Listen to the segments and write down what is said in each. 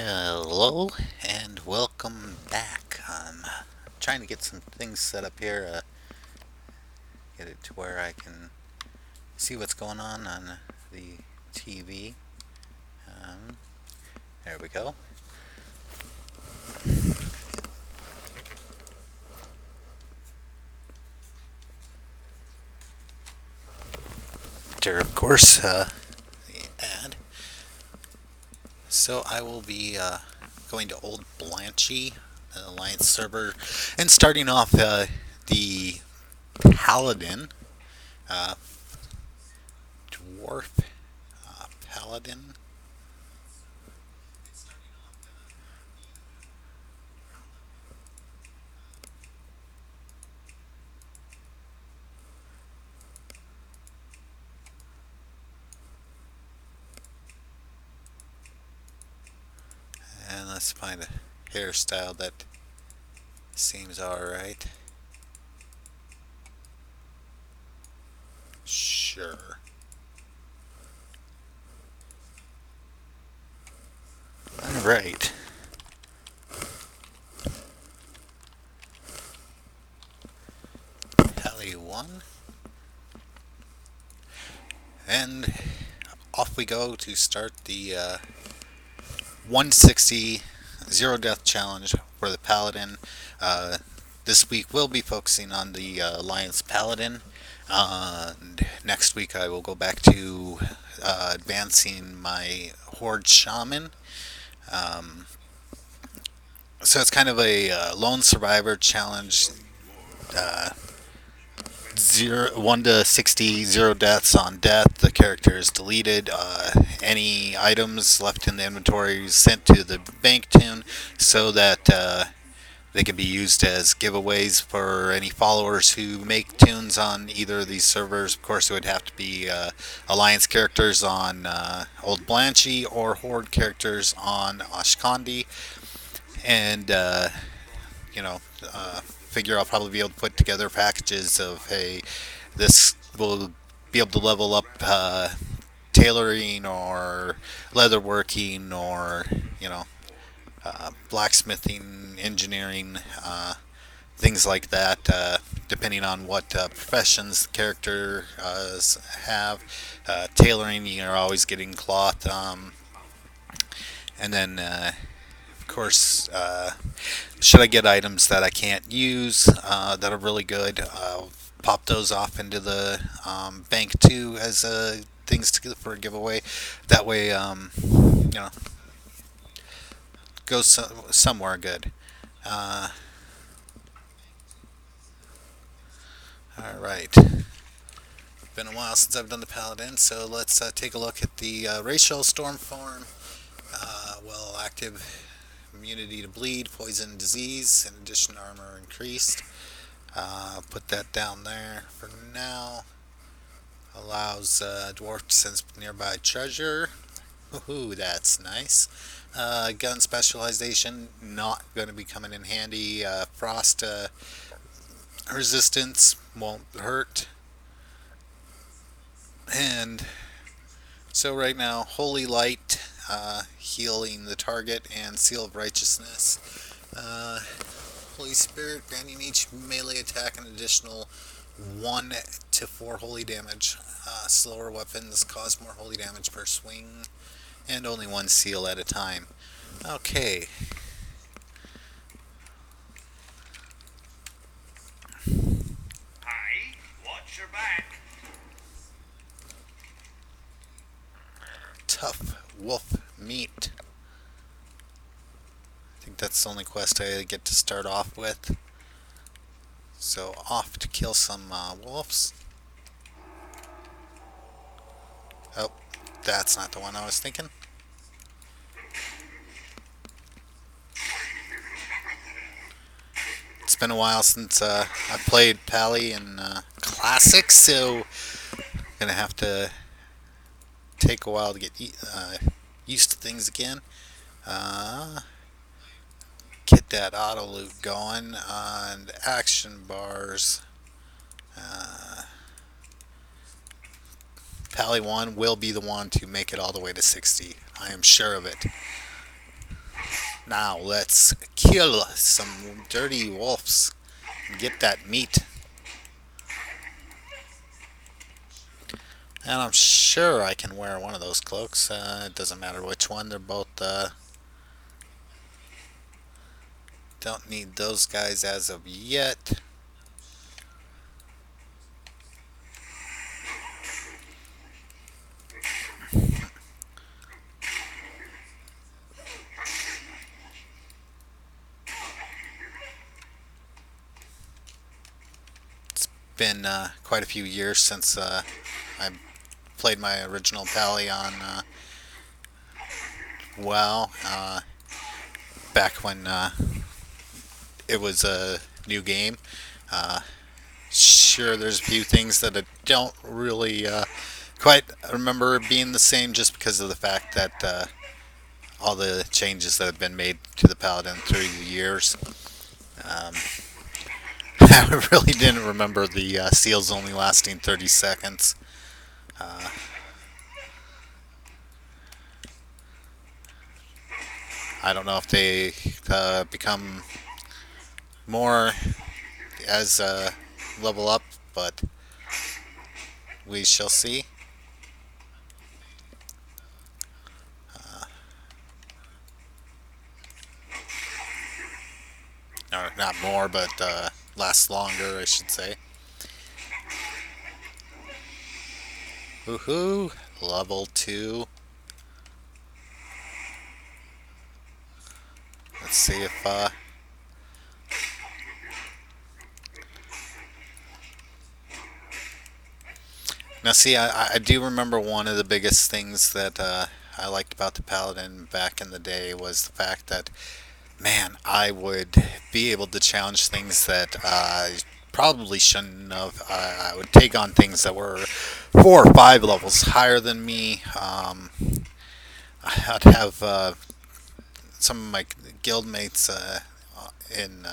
Hello and welcome back. I'm trying to get some things set up here, get it to where I can see what's going on the TV. Um, there we go. There, of course, the ad. So I will be going to Old Blanchy, the Alliance server, and starting off the paladin, uh, dwarf paladin. And let's find a hairstyle that seems alright. Sure. Alright. Tally 1. And off we go to start the 160 zero death challenge for the paladin. This week we'll be focusing on the Alliance paladin. Next week I will go back to advancing my horde shaman. Um, so it's kind of a lone survivor challenge. Uh, 1 to 60, 0 deaths on death. The character is deleted. Any items left in the inventory is sent to the bank toon so that they can be used as giveaways for any followers who make tunes on either of these servers. Of course, it would have to be Alliance characters on Old Blanchy or Horde characters on Askandi. And you know, figure I'll probably be able to put together packages of, hey, this will be able to level up tailoring or leatherworking or, you know, blacksmithing, engineering, things like that, depending on what professions the character have. Tailoring, you're always getting cloth. And then of course, should I get items that I can't use that are really good, I'll pop those off into the bank too as things for a giveaway. That way, you know, goes somewhere good. Uh, all right. Been a while since I've done the paladin, so let's take a look at the racial storm form. Well, active immunity to bleed, poison, disease. In addition, armor increased. Put that down there for now. Allows dwarf to sense nearby treasure. Ooh, that's nice. Gun specialization, not going to be coming in handy. Frost resistance won't hurt. And so right now, Holy Light, healing the target, and Seal of Righteousness. Holy Spirit, granting each melee attack an additional 1 to 4 holy damage. Slower weapons cause more holy damage per swing, and only 1 seal at a time. Okay. Hi, watch your back. Tough wolf meat. I think that's the only quest I get to start off with. So off to kill some wolves. Oh, that's not the one I was thinking. It's been a while since I played Pally in Classic, so gonna have to take a while to get used to things again. Uh, get that auto loot going on action bars. Uh, Pally 1 will be the one to make it all the way to 60. I am sure of it. Now let's kill some dirty wolves and get that meat. And I'm sure I can wear one of those cloaks. It doesn't matter which one. They're both, don't need those guys as of yet. Been quite a few years since I played my original Pally on WoW. Back when it was a new game. Uh, sure, there's a few things that I don't really quite remember being the same, just because of the fact that all the changes that have been made to the Paladin through the years. Um, I really didn't remember the seals only lasting 30 seconds. Uh, I don't know if they become more as level up, but we shall see. Or not more, but lasts longer, I should say. Woohoo! Level 2. Let's see if now, see, I do remember one of the biggest things that I liked about the Paladin back in the day was the fact that, man, I would be able to challenge things that I probably shouldn't have. I would take on things that were 4 or 5 levels higher than me. I'd have some of my guildmates in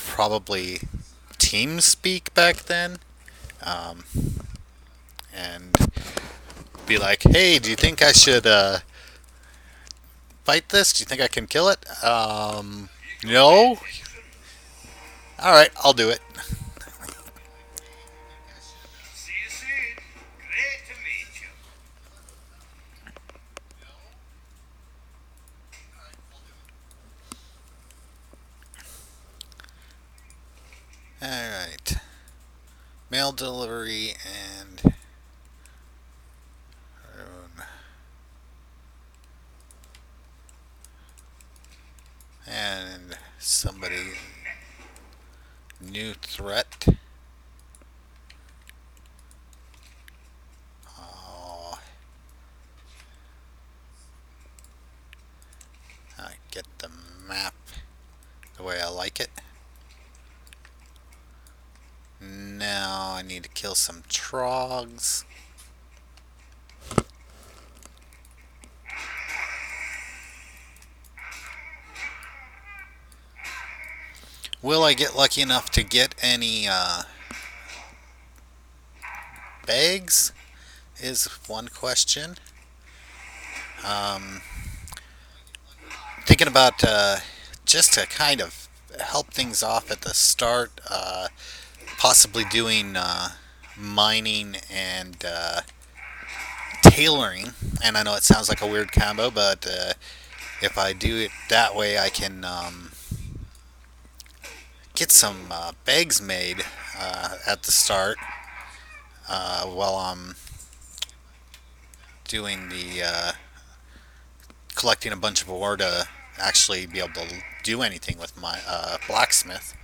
probably team speak back then. Um, and be like, hey, do you think I should fight this? Do you think I can kill it? No? Alright, I'll do it. See you soon. Great to meet you. Alright. Mail delivery and... and somebody... new threat. Oh, I get the map the way I like it. Now I need to kill some trogs. Will I get lucky enough to get any bags? Is one question. Um, Thinking about just to kind of help things off at the start, possibly doing mining and tailoring. And I know it sounds like a weird combo, but if I do it that way, I can get some bags made at the start while I'm doing the collecting a bunch of ore to actually be able to do anything with my blacksmith,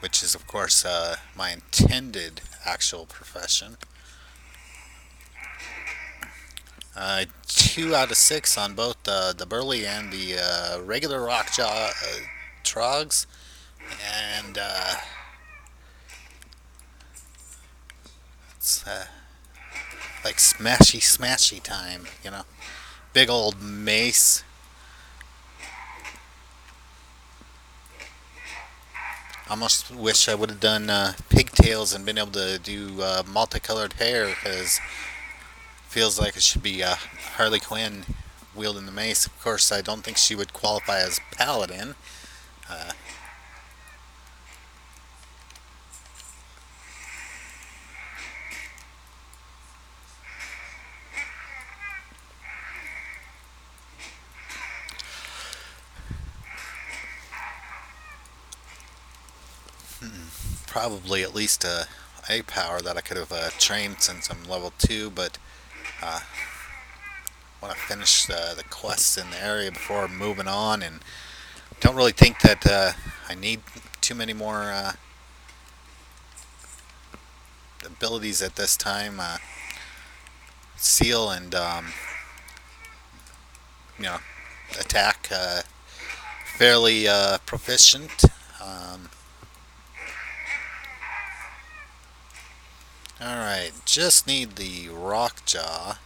which is of course my intended actual profession. 2 out of 6 on both the burly and the regular rockjaw trogs, and it's like smashy time, you know. Big old mace. Almost wish I would have done pigtails and been able to do multicolored hair, because feels like it should be Harley Quinn wielding the mace. Of course, I don't think she would qualify as paladin. Uh, Probably at least a power that I could have trained since I'm level 2, but uh, want to finish the quests in the area before moving on, and don't really think that I need too many more abilities at this time. Seal and you know attack fairly proficient. Um, all right, just need the rock jaw.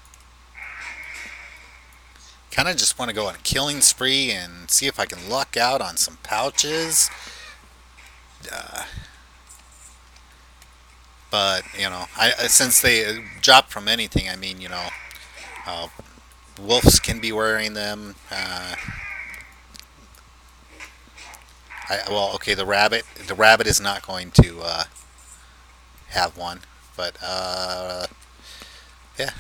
Kind of just want to go on a killing spree and see if I can luck out on some pouches. Uh, but since they drop from anything, I mean, uh, wolves can be wearing them. Well, okay, the rabbit is not going to have one, but yeah,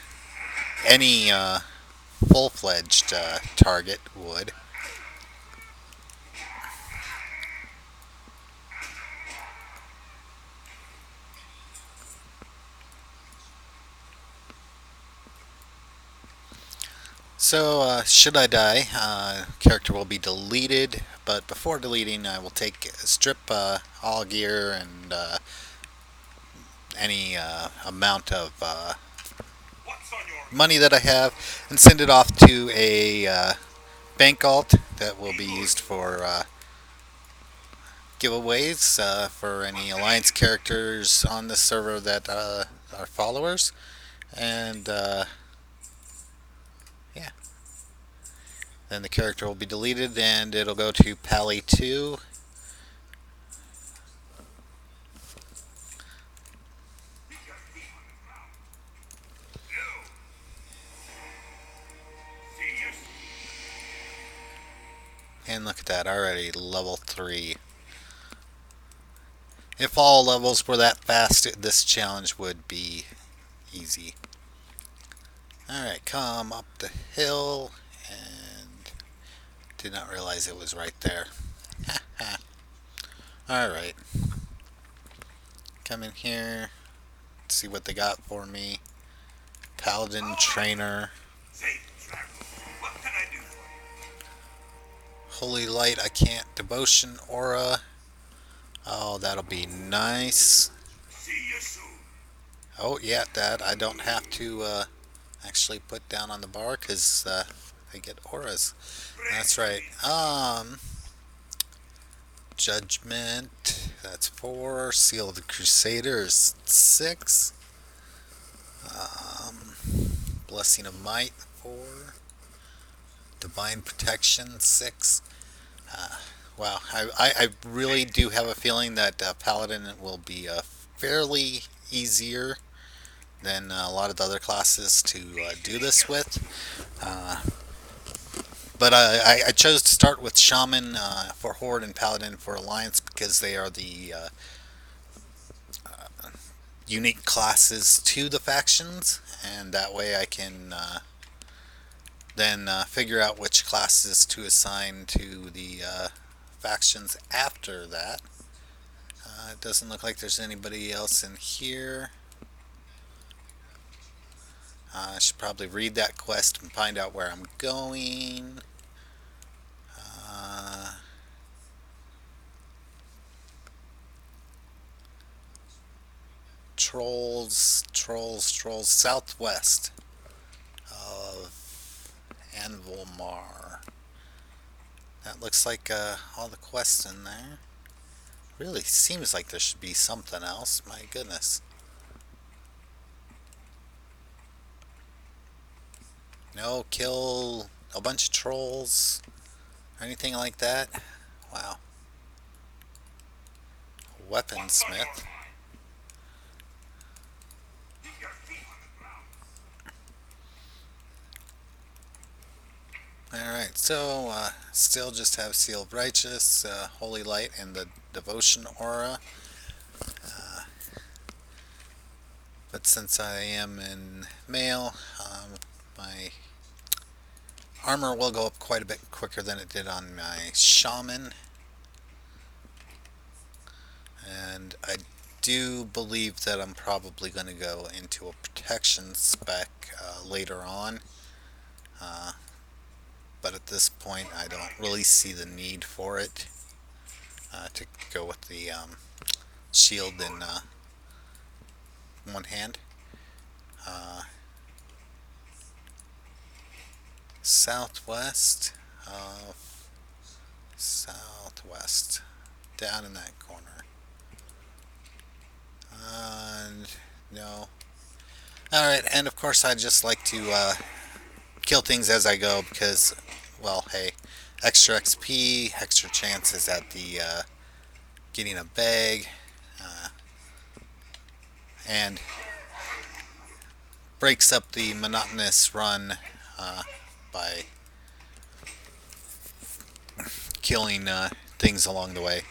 any full-fledged target would. So, should I die, character will be deleted, but before deleting, I will strip all gear and any amount of What's on your money that I have and send it off to a bank alt that will be used for giveaways for any alliance characters on the server that are followers. And yeah, then the character will be deleted and it'll go to Pally 2. no? See you. And look at that, already level 3. If all levels were that fast, this challenge would be easy. Alright, come up the hill, and did not realize it was right there. Alright, come in here, see what they got for me. Paladin Trainer. Say, Travis, what can I do for you? Holy Light, I can't. Devotion Aura. Oh, that'll be nice. See you soon. Oh, yeah, that I don't have to actually put down on the bar because I get auras. That's right. Judgment, that's 4. Seal of the Crusaders, 6. Um, Blessing of Might, 4. Divine Protection, 6. Uh, wow, I really do have a feeling that Paladin will be fairly easier than a lot of the other classes to do this with. Uh, but I chose to start with Shaman for Horde and Paladin for Alliance because they are the unique classes to the factions, and that way I can then figure out which classes to assign to the factions after that. It doesn't look like there's anybody else in here. I should probably read that quest and find out where I'm going. Uh, trolls, southwest of Anvilmar. That looks like all the quests in there. Really seems like there should be something else. My goodness. No, kill a bunch of trolls or anything like that. Wow. What's on your Weaponsmith. mind? Keep your feet on the ground. Alright, so still just have Seal of Righteous, Holy Light, and the Devotion Aura. Uh, but since I am in male, my armor will go up quite a bit quicker than it did on my Shaman. And I do believe that I'm probably going to go into a protection spec later on. Uh, but at this point, I don't really see the need for it to go with the shield in one hand. Uh, southwest, uh, southwest, down in that corner. No. Alright, and of course I just like to kill things as I go because, well, hey, extra XP, extra chances at the getting a bag, uh, and breaks up the monotonous run by killing things along the way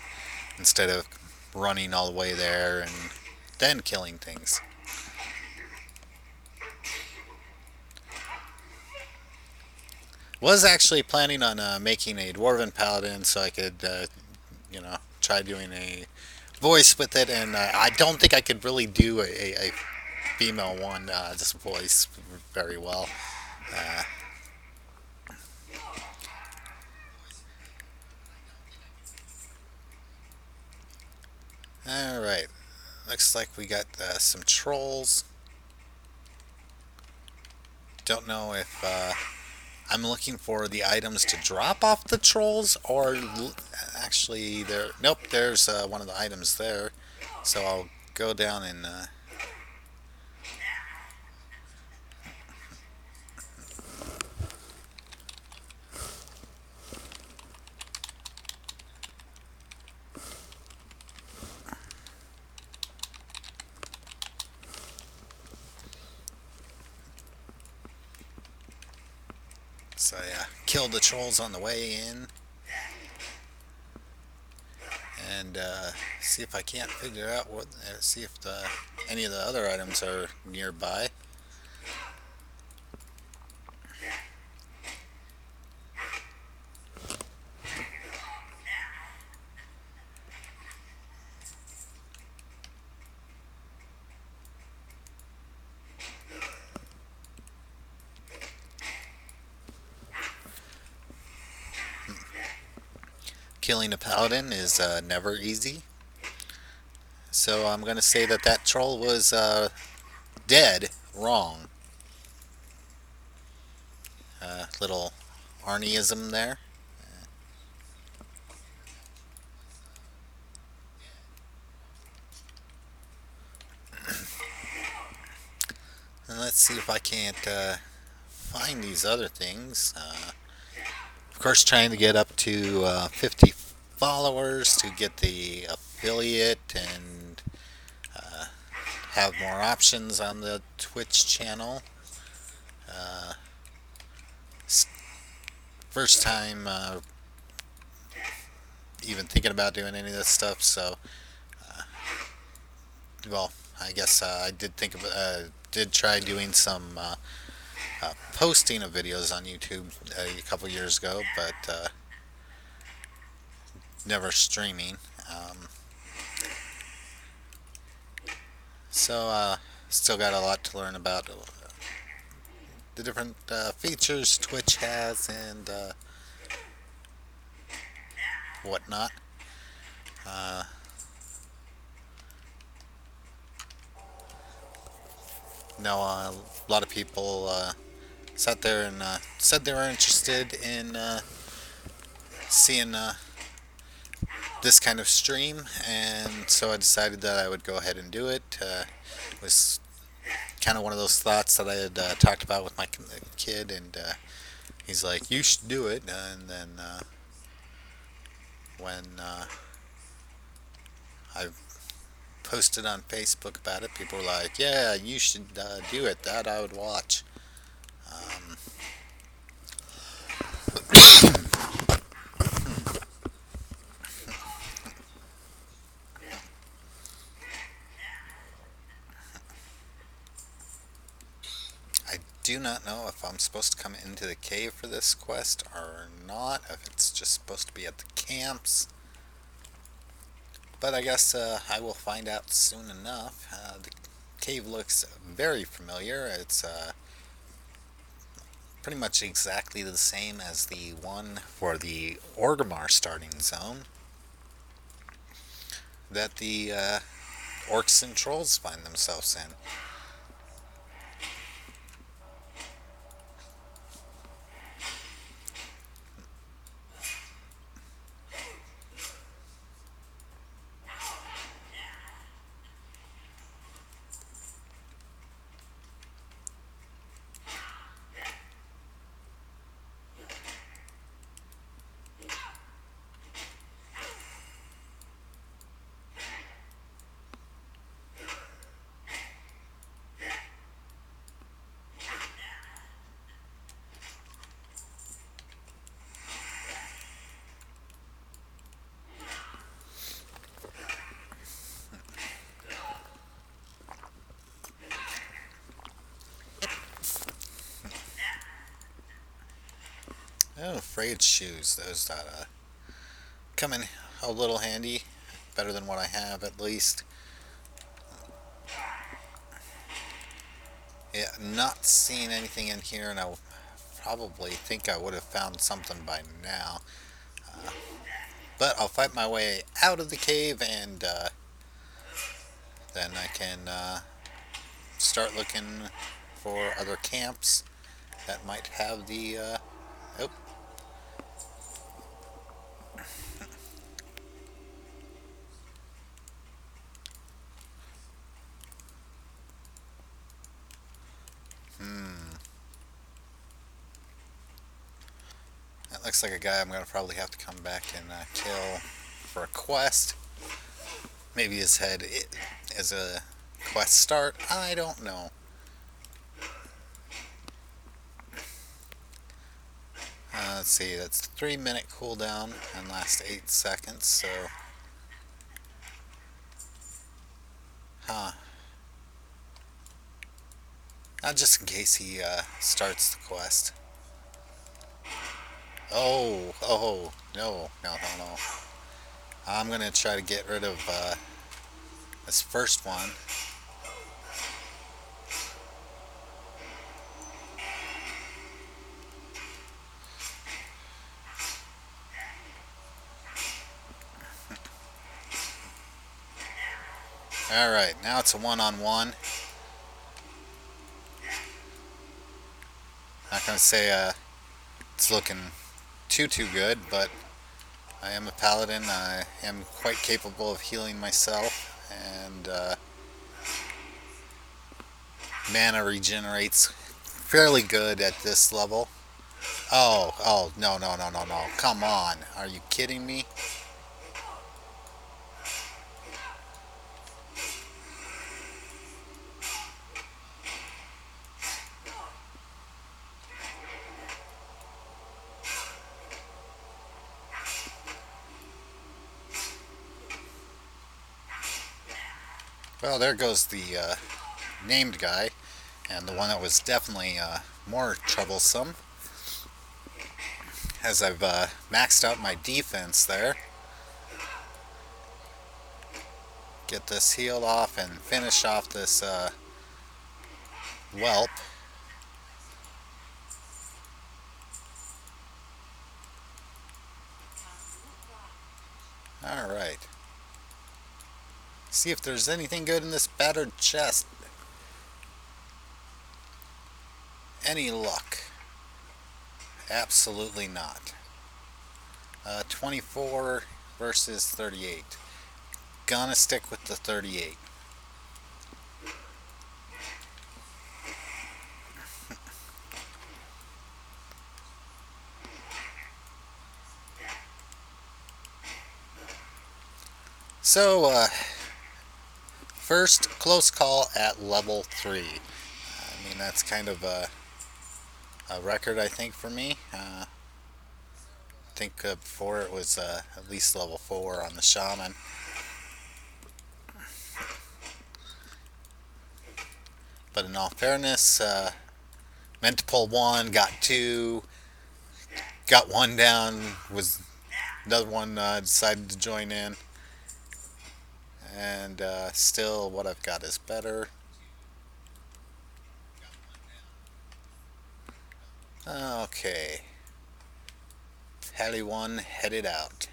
instead of running all the way there and then killing things. Was actually planning on making a dwarven paladin so I could, try doing a voice with it, and I don't think I could really do a female one, just voice very well. Uh, Alright, looks like we got some trolls. Don't know if I'm looking for the items to drop off the trolls or actually there. Nope, there's one of the items there. So I'll go down and so yeah, kill the trolls on the way in and see if I can't figure out what. See if any of the other items are nearby. Killing a paladin is never easy. So I'm going to say that that troll was dead wrong. Little Arnieism there. And let's see if I can't find these other things. Of course, trying to get up to 50 followers to get the affiliate and uh, have more options on the Twitch channel. Uh, First time even thinking about doing any of this stuff, so well, I guess I did think of did try doing some posting of videos on YouTube a couple years ago, but never streaming. So still got a lot to learn about the different features Twitch has and whatnot. Uh, no, a lot of people sat there and said they were interested in seeing this kind of stream, and so I decided that I would go ahead and do it. It was kind of one of those thoughts that I had talked about with my kid, and he's like, "You should do it." And then when I posted on Facebook about it, people were like, "Yeah, you should do it. That I would watch." Um, do not know if I'm supposed to come into the cave for this quest or not, if it's just supposed to be at the camps. But I guess I will find out soon enough. The cave looks very familiar. It's pretty much exactly the same as the one for the Orgrimmar starting zone that the orcs and trolls find themselves in. Oh, frayed shoes. Those that come in a little handy. Better than what I have, at least. Yeah, not seeing anything in here, and I probably think I would have found something by now. But I'll fight my way out of the cave, and then I can start looking for other camps that might have the. Oh, hmm. That looks like a guy I'm going to probably have to come back and kill for a quest. Maybe his head is a quest start. I don't know. Let's see, that's 3 minute cooldown and lasts 8 seconds, so. Huh. Just in case he starts the quest. Oh, no. I'm gonna try to get rid of this first one. Alright, now it's a one-on-one. Not gonna say it's looking too good, but I am a paladin. I am quite capable of healing myself, and mana regenerates fairly good at this level. Oh, no. Come on. Are you kidding me? Well, there goes the named guy, and the one that was definitely more troublesome, as I've maxed out my defense there. Get this healed off and finish off this whelp. Alright. See if there's anything good in this battered chest. Any luck? Absolutely not. 24 versus 38. Gonna stick with the 38. So, first close call at level 3. I mean, that's kind of a record, I think, for me. I think before it was at least level 4 on the Shaman. But in all fairness, Meant to pull one, got two, got one down, was another one decided to join in, and still what I've got is better. Okay, Tally one headed out.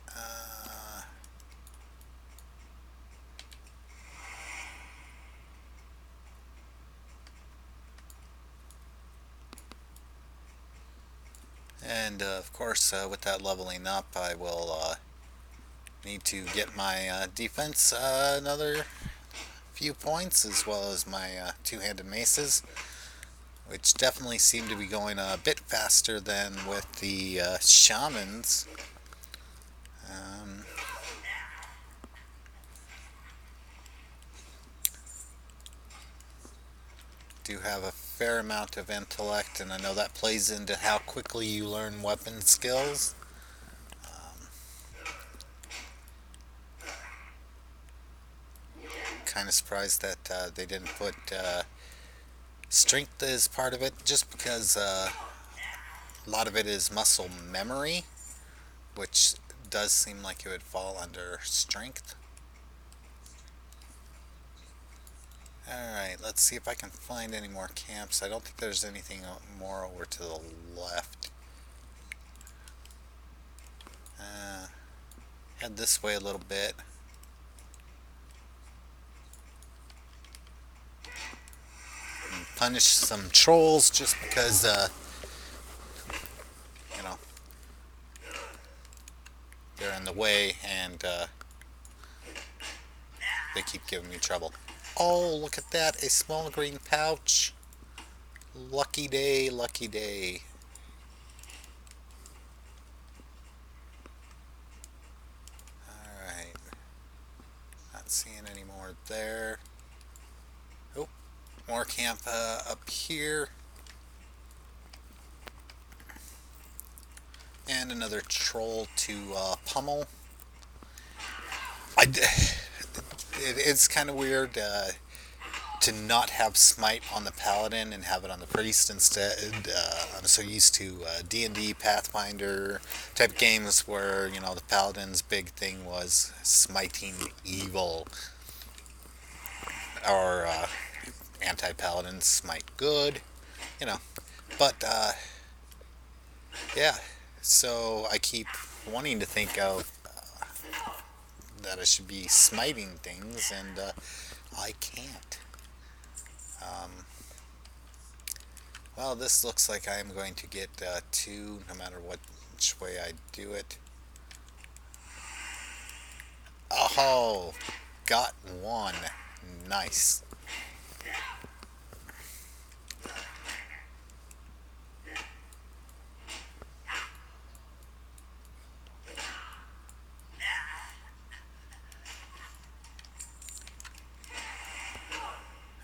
Uh, and of course, with that leveling up, I will need to get my defense another few points, as well as my two-handed maces, which definitely seem to be going a bit faster than with the shamans. Um, do have a fair amount of intellect, and I know that plays into how quickly you learn weapon skills. Um, kind of surprised that they didn't put strength as part of it, just because a lot of it is muscle memory, which does seem like it would fall under strength. Alright, let's see if I can find any more camps. I don't think there's anything more over to the left. Head this way a little bit. And punish some trolls just because, you know, they're in the way and they keep giving me trouble. Oh, look at that, a small green pouch. Lucky day, lucky day. Alright, not seeing any more there. Oh, more camp up here. And another troll to pummel. It's kind of weird to not have smite on the paladin and have it on the priest instead. I'm so used to D&D Pathfinder type games where, you know, the paladin's big thing was smiting evil, or anti-paladin smite good, you know. But yeah, so I keep wanting to think of that I should be smiting things, and I can't. Um, well, this looks like I am going to get two, no matter which way I do it. Oh, got one. Nice.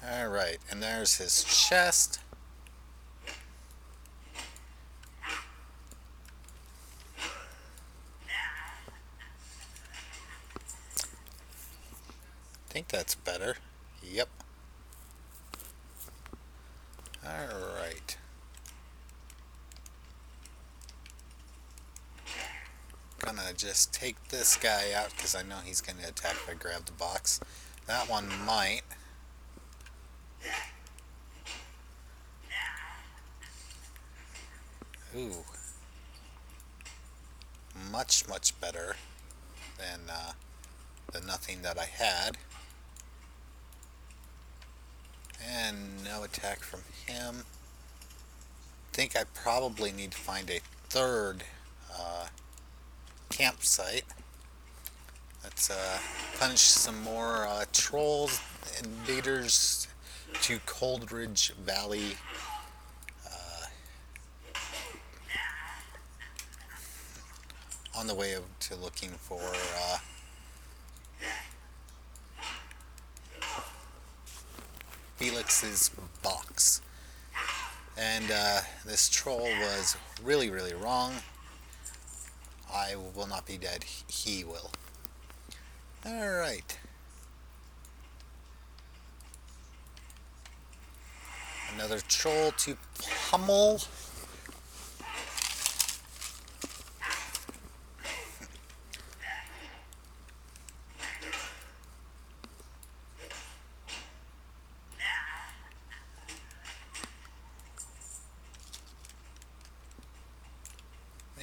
Alright, and there's his chest. I think that's better. Yep. Alright. Gonna just take this guy out because I know he's gonna attack if I grab the box. That one might. Ooh. Much, much better than the nothing that I had. And no attack from him. Think I probably need to find a third campsite. Let's punish some more trolls, invaders to Coldridge Valley. On the way to looking for Felix's box. And this troll was really, really wrong. I will not be dead. He will. Alright. Another troll to pummel.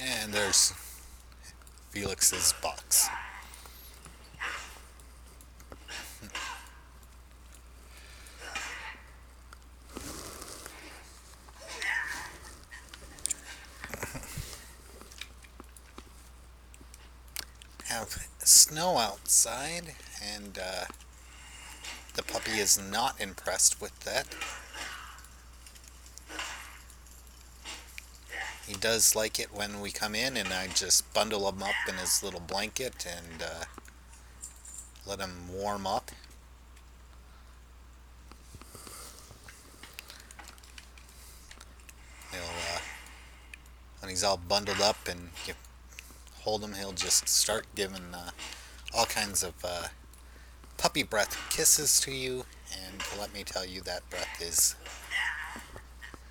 And there's Felix's box. Have snow outside, and the puppy is not impressed with that. He does like it when we come in and I just bundle him up in his little blanket and let him warm up. He'll, when he's all bundled up and you hold him, he'll just start giving all kinds of puppy breath kisses to you. And let me tell you, that breath is,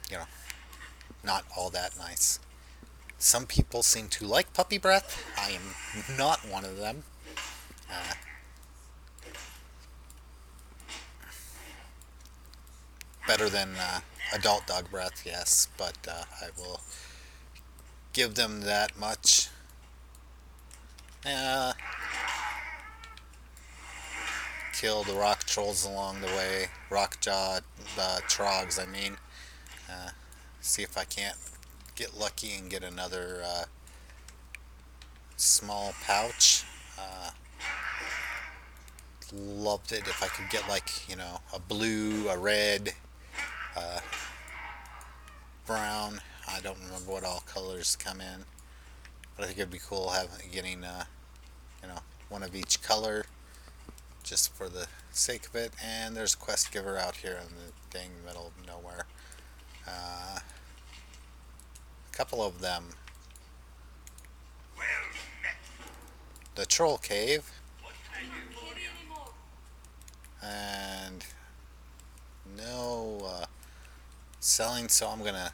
you know, not all that nice. Some people seem to like puppy breath. I am not one of them. Uh, Better than adult dog breath, yes, but I will give them that much. Uh, Kill the rock trolls along the way. Rock jaw trogs, I mean. Uh, See if I can't get lucky and get another small pouch. Loved it if I could get, like, a blue, a red, uh, brown. I don't remember what all colors come in, but I think it'd be cool getting one of each color just for the sake of it. And there's a quest giver out here in the dang middle of nowhere. A couple of them. Well met. The troll cave. What can I do for you? And no selling, so I'm gonna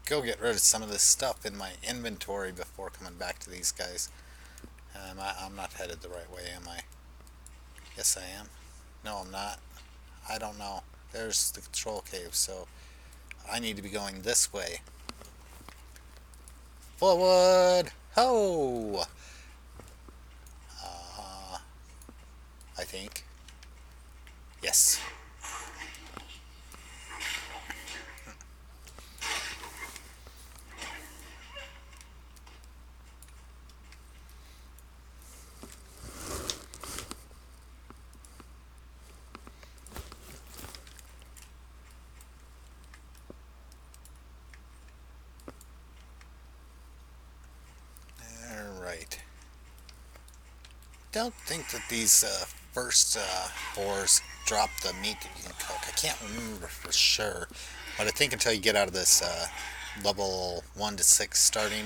go get rid of some of this stuff in my inventory before coming back to these guys. I'm not headed the right way, am I? Yes, I am. No, I'm not. I don't know. There's the troll cave, so I need to be going this way. Forward! Ho! I think. Yes. Alright. Don't think that these first boars drop the meat that you can cook. I can't remember for sure, but I think until you get out of this level 1 to 6 starting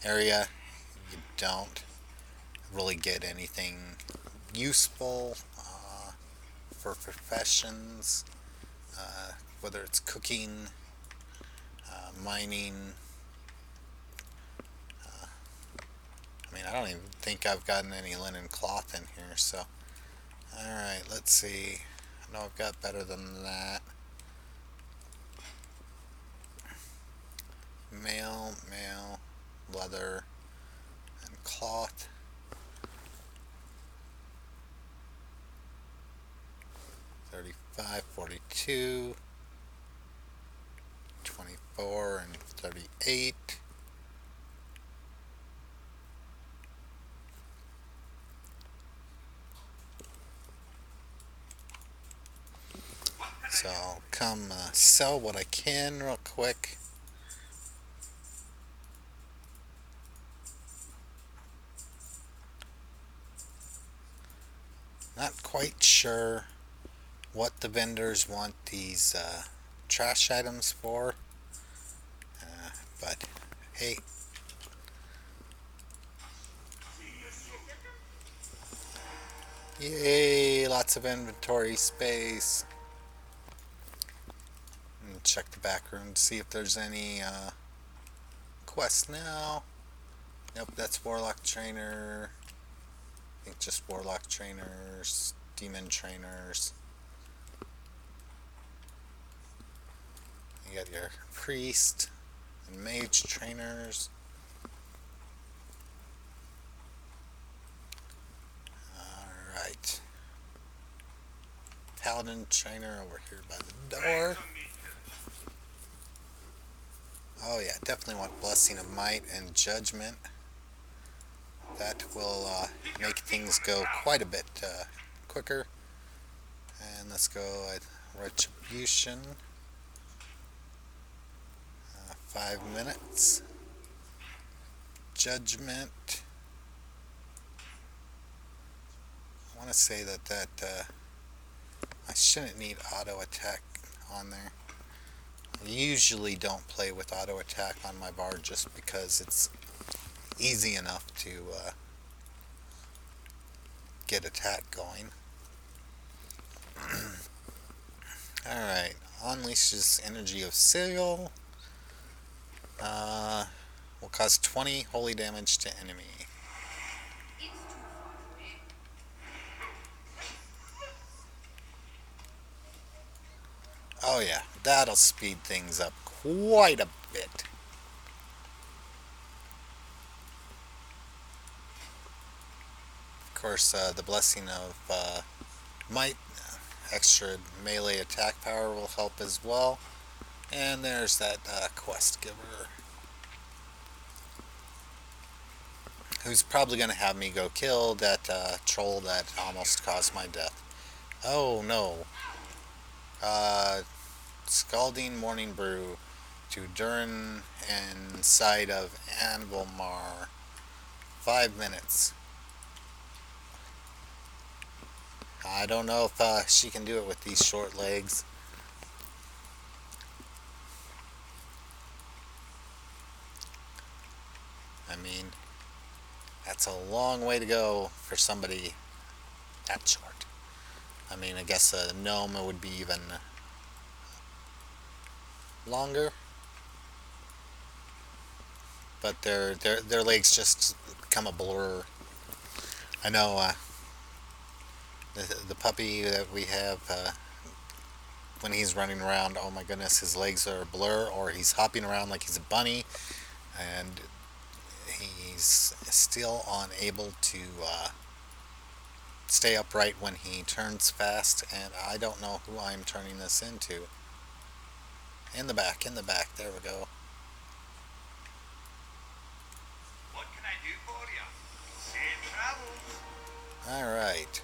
area, you don't really get anything useful for professions, whether it's cooking, mining. I mean, I don't even think I've gotten any linen cloth in here, so. Alright, let's see. I know I've got better than that. Mail, leather, and cloth. 35, 42, 24, and 38. So I'll come sell what I can real quick. Not quite sure what the vendors want these trash items for, but hey. Yay, lots of inventory space. check the back room to see if there's any quests now. Nope, that's Warlock Trainer. I think just Warlock Trainers, Demon Trainers. You got your Priest and Mage Trainers. Alright. Paladin Trainer over here by the door. Oh yeah, definitely want Blessing of Might and Judgment. That will make things go quite a bit quicker. And let's go at Retribution. 5 minutes. Judgment. I want to say that I shouldn't need auto attack on there. I usually don't play with auto attack on my bard just because it's easy enough to get attack going. Alright, unleashes energy of Seal. Will cause 20 holy damage to enemy. Oh yeah, that'll speed things up quite a bit. Of course, the Blessing of Might, extra melee attack power will help as well. And there's that quest giver, who's probably going to have me go kill that troll that almost caused my death. Oh no. Scalding Morning Brew to Durin and side of Anvilmar. 5 minutes. I don't know if she can do it with these short legs. I mean, that's a long way to go for somebody that short. I mean, I guess a gnome would be even longer, but their legs just become a blur. I know the puppy that we have, when he's running around, oh my goodness, his legs are a blur, or he's hopping around like he's a bunny, and he's still unable to stay upright when he turns fast, and I don't know who I'm turning this into. In the back, there we go. What can I do for you? Safe travels. Alright.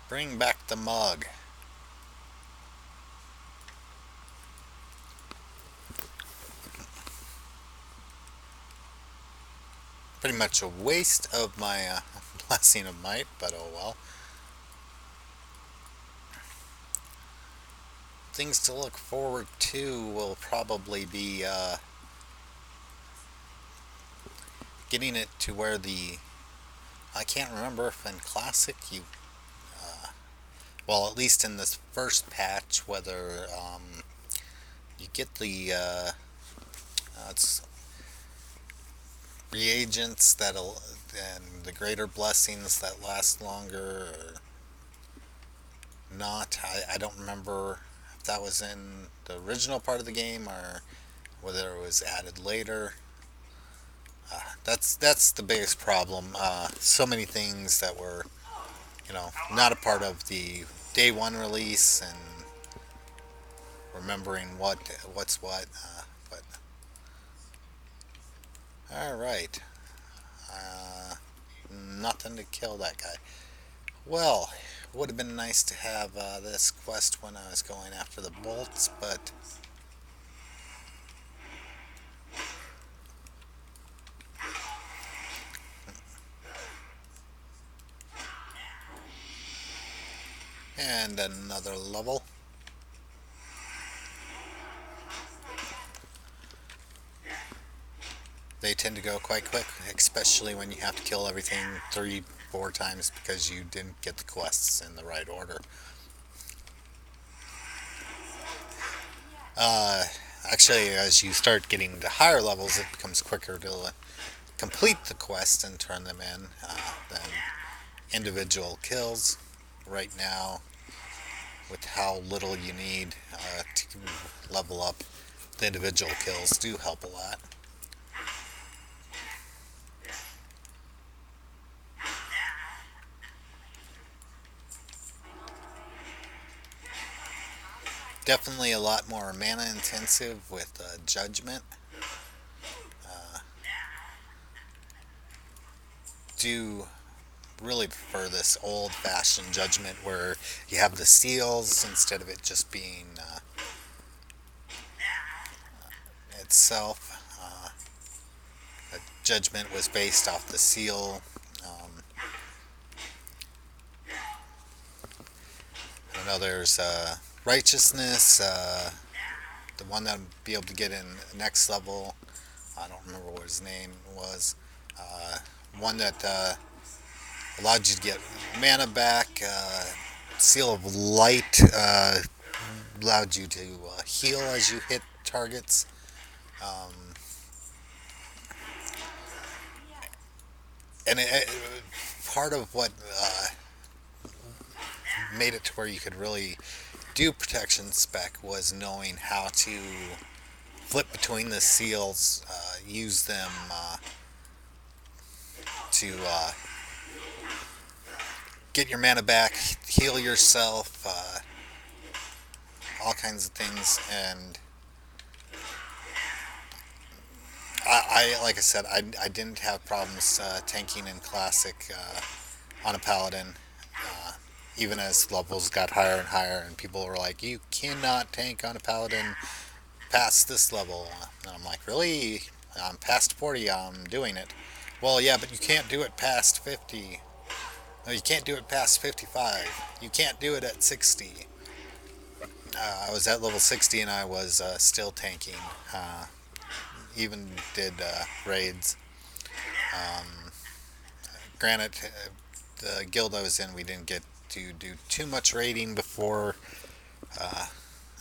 Bring back the mug. Pretty much a waste of my Blessing of Might, but oh well. Things to look forward to will probably be getting it to where I can't remember if in Classic well, at least in this first patch, whether you get the it's reagents and the greater blessings that last longer or not. I don't remember if that was in the original part of the game or whether it was added later. That's the biggest problem. So many things that were, not a part of the day one release, and remembering what's what. But all right, nothing to kill that guy. Well, would have been nice to have this quest when I was going after the bolts, but and another level. They tend to go quite quick, especially when you have to kill everything 3-4 times because you didn't get the quests in the right order. Uh, Actually, as you start getting to higher levels, it becomes quicker to complete the quest and turn them in than individual kills. Right now, with how little you need to level up, the individual kills do help a lot. Definitely a lot more mana intensive with Judgment. Uh, do really prefer this old fashioned Judgment where you have the seals instead of it just being itself. Judgment was based off the seal. I know there's Righteousness, the one that would be able to get in next level. I don't remember what his name was. Uh, One that allowed you to get mana back. Seal of Light allowed you to heal as you hit targets. Um, and part of what made it to where you could really do protection spec was knowing how to flip between the seals, use them to get your mana back, heal yourself, all kinds of things. And like I said, I didn't have problems tanking in Classic on a Paladin. Uh, Even as levels got higher and higher, and people were like, "You cannot tank on a Paladin past this level." And I'm like, "Really? I'm past 40. I'm doing it." Well, yeah, but you can't do it past 50. No, you can't do it past 55. You can't do it at 60. I was at level 60 and I was still tanking. Even did raids. Um, Granted, the guild I was in, we didn't get to do too much raiding before uh,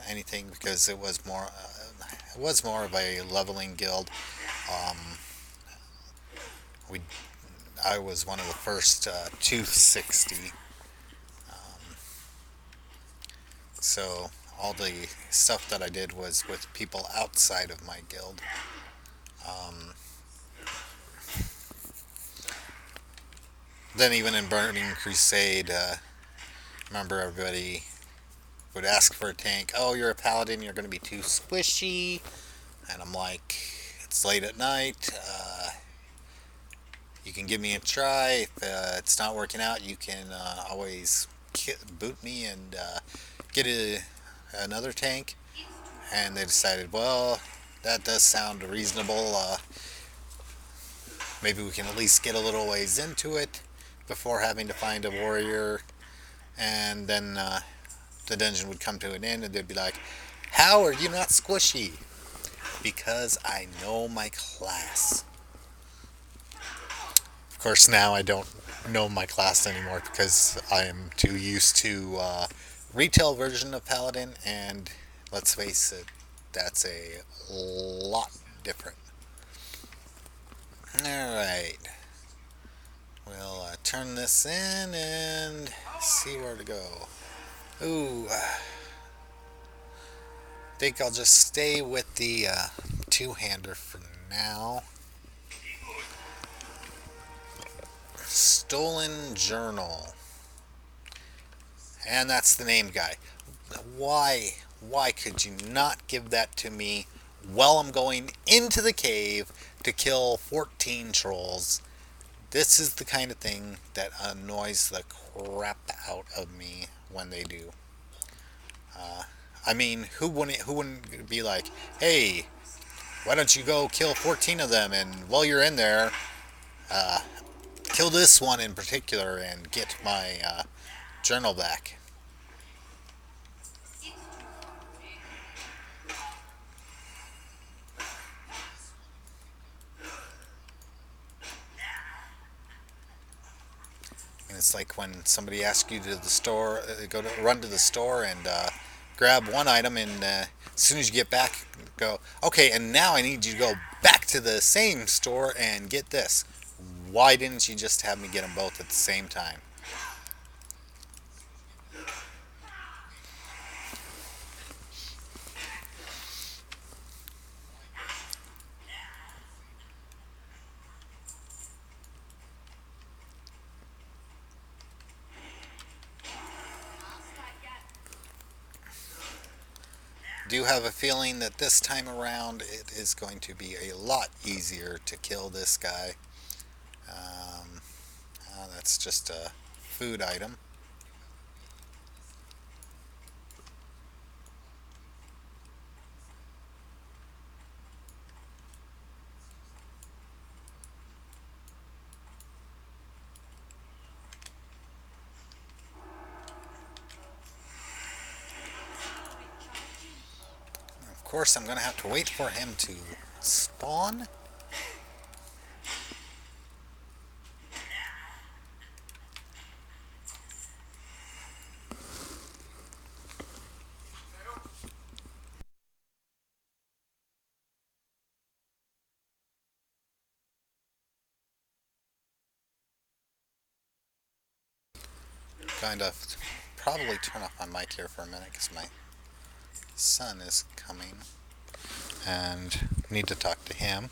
anything because it was more of a leveling guild. Um, we I was one of the first 260. Um, so all the stuff that I did was with people outside of my guild. Um, then even in Burning Crusade, remember everybody would ask for a tank. Oh, you're a paladin. You're going to be too squishy. And I'm like, it's late at night. You can give me a try. If it's not working out, you can always boot me and get another tank. And they decided, well, that does sound reasonable. Maybe we can at least get a little ways into it before having to find a warrior. And then the dungeon would come to an end and they'd be like, how are you not squishy? Because I know my class. Of course, now I don't know my class anymore because I am too used to retail version of Paladin, and let's face it, that's a lot different. Alright, we'll turn this in and see where to go. Ooh, I think I'll just stay with the two-hander for now. Stolen Journal. And that's the name guy. Why? Why could you not give that to me while I'm going into the cave to kill 14 trolls? This is the kind of thing that annoys the crap out of me when they do. Uh, I mean, who wouldn't be like, hey, why don't you go kill 14 of them, and while you're in there, uh, kill this one in particular and get my journal back. And it's like when somebody asks you to the store, run to the store and grab one item, and As soon as you get back, go, okay, and now I need you to go back to the same store and get this. Why didn't you just have me get them both at the same time? Do have a feeling that this time around it is going to be a lot easier to kill this guy. Um, that's just a food item. Of course, I'm going to have to wait for him to spawn. Kind of probably turn off my mic here for a minute because my son is coming and need to talk to him.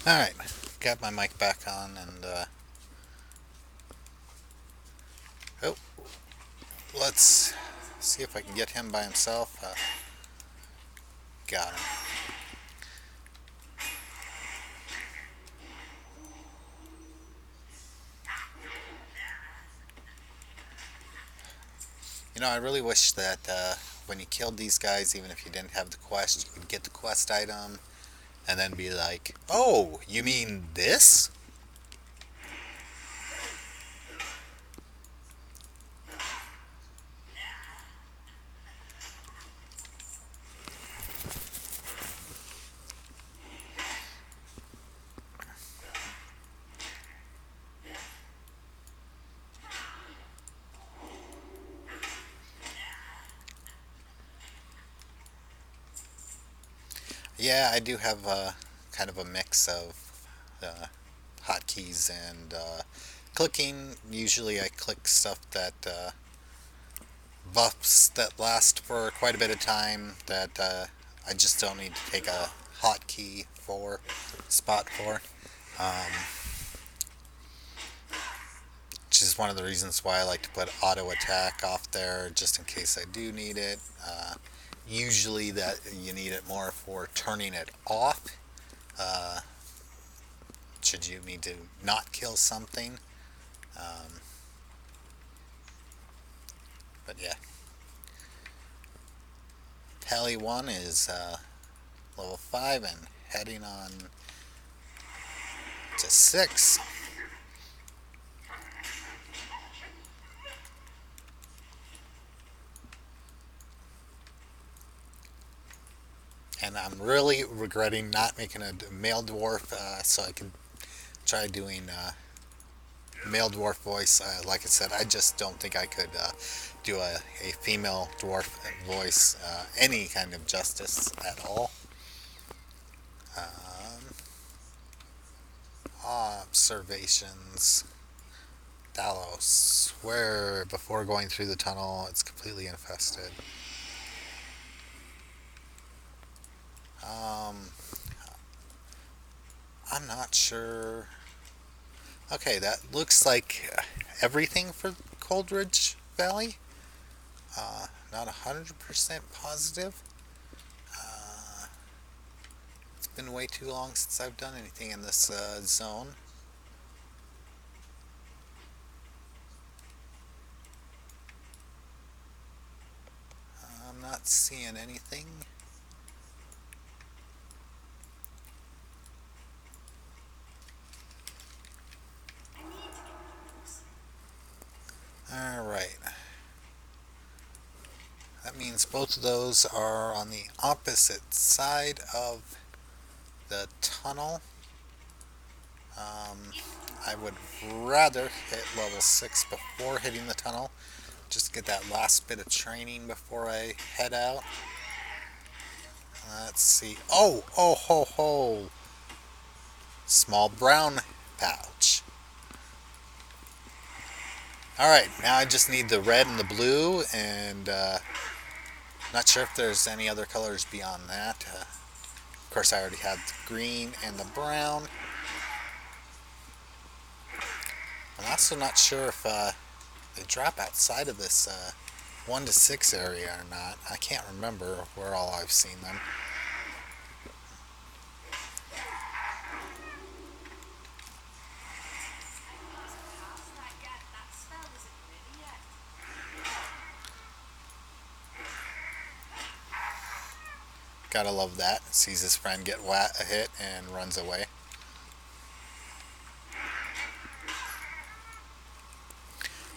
Alright, got my mic back on and oh, let's see if I can get him by himself. Got him. You know, I really wish that when you killed these guys, even if you didn't have the quest, you could get the quest item and then be like, oh, you mean this? Yeah, I do have kind of a mix of hotkeys and clicking. Usually I click stuff that buffs that last for quite a bit of time that I just don't need to take a hotkey for, spot for. Um, which is one of the reasons why I like to put auto attack off there just in case I do need it. Usually that you need it more for turning it off uh, should you need to not kill something. Um, but yeah, Pally 1 is level 5 and heading on to 6. And I'm really regretting not making a male dwarf so I can try doing male dwarf voice. Like I said, I just don't think I could do a female dwarf voice any kind of justice at all. Um, Observations. Dalos, where before going through the tunnel, it's completely infested. Um, I'm not sure. Okay, that looks like everything for Coldridge Valley. Not 100% positive. Uh, it's been way too long since I've done anything in this zone. I'm not seeing anything. Alright. That means both of those are on the opposite side of the tunnel. Um, I would rather hit level 6 before hitting the tunnel. Just get that last bit of training before I head out. Let's see. Oh, oh, ho, ho. Small brown pouch. Alright, now I just need the red and the blue, and not sure if there's any other colors beyond that. Of course, I already had the green and the brown. I'm also not sure if they drop outside of this 1 to 6 area or not. I can't remember where all I've seen them. Gotta love that. Sees his friend get hit and runs away.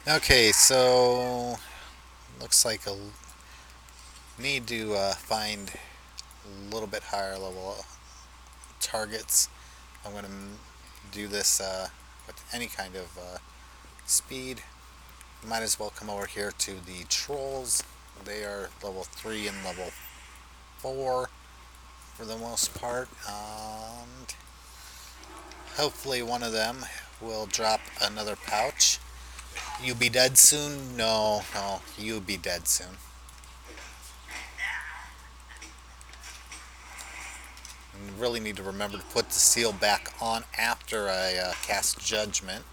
Okay, so looks like a need to find a little bit higher level targets. I'm going to do this with any kind of speed. Might as well come over here to the trolls. They are level 3 and level 4 for the most part. And hopefully one of them will drop another pouch. You be dead soon? No, no, you be dead soon. And really need to remember to put the seal back on after I cast Judgment.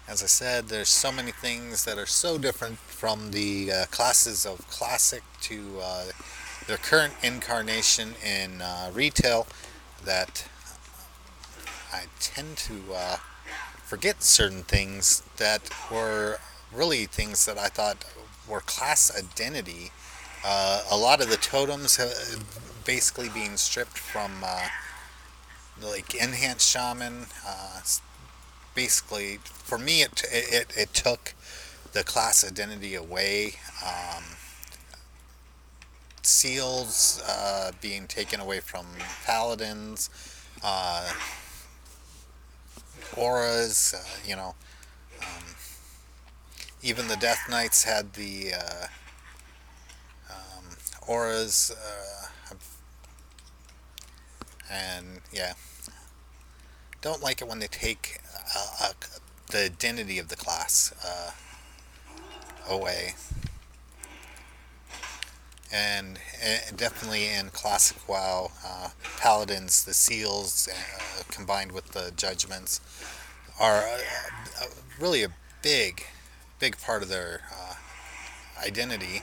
As I said, there's so many things that are so different from the classes of Classic to their current incarnation in retail that I tend to forget certain things that were really things that I thought were class identity. A lot of the totems basically being stripped from like enhanced shaman. Basically, for me, it took the class identity away. Seals being taken away from paladins. Uh, Auras, even the Death Knights had the auras, and yeah, don't like it when they take the identity of the class away. And definitely in Classic WoW, Paladins, the seals combined with the judgments are really a big, big part of their identity.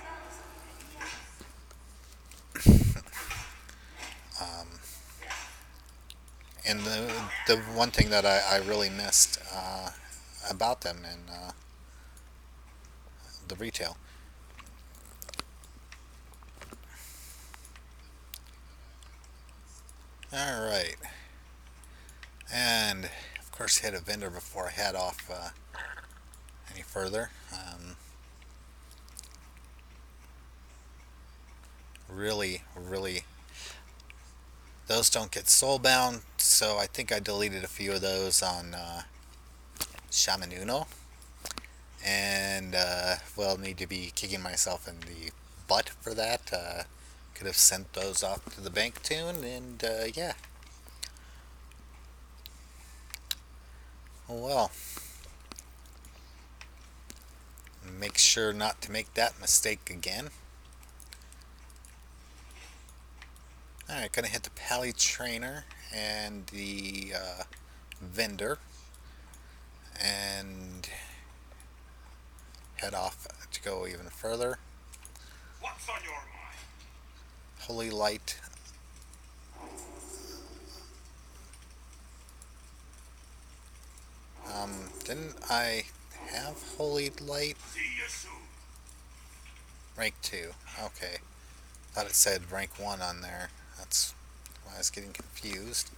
Um, and the one thing that I really missed about them in the retail. All right, and of course hit a vendor before I head off any further. Really, really, those don't get soulbound So I think I deleted a few of those on Shaman, and well, need to be kicking myself in the butt for that. Could have sent those off to the bank toon, and yeah. Oh well, make sure not to make that mistake again. Alright, gonna hit the pally trainer and the vendor and head off to go even further. What's on your mind? Holy light. Didn't I have holy light? See you soon. Rank 2. Okay. Thought it said rank 1 on there. That's why I was getting confused.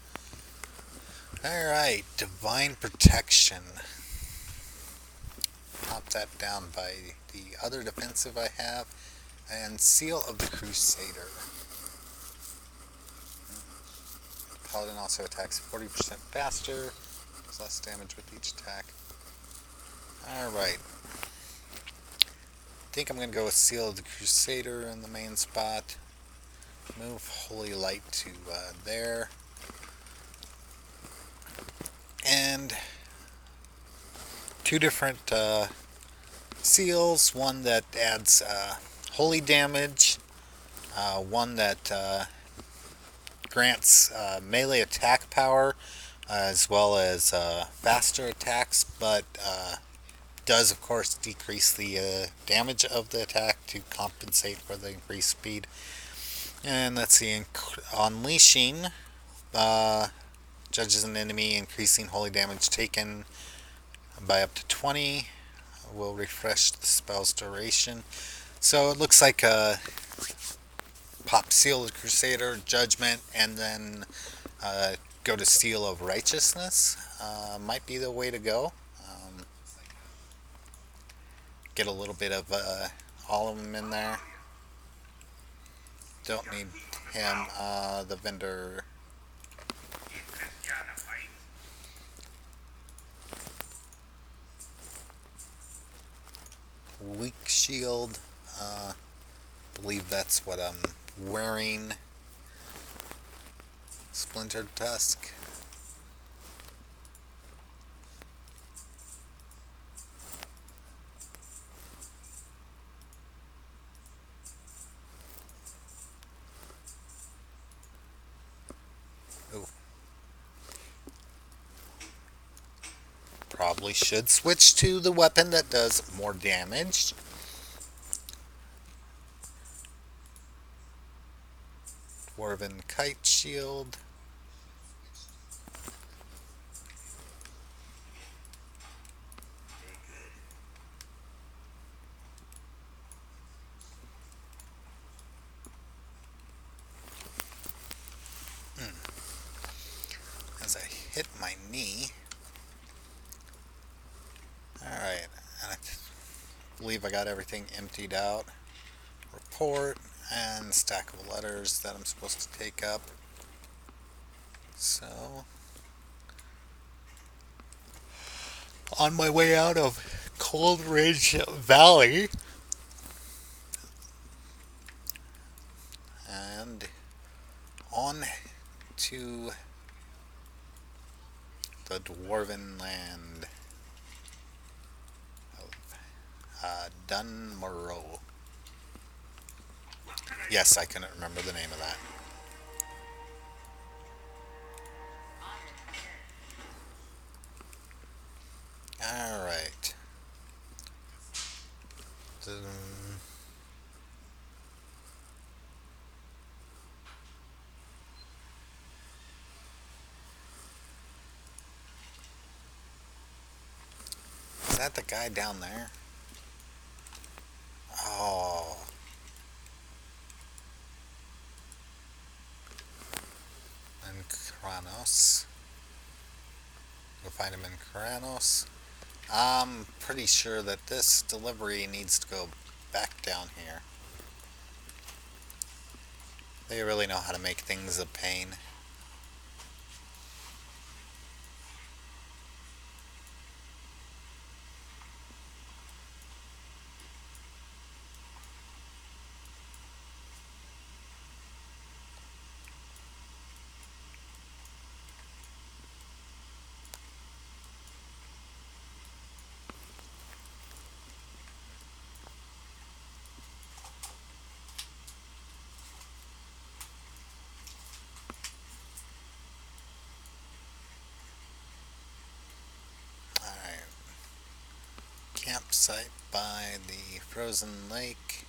Alright, divine protection. Pop that down by the other defensive I have. And seal of the crusader. Paladin also attacks 40% faster. Does less damage with each attack. Alright. I think I'm going to go with Seal of the Crusader in the main spot. Move Holy Light to there. And two different seals. One that adds holy damage. One that grants melee attack power as well as faster attacks, but does of course decrease the damage of the attack to compensate for the increased speed. And let's see, unleashing judges an enemy, increasing holy damage taken by up to 20. Will refresh the spell's duration. So it looks like pop Seal of the Crusader, Judgment, and then go to Seal of Righteousness. Might be the way to go. Get a little bit of all of them in there. Don't need him. The vendor. Weak shield. Believe that's what I'm wearing. Splintered tusk. Ooh. Probably should switch to the weapon that does more damage. Dwarven kite shield. As I hit my knee. Alright, and I believe I got everything emptied out. Report and stack of letters that I'm supposed to take up. So, on my way out of Cold Ridge Valley, and on to the dwarven land of Dunmurrow. Yes, I couldn't remember the name of that. Alright. Is that the guy down there? Oh. And Kranos. Go find him in Kranos. I'm pretty sure that this delivery needs to go back down here. They really know how to make things a pain. campsite by the frozen lake.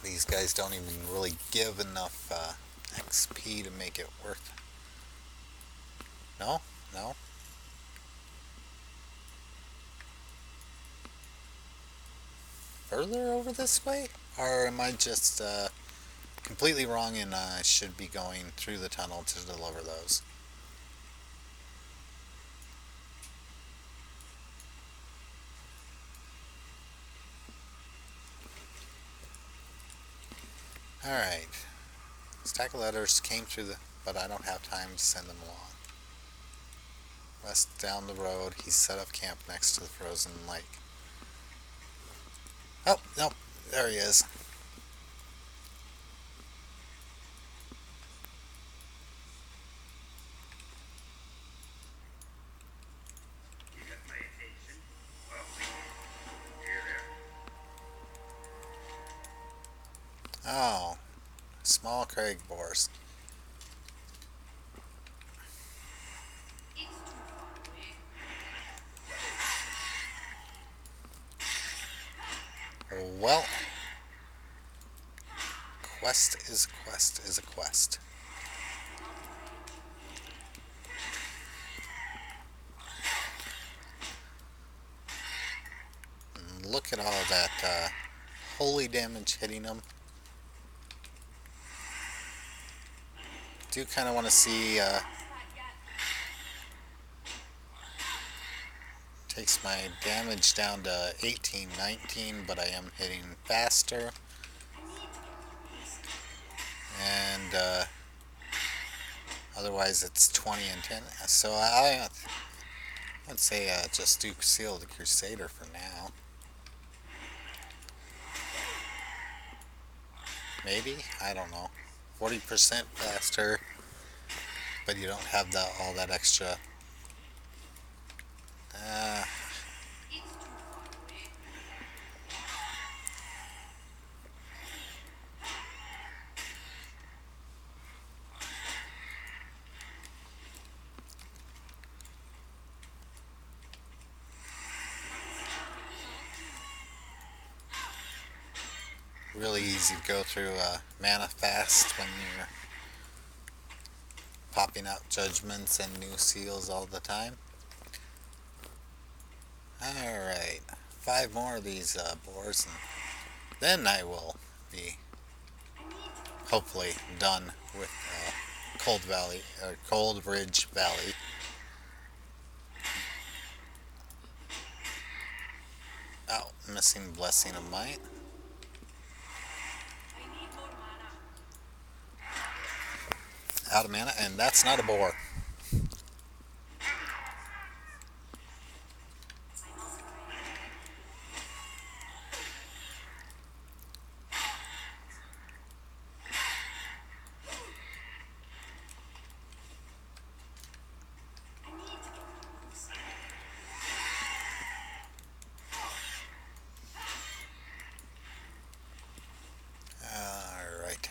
These guys don't even really give enough XP to make it worth. No, no. Further over this way, or am I just completely wrong and I should be going through the tunnel to deliver those? Alright. Stack of letters came through the... but I don't have time to send them along. West down the road, he's set up camp next to the frozen lake. Oh, nope. There he is. You got my attention? Well, here there. Oh. Small Craig boars. Well, quest is a quest is a quest. And look at all that holy damage hitting them. Do kind of want to see... takes my damage down to 18, 19, but I am hitting faster. And otherwise it's 20 and 10. So I'd say just do Seal the Crusader for now. Maybe? I don't know. 40% faster, but you don't have all that extra. Uh, really easy to go through mana fast when you're popping out judgments and new seals all the time. Alright, 5 more of these boars, and then I will be hopefully done with Cold Ridge Valley. Oh, missing Blessing of Might. Out of mana, and that's not a boar. Alright.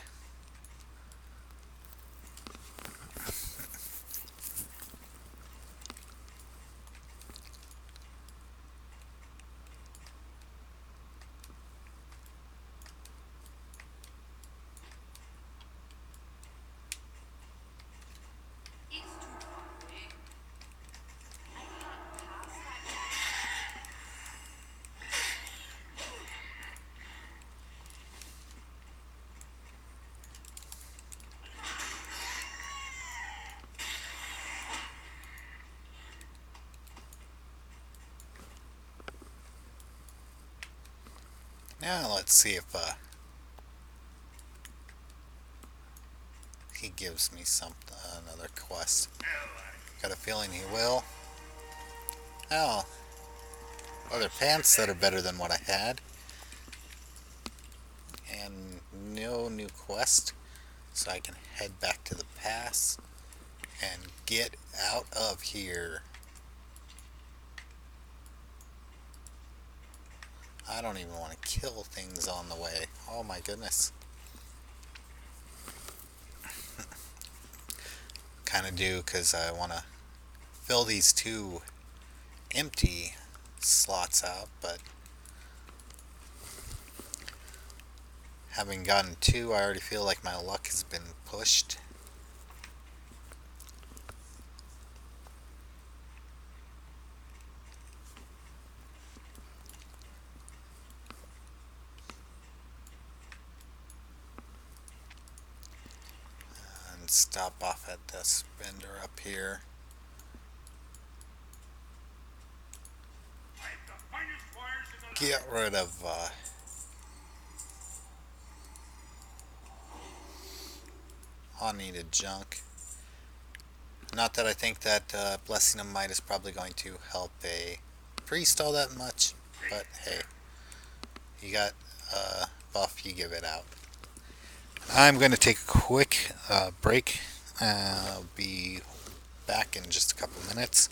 Now let's see if he gives me another quest. Got a feeling he will. Oh, leather pants that are better than what I had. And no new quest, so I can head back to the pass and get out of here. I don't even want to kill things on the way. Oh my goodness. kind of do because I want to fill these two empty slots out, but having gotten two, I already feel like my luck has been pushed. And stop off at this vendor up here. I've the finest wires in the Get rid of unneeded junk. Not that I think that blessing of might is probably going to help a priest all that much, but hey, you got buff, you give it out. I'm going to take a quick break. I'll be back in just a couple minutes.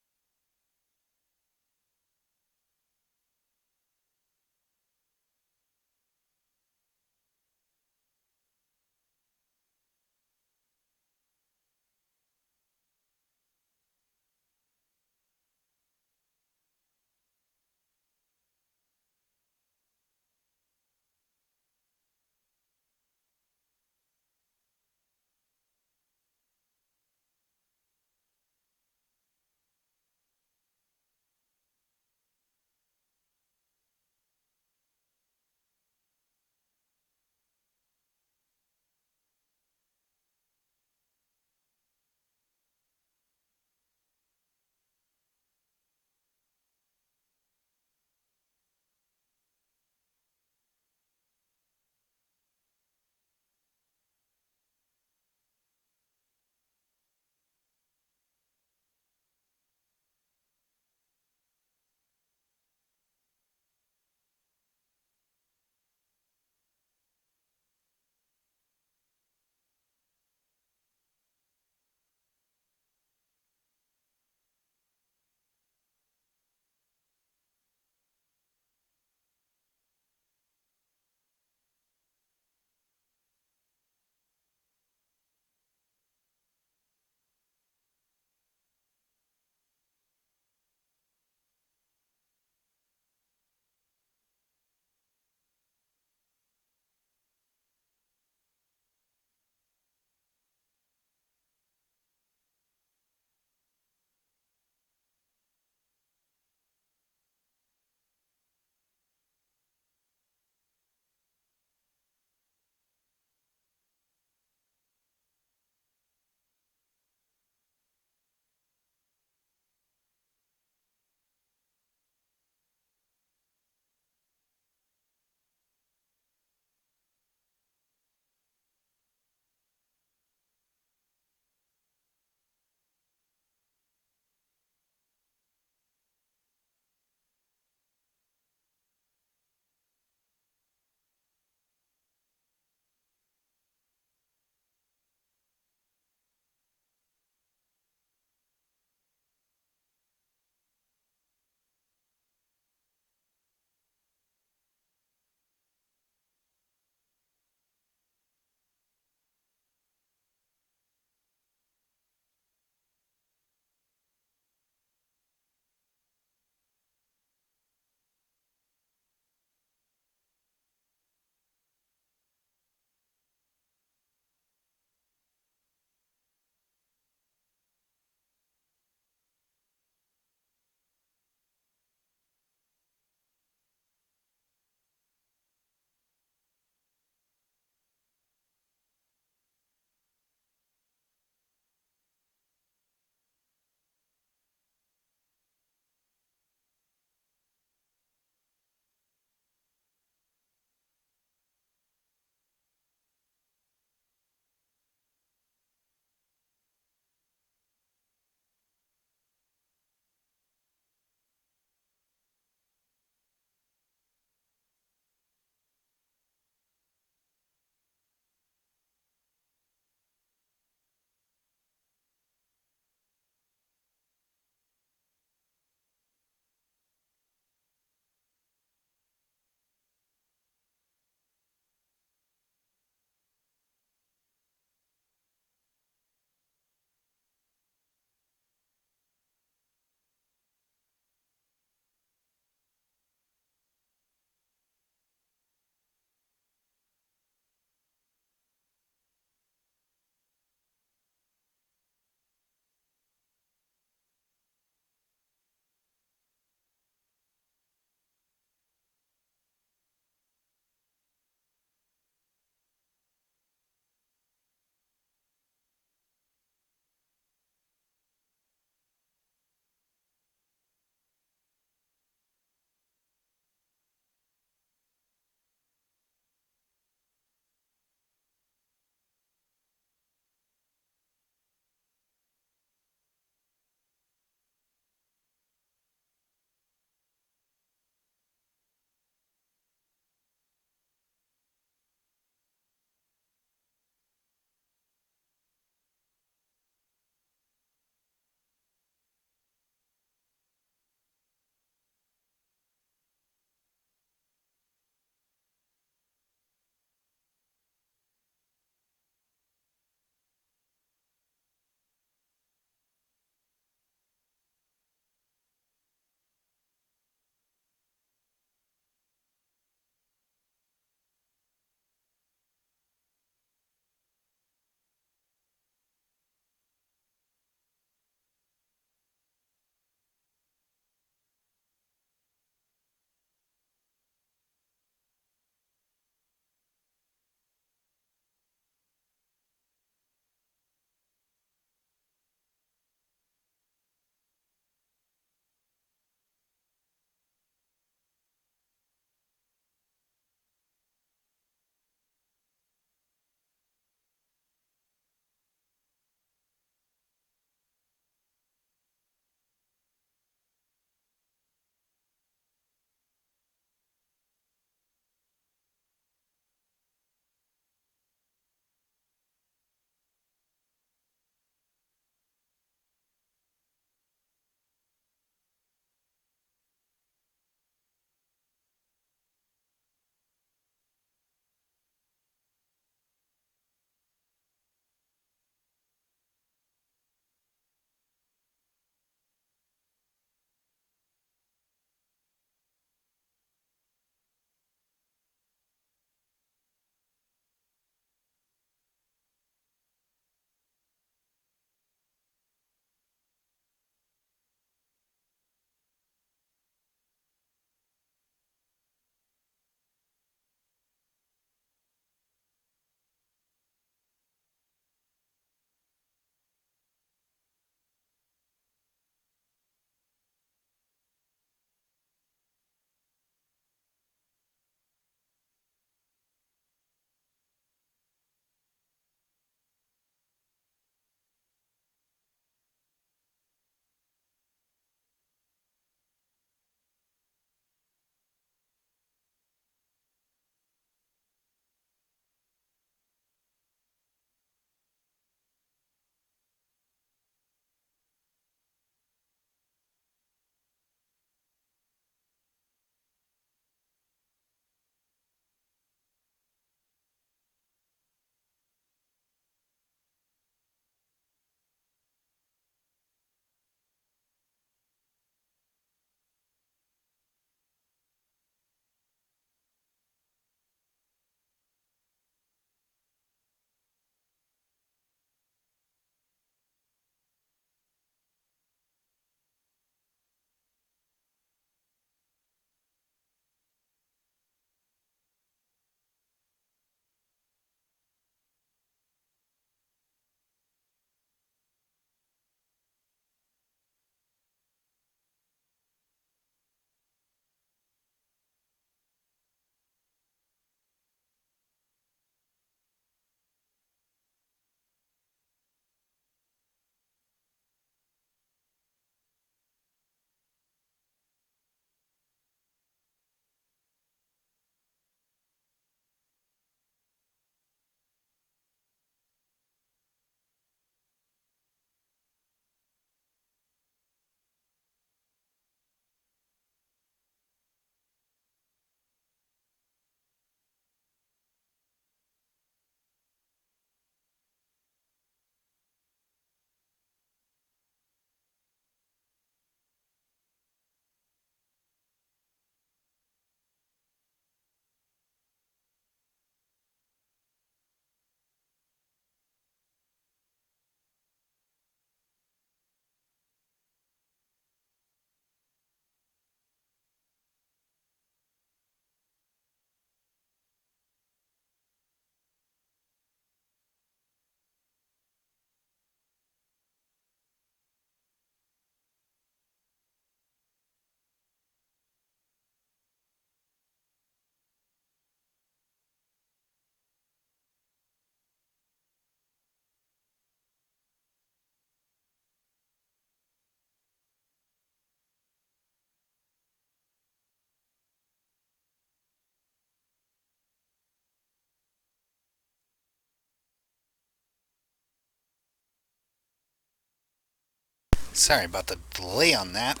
Sorry about the delay on that.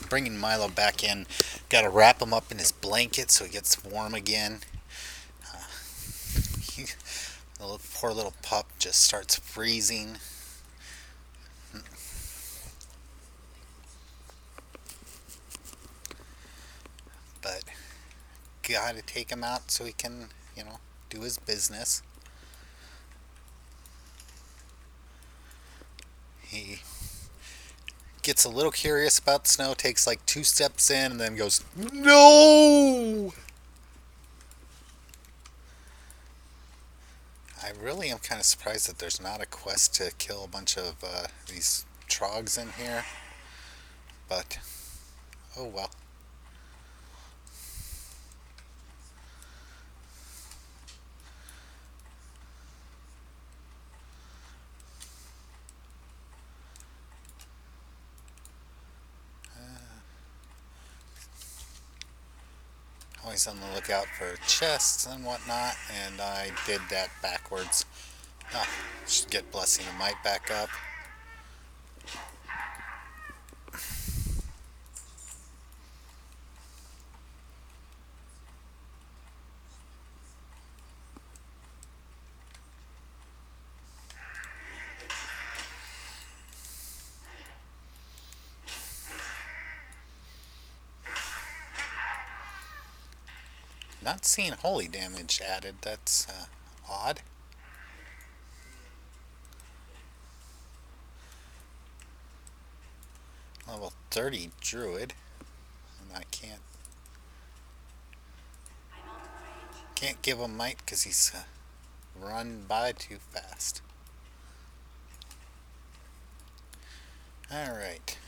Bringing Milo back in. Got to wrap him up in his blanket so he gets warm again. He, the poor little pup just starts freezing. But got to take him out so he can, do his business. He gets a little curious about the snow, takes like 2 steps in, and then goes, "No!" I really am kind of surprised that there's not a quest to kill a bunch of these trogs in here. But, oh well. Always on the lookout for chests and whatnot, and I did that backwards. Ah, should get Blessing of Might back up. Not seeing holy damage added, that's odd. Level 30 druid, and I can't give him might because he's run by too fast. Alright.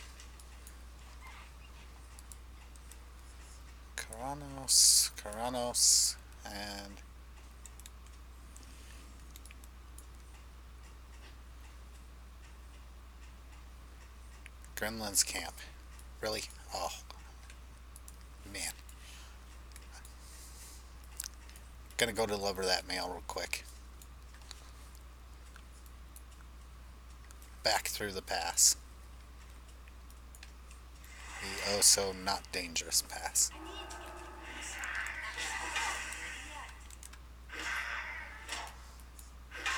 Karanos, and Gremlin's Camp. Really? Oh, man. Gonna go deliver that mail real quick. Back through the pass. The oh so not dangerous pass.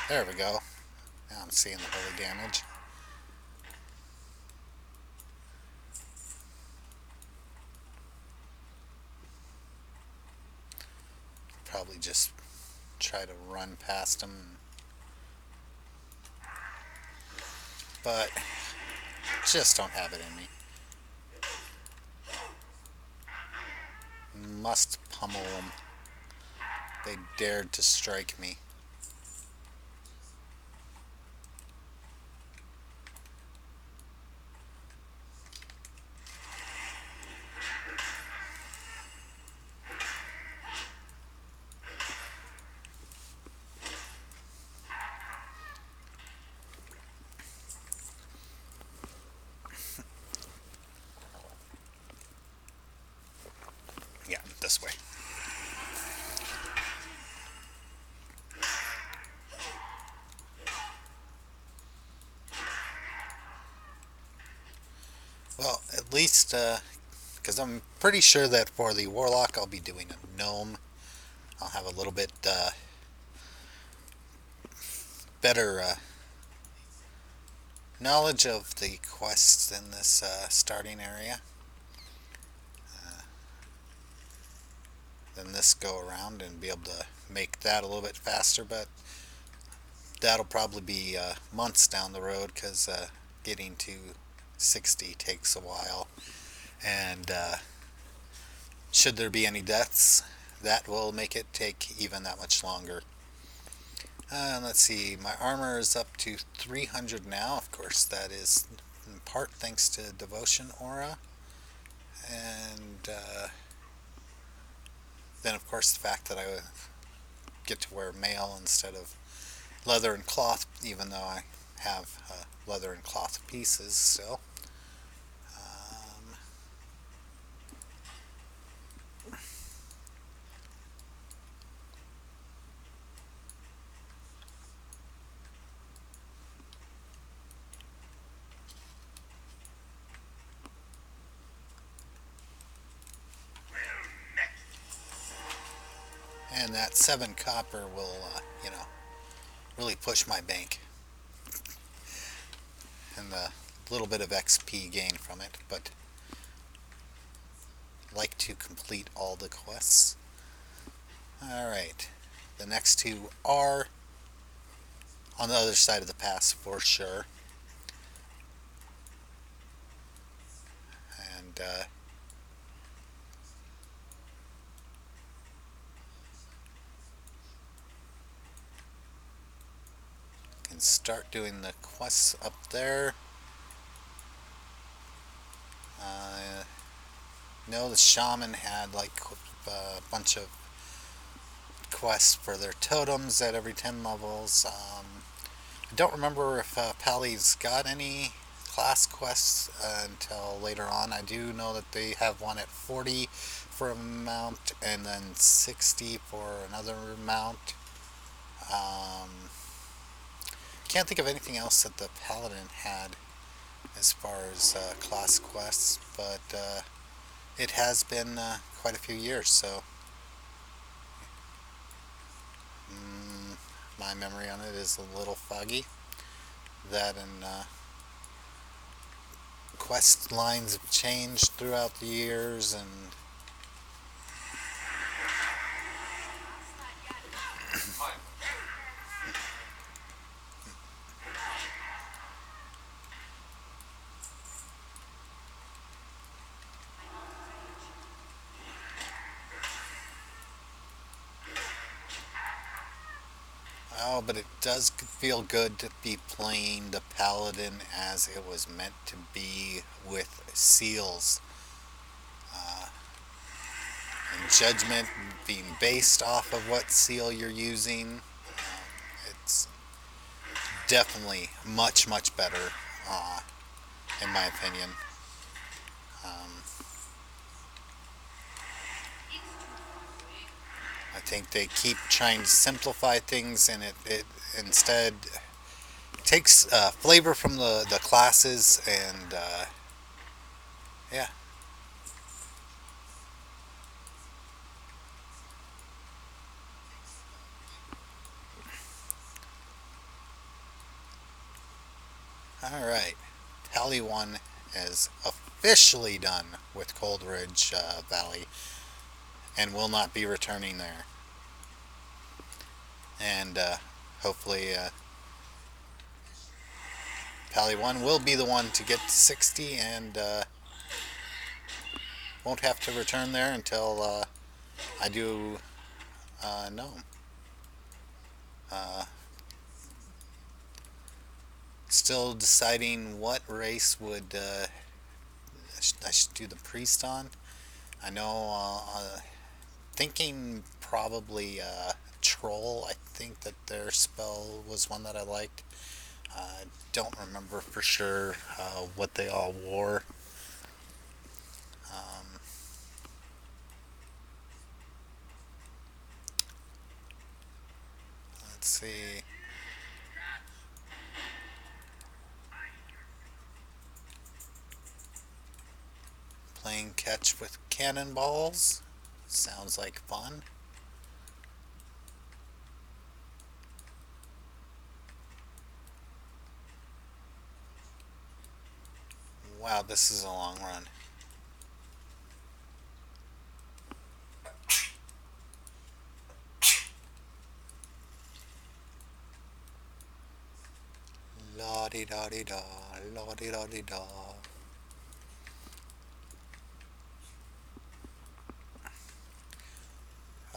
There we go. Now I'm seeing the holy damage. Probably just try to run past him. But just don't have it in me. Must pummel them. They dared to strike me. Yeah, this way. Well, at least, because I'm pretty sure that for the Warlock I'll be doing a gnome. I'll have a little bit better knowledge of the quests in this starting area than this go around, and be able to make that a little bit faster, but that'll probably be months down the road because getting to 60 takes a while, and should there be any deaths, that will make it take even that much longer. Let's see, my armor is up to 300 now. Of course, that is in part thanks to Devotion Aura, and then of course the fact that I get to wear mail instead of leather and cloth, even though I have leather and cloth pieces still. And that 7 copper will, really push my bank. And a little bit of XP gain from it, but I like to complete all the quests. Alright, the next two are on the other side of the pass for sure. And can start doing the quests up there. No, the Shaman had like a bunch of quests for their totems at every 10 levels. I don't remember if Pally's got any class quests until later on. I do know that they have one at 40 for a mount and then 60 for another mount. Can't think of anything else that the paladin had as far as class quests, but it has been quite a few years, so my memory on it is a little foggy. That and quest lines have changed throughout the years, and oh, but it does feel good to be playing the paladin as it was meant to be, with seals. And judgment being based off of what seal you're using. It's definitely much, much better, in my opinion. Um, I think they keep trying to simplify things, and it instead takes flavor from the classes, and yeah. Alright, Tally 1 is officially done with Coldridge Valley and will not be returning there. And hopefully Pally 1 will be the one to get to 60 and won't have to return there until I do no. Uh, Still deciding what race would I should do the priest on. I know, thinking probably troll. I think that their spell was one that I liked. I don't remember for sure what they all wore. Um, let's see. Playing catch with cannonballs. Sounds like fun. Wow, this is a long run. La di da di da, la di da di da.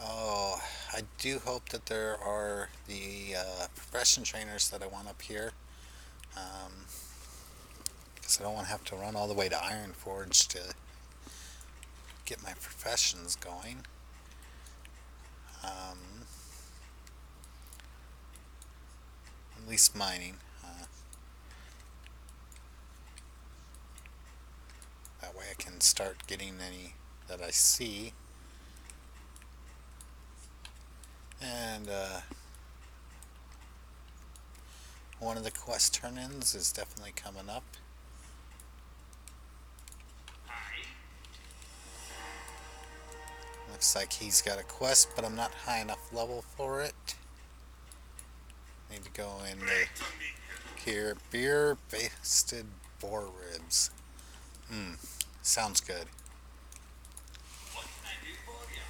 Oh, I do hope that there are the profession trainers that I want up here. Because I don't want to have to run all the way to Ironforge to get my professions going. At least mining. That way I can start getting any that I see. And one of the quest turn-ins is definitely coming up. Looks like he's got a quest, but I'm not high enough level for it. Need to go in here. Beer basted boar ribs. Sounds good. What can I do for you?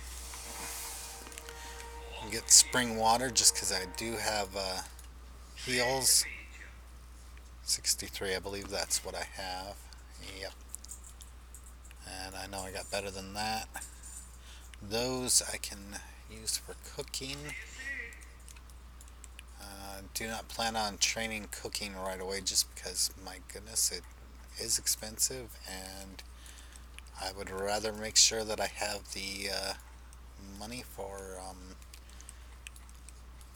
I'll get spring water just because I do have heals. 63, I believe that's what I have. Yep. And I know I got better than that. Those I can use for cooking. Do not plan on training cooking right away just because, my goodness, it is expensive and I would rather make sure that I have the money for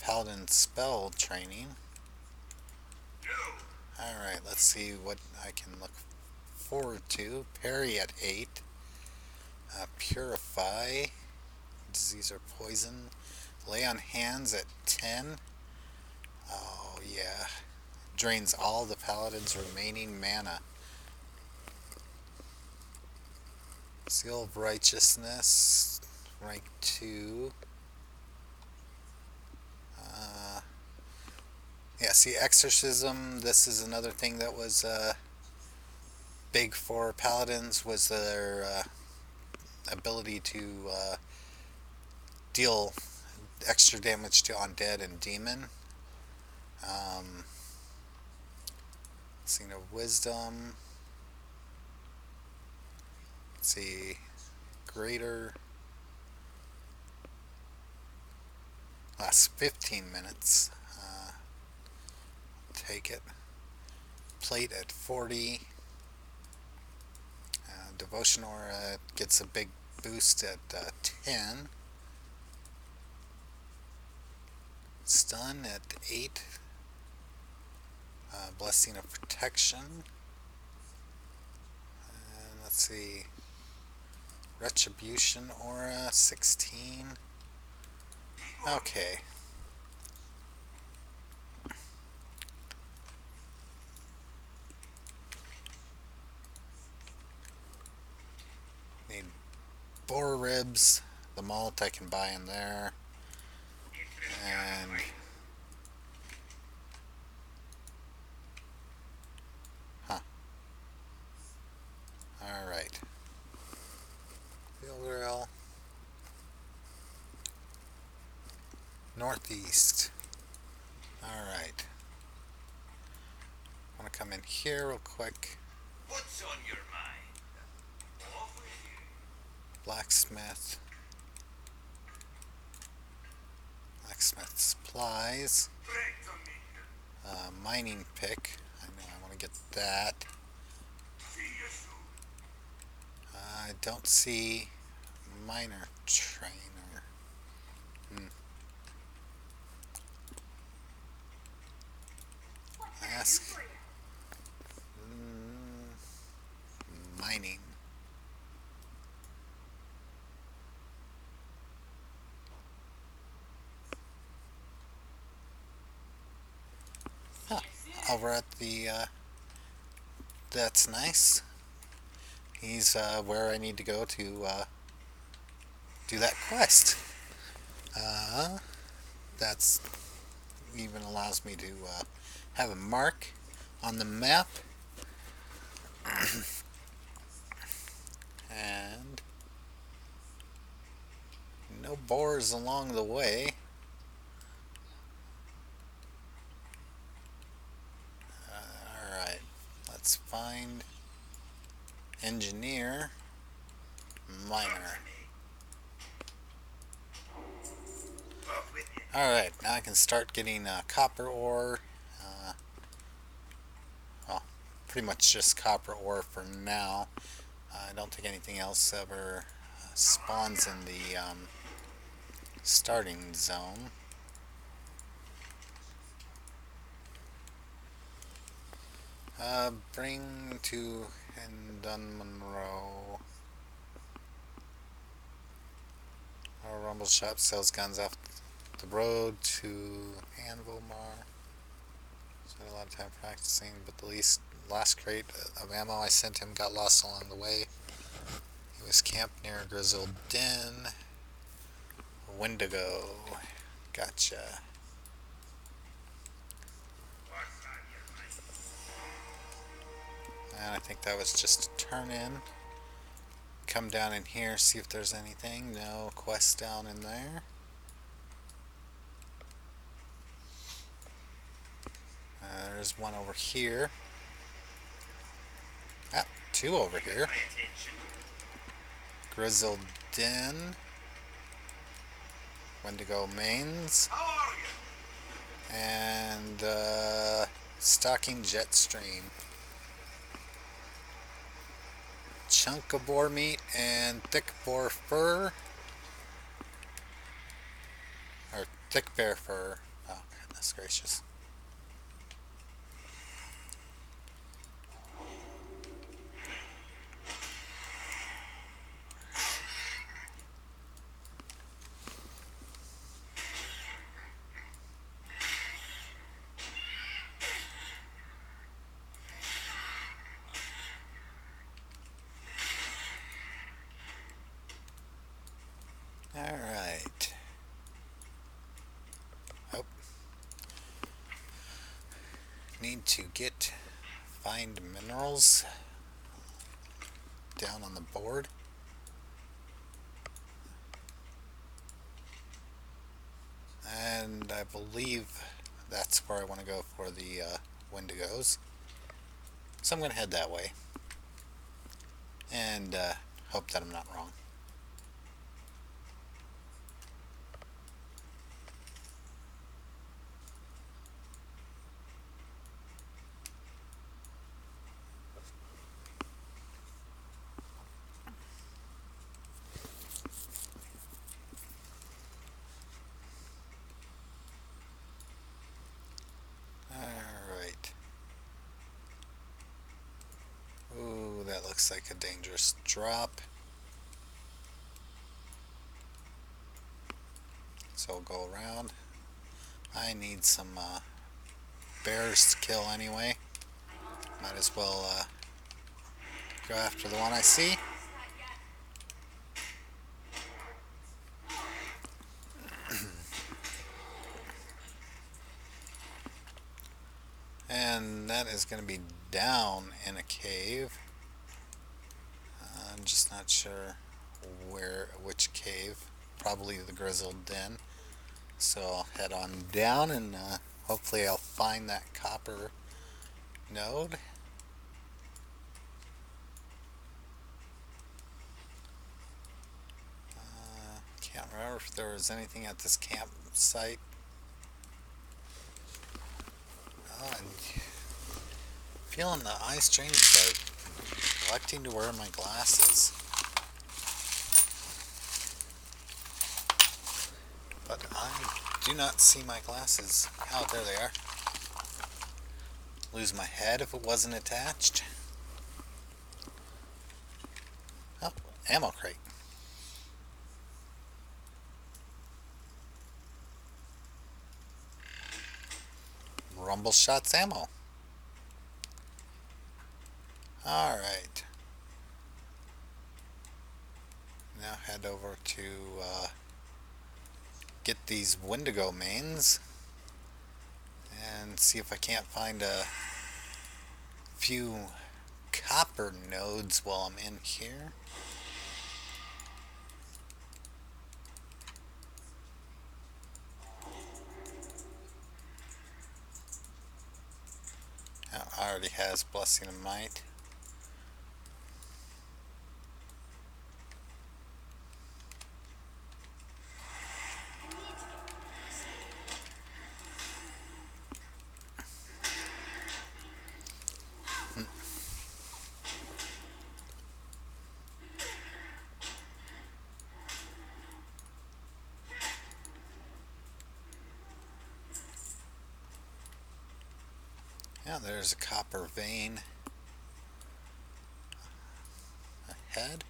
paladin spell training. Alright, let's see what I can look forward to. Parry at 8. Purify. Disease or poison. Lay on hands at 10. Oh yeah. Drains all the paladin's remaining mana. Seal of Righteousness. Rank 2. Yeah, see, Exorcism, this is another thing that was big for paladins, was their ability to deal extra damage to undead and demon. Scene of Wisdom. Let's see, greater. Last 15 minutes. Take it. Plate at 40. Devotion Aura gets a big boost at 10. Stun at 8. Blessing of Protection. And let's see. Retribution Aura 16. Okay. Need boar ribs. The malt I can buy in there. And alright. Field rail. Northeast. Alright. I want to come in here real quick. What's on your mind? Off with you. Blacksmith. Blacksmith supplies. Mining pick. I know I want to get that. See you soon. I don't see miner trainer. Ask. Mining. Huh. Over at the that's nice. He's where I need to go to do that quest. That's even allows me to have a mark on the map. And no boars along the way. Alright, let's find engineer, miner. Alright, now I can start getting copper ore. Well, pretty much just copper ore for now. I don't think anything else ever spawns in the starting zone. Bring to Hendon Monroe. Our Rumble Shop sells guns off the road to Anvilmar. Spent a lot of time practicing, but the last crate of ammo I sent him got lost along the way. He was camped near a grizzled den. Wendigo. Gotcha. What's on your mind? And I think that was just a turn in. Come down in here, see if there's anything. No quest down in there. There's one over here. Ah, two over here. My attention. Grizzled Den. Wendigo Mains. How are you? And Stalking Jetstream. Chunk of boar meat and thick boar fur. Or thick bear fur. Oh, goodness gracious. Alright. Oh. Need to find minerals down on the board. And I believe that's where I want to go for the Wendigos. So I'm going to head that way. And hope that I'm not wrong. Alright. Ooh, that looks like a dangerous drop. So we'll go around. I need some bears to kill anyway. Might as well go after the one I see. And that is going to be down in a cave. I'm just not sure which cave. Probably the Grizzled Den. So I'll head on down and hopefully I'll find that copper node. Can't remember if there was anything at this campsite. Oh, I'm feeling the eye strain, like electing to wear my glasses. But I do not see my glasses. Oh, there they are. Lose my head if it wasn't attached. Oh, ammo crate. Rumble shots ammo. Alright. Now head over to get these Wendigo mains and see if I can't find a few copper nodes while I'm in here. Oh, already has Blessing of Might. Yeah, there's a copper vein ahead.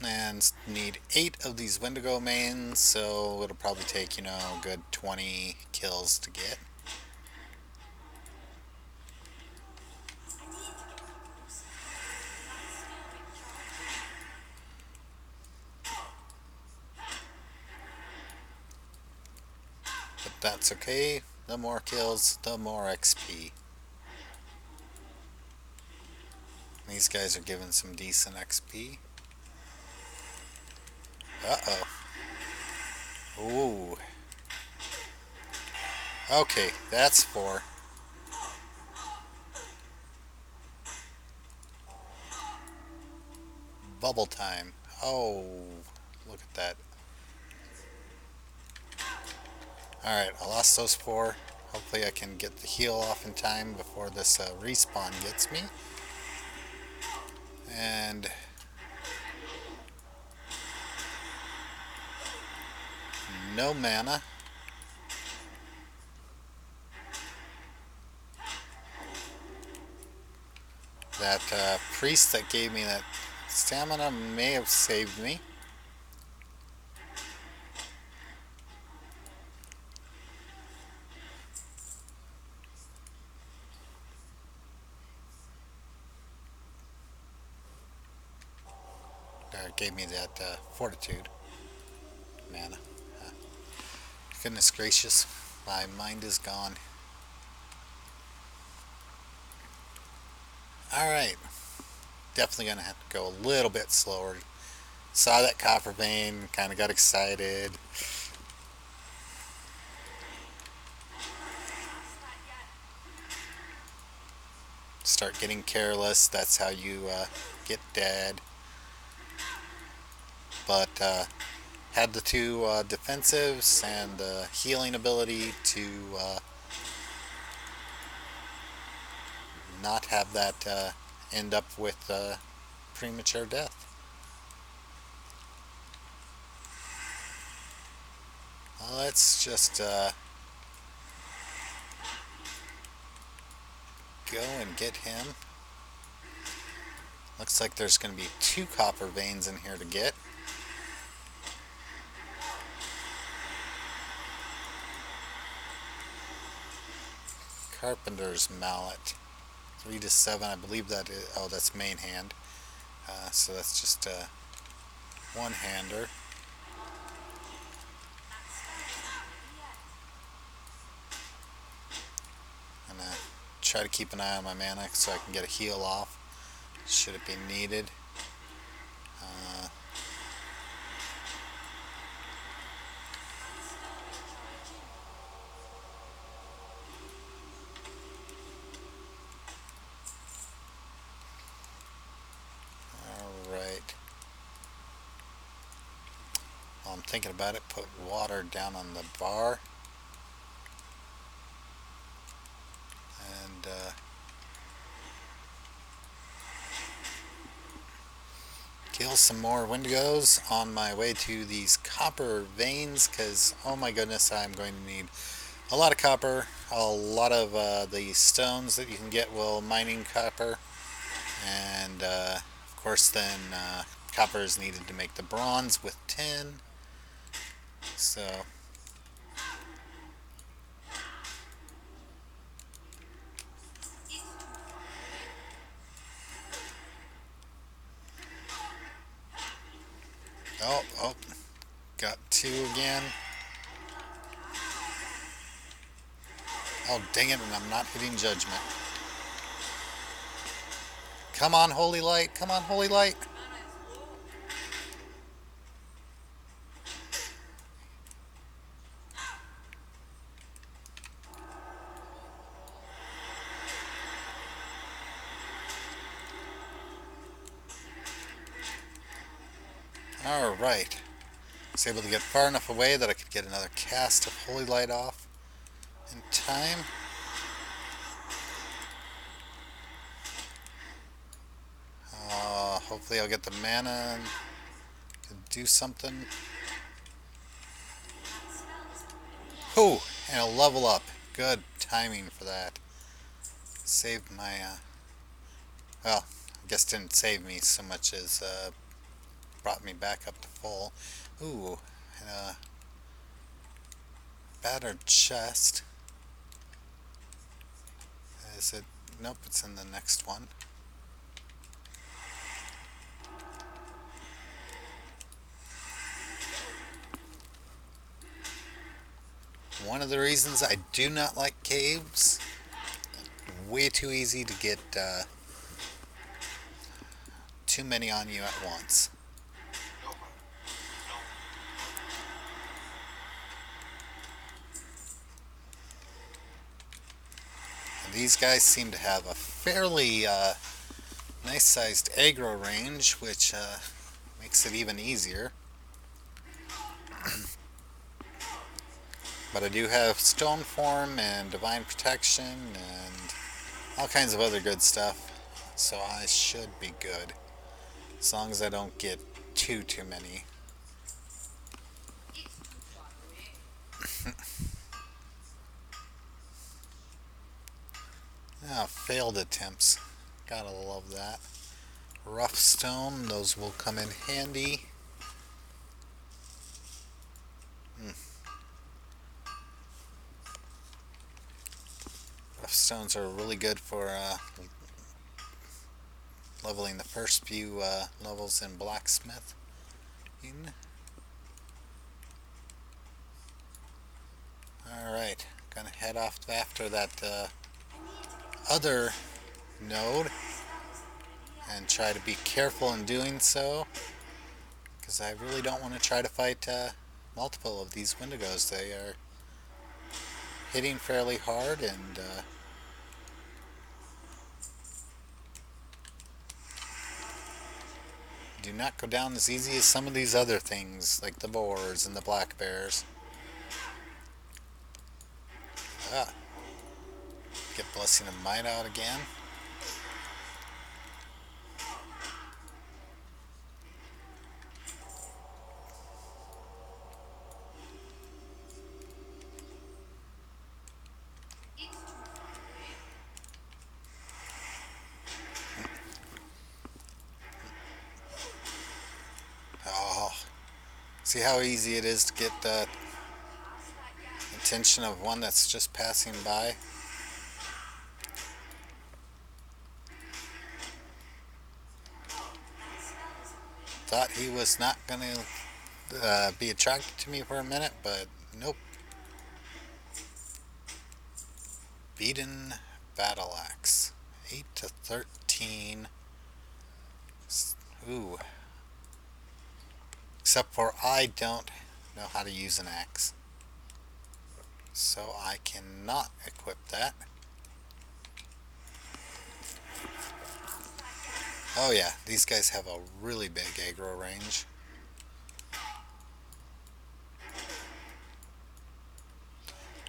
And need 8 of these Wendigo mains, so it'll probably take, a good 20 kills to get. that's okay. The more kills, the more XP. These guys are giving some decent XP. Uh-oh. Ooh. Okay, that's 4. Bubble time. Oh, look at that. Alright, I lost those 4. Hopefully I can get the heal off in time before this respawn gets me. And no mana. That priest that gave me that stamina may have saved me. Gave me that fortitude mana. Uh, Goodness gracious, my mind is gone. Alright, definitely going to have to go a little bit slower. Saw that copper vein, kind of got excited. Start getting careless, that's how you get dead. But had the 2 defensives and the healing ability to not have that end up with premature death. Let's just go and get him. Looks like there's going to be 2 copper veins in here to get. Carpenter's mallet. 3 to 7, I believe that is, oh, that's main hand. So that's just a one-hander. I'm going to try to keep an eye on my mana so I can get a heal off, should it be needed. Alright. While I'm thinking about it, put water down on the bar. And kill some more Wendigos on my way to these copper veins, because oh my goodness, I'm going to need a lot of copper. A lot of the stones that you can get while mining copper, and of course then copper is needed to make the bronze with tin. So oh, got 2 again. Oh, dang it, and I'm not hitting judgment. Come on, holy light. Come on, holy light. Alright. I was able to get far enough away that I could get another cast of holy light off in time. Hopefully I'll get the mana to do something. Oh, and a level up. Good timing for that. Saved my, well, I guess didn't save me so much as brought me back up to full. Ooh, and a battered chest. Is it? Nope, it's in the next one. one of the reasons I do not like caves. Way too easy to get too many on you at once. And these guys seem to have a fairly nice sized aggro range, which makes it even easier. But I do have stone form and divine protection and all kinds of other good stuff, so I should be good as long as I don't get too many. Ah, failed attempts. Gotta love that. Rough stone, those will come in handy. Rough stones are really good for leveling the first few levels in blacksmith. Alright, gonna head off after that other node and try to be careful in doing so, because I really don't want to try to fight multiple of these Wendigos. They are hitting fairly hard and do not go down as easy as some of these other things like the boars and the black bears. Ah, get Blessing of Might out again. Oh, see how easy it is to get the attention of one that's just passing by? Thought he was not going to be attracted to me for a minute, but nope. Beaten Battle Axe. 8 to 13. Ooh. Except for I don't know how to use an axe. So I cannot equip that. Oh yeah, these guys have a really big aggro range.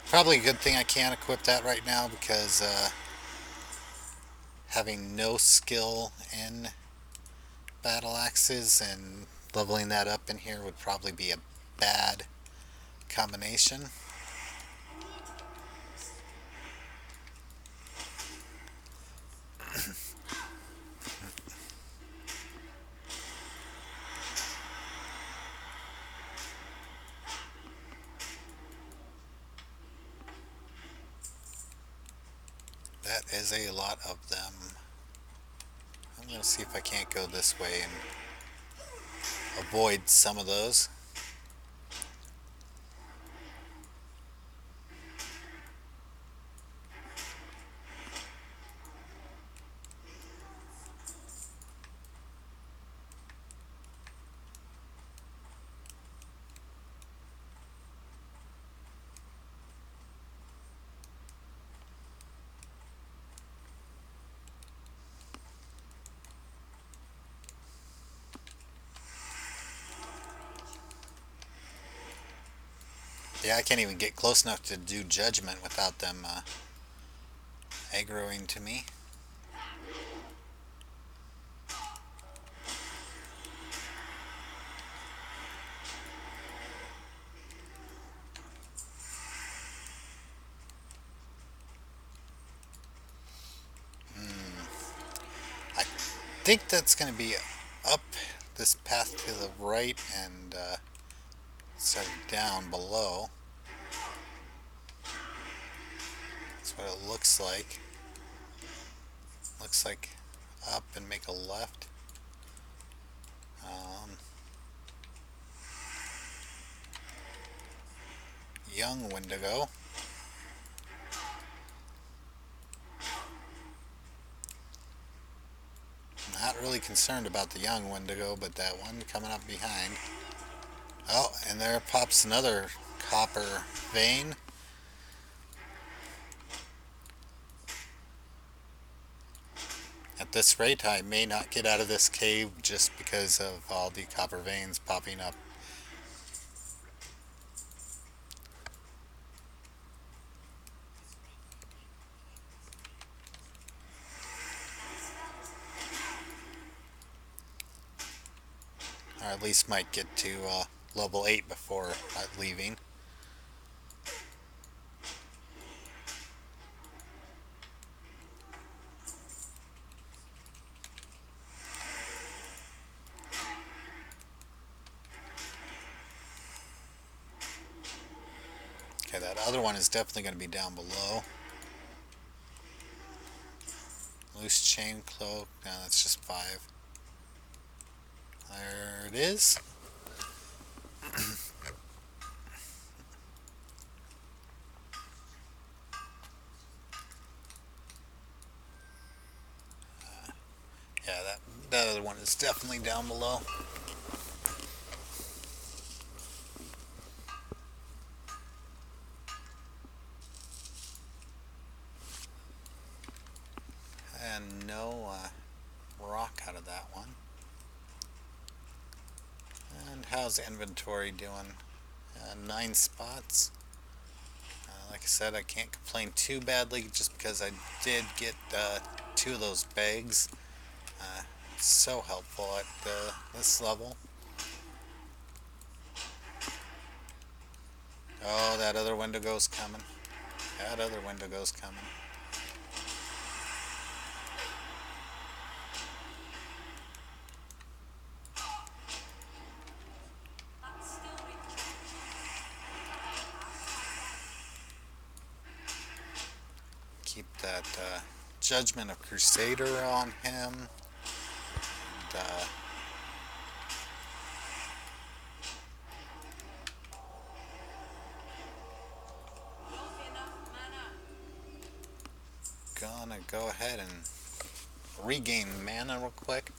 Probably a good thing I can't equip that right now because having no skill in battle axes and leveling that up in here would probably be a bad combination. That is a lot of them. I'm going to see if I can't go this way and avoid some of those. Yeah, I can't even get close enough to do judgment without them aggroing to me. I think that's going to be up this path to the right and set it down below. That's what it looks like. Looks like up and make a left. young Wendigo. Not really concerned about the young Wendigo, but that one coming up behind. Oh, and there pops another copper vein. At this rate, I may not get out of this cave just because of all the copper veins popping up. Or at least might get to level 8 before leaving. Okay, that other one is definitely going to be down below. Loose chain cloak. No, that's just 5. There it is. Yeah, that other one is definitely down below. And no rock out of that one. And how's inventory doing? 9 spots. Like I said, I can't complain too badly just because I did get 2 of those bags. It's so helpful at this level. Oh, that other Wendigo's coming. That other Wendigo's coming. Keep that Judgment of Crusader on him. And, gonna go ahead and regain mana real quick.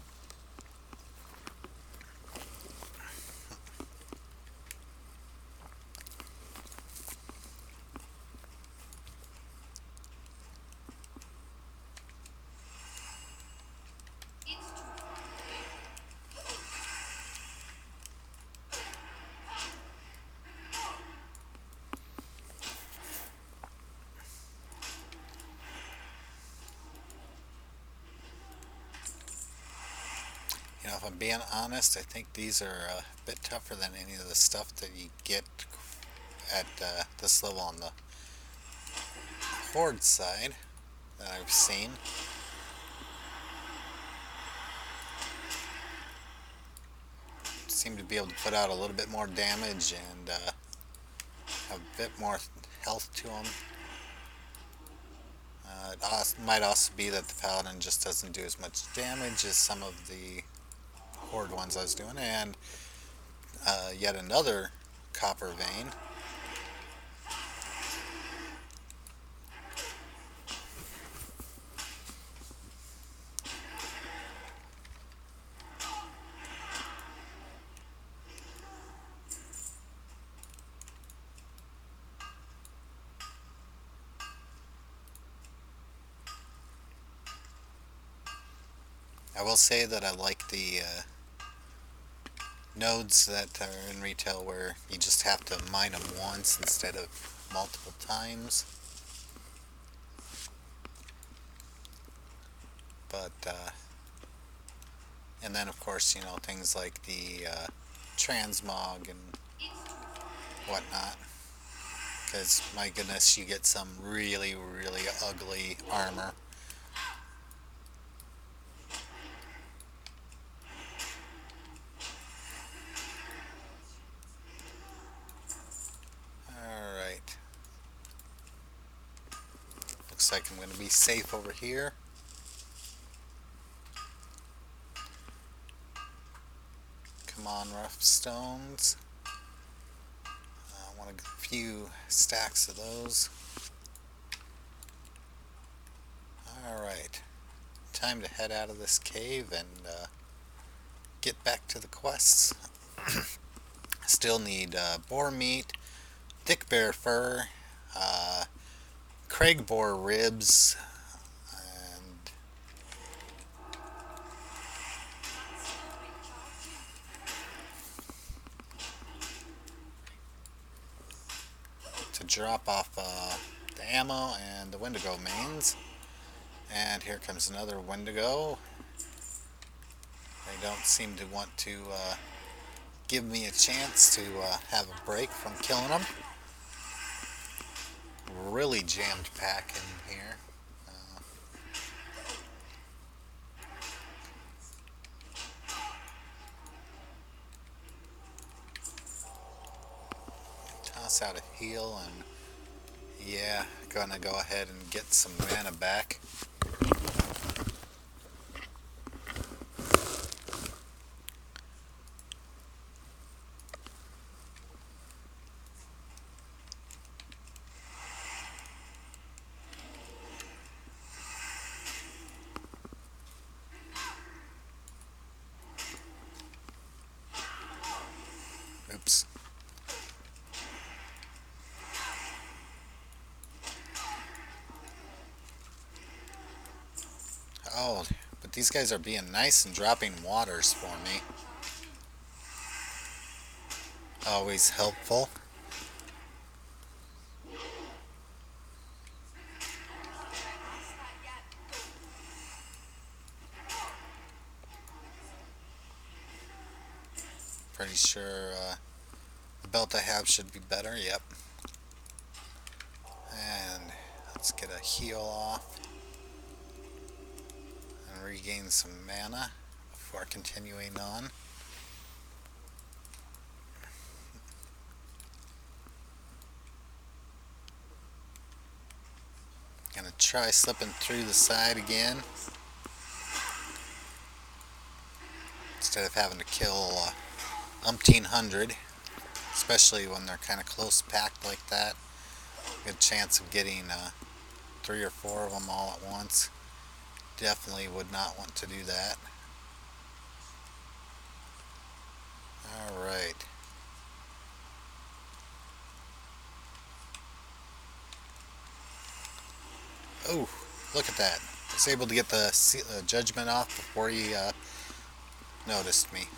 You know, if I'm being honest, I think these are a bit tougher than any of the stuff that you get at this level on the horde side that I've seen. Seem to be able to put out a little bit more damage and have a bit more health to them. It might also be that the paladin just doesn't do as much damage as some of the horde ones I was doing. And yet another copper vein. I will say that I like the nodes that are in retail where you just have to mine them once instead of multiple times. But and then of course, you know, things like the transmog and whatnot, because my goodness, you get some really ugly armor. Alright, looks like I'm going to be safe over here. Come on, rough stones. want a few stacks of those. Alright, time to head out of this cave and get back to the quests. Still need boar meat, thick bear fur, uh, Craig boar ribs, and to drop off the ammo and the Wendigo mains. And here comes another Wendigo. They don't seem to want to give me a chance to have a break from killing them. Really jammed pack in here. Toss out a heal and yeah, gonna go ahead and get some mana back. Oops. Oh, but these guys are being nice and dropping waters for me. Always helpful. Pretty sure the belt I have should be better. Yep. And let's get a heal off and regain some mana before continuing on. Gonna try slipping through the side again instead of having to kill umpteen hundred, especially when they're kind of close packed like that. Good chance of getting 3 or 4 of them all at once. Definitely would not want to do that. Alright. Oh, look at that. I was able to get the judgment off before he noticed me.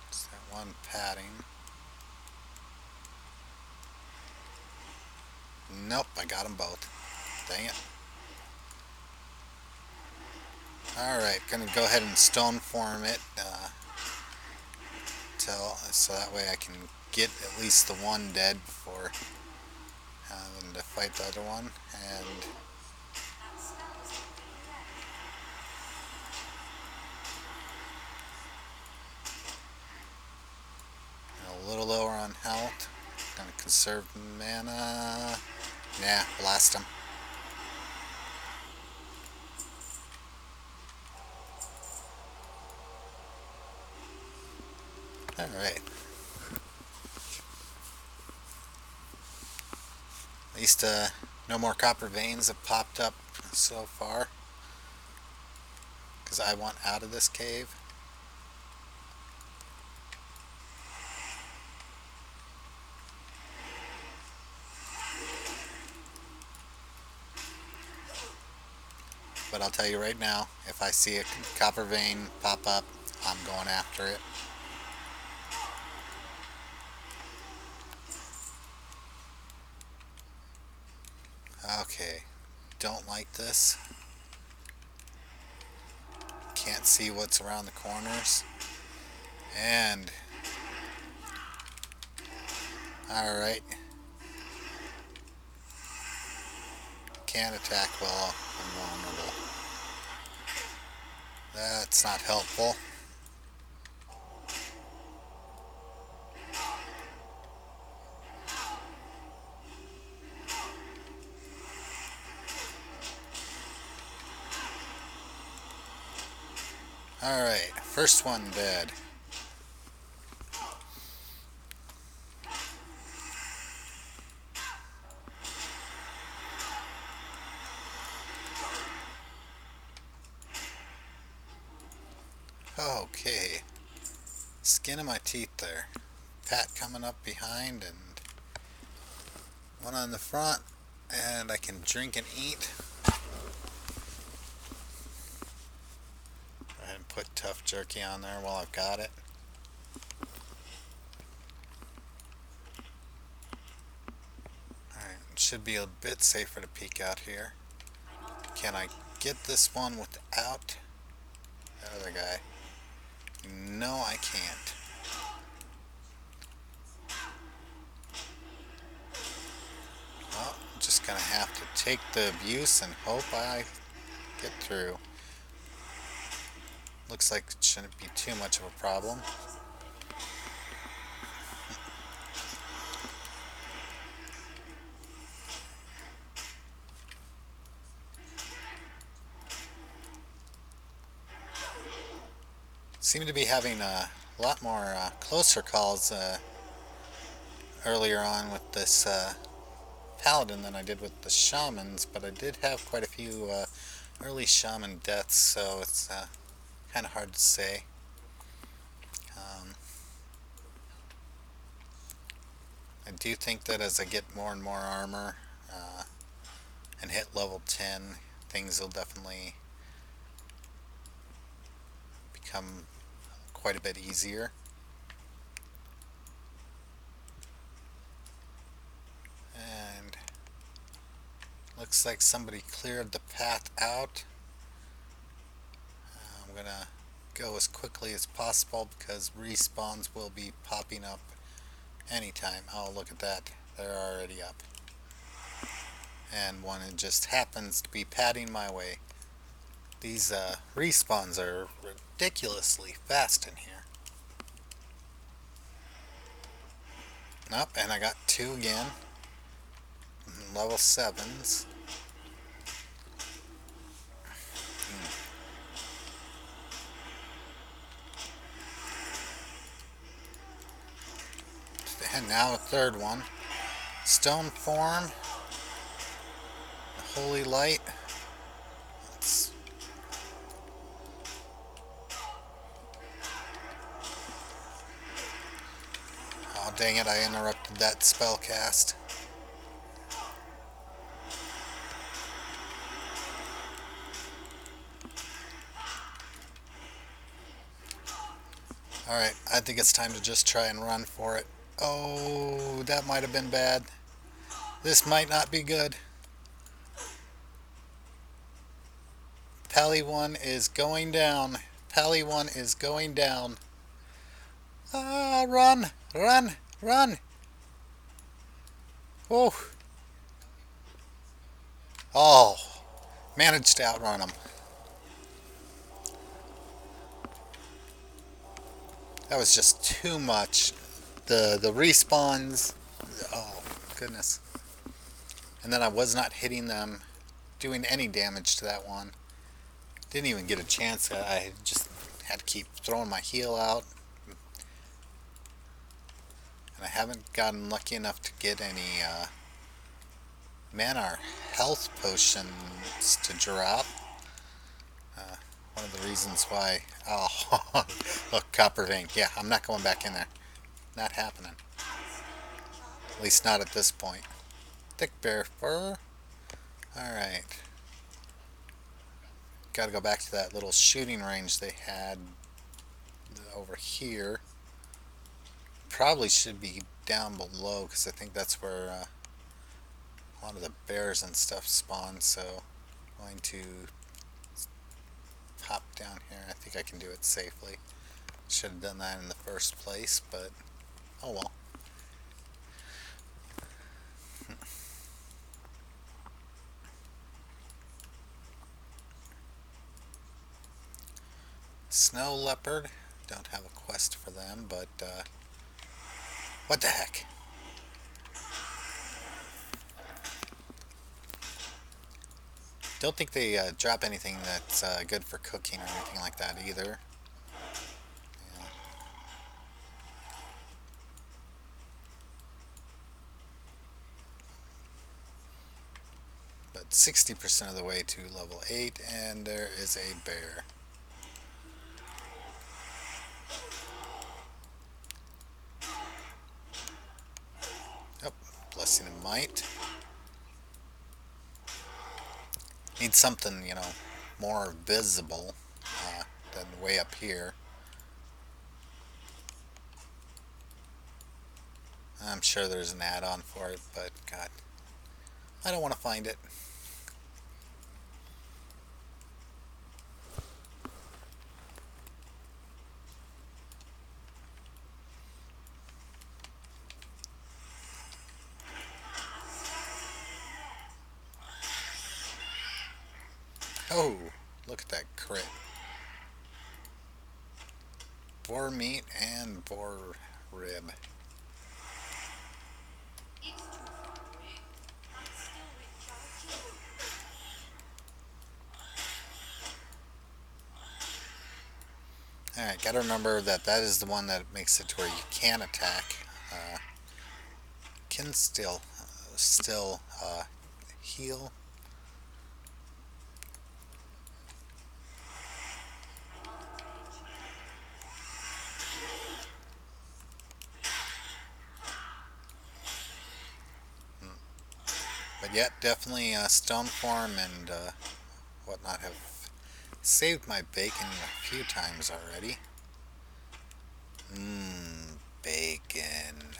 Just that one padding. Nope, I got them both. Dang it. Alright, gonna go ahead and stone form it so that way I can get at least the one dead before having to fight the other one. And a little lower on health. Gonna conserve mana. Nah, blast him. Alright. At least no more copper veins have popped up so far. Because I want out of this cave. But I'll tell you right now, if I see a copper vein pop up, I'm going after it. Okay, don't like this. Can't see what's around the corners. And alright. Can't attack while I'm vulnerable. That's not helpful. Alright, first one dead. Okay. Skin of my teeth there. Pat coming up behind and one on the front, and I can drink and eat. Go ahead and put tough jerky on there while I've got it. Alright, it should be a bit safer to peek out here. Can I get this one without the other guy? No, I can't. Well, I'm just gonna have to take the abuse and hope I get through. Looks like it shouldn't be too much of a problem. Seem to be having a lot more closer calls earlier on with this paladin than I did with the shamans, but I did have quite a few early shaman deaths, so it's kind of hard to say. Um, I do think that as I get more and more armor and hit level 10, things will definitely become quite a bit easier. And looks like somebody cleared the path out. I'm gonna go as quickly as possible because respawns will be popping up anytime. Oh, look at that. They're already up. And one just happens to be padding my way. These respawns are ridiculously fast in here. Nope, and I got two again. Level 7s. And now a third one. Stone form. The holy light. Let's Oh, dang it, I interrupted that spell cast. Alright, I think it's time to just try and run for it. Oh, that might have been bad. This might not be good. Pally 1 is going down. Pally 1 is going down. Ah, run! Run! Run! Oh! Oh! Managed to outrun him. That was just too much. The respawns. Oh, goodness. And then I was not hitting them, doing any damage to that one. Didn't even get a chance. I just had to keep throwing my heal out. And I haven't gotten lucky enough to get any mana or health potions to drop. One of the reasons why... Oh, look, copper vein. Yeah, I'm not going back in there. Not happening. At least not at this point. Thick bear fur. Alright. Gotta go back to that little shooting range they had over here. Probably should be down below because I think that's where a lot of the bears and stuff spawn, so I'm going to hop down here. I think I can do it safely. Should have done that in the first place, but oh well. Snow leopard. Don't have a quest for them, but what the heck? Don't think they drop anything that's good for cooking or anything like that either. 60% of the way to level 8, and there is a bear. Oh, blessing and might. Need something, more visible than way up here. I'm sure there's an add-on for it, but God, I don't want to find it. Oh, look at that crit. Boar meat and boar rib. Alright, gotta remember that that is the one that makes it to where you can attack. Can still heal. But yet, definitely stone form and whatnot have saved my bacon a few times already. Mmm, bacon.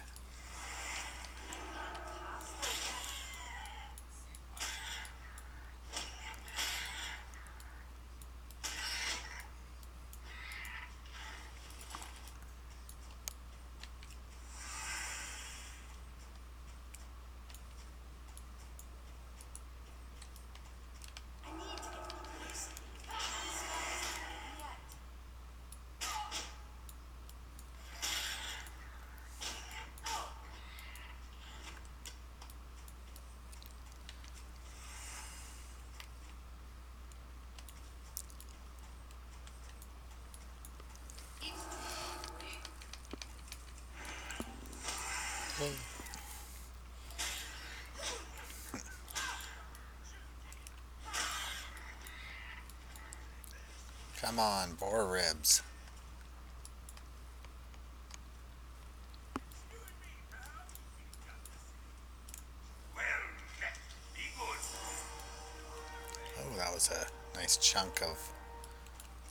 Come on, boar ribs. Oh, that was a nice chunk of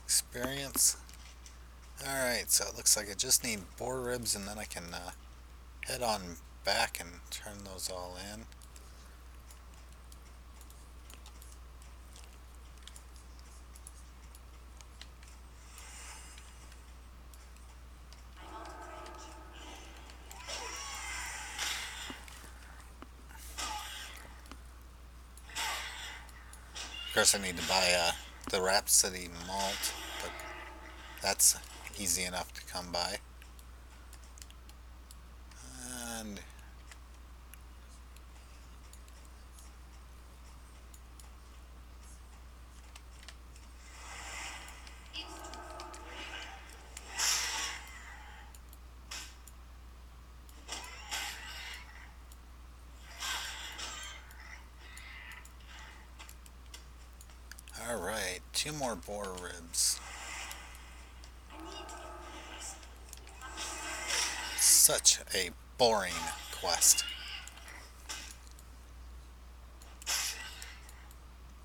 experience. Alright, so it looks like I just need boar ribs and then I can head on back and turn those all in. Of course I need to buy the Rhapsody malt, but that's easy enough to come by. And alright, 2 more boar ribs. Such a boring quest.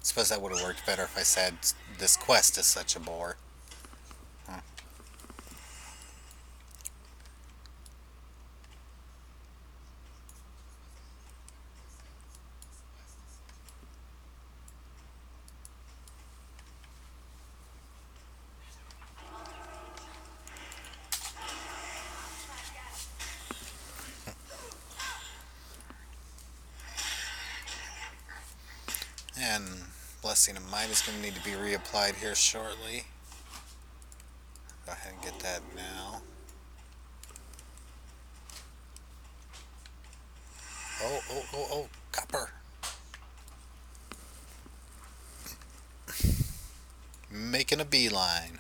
Suppose that would have worked better if I said this quest is such a bore. Huh. And Blessing of Might is going to need to be reapplied here shortly. Go ahead and get that now. Oh, copper. Making a beeline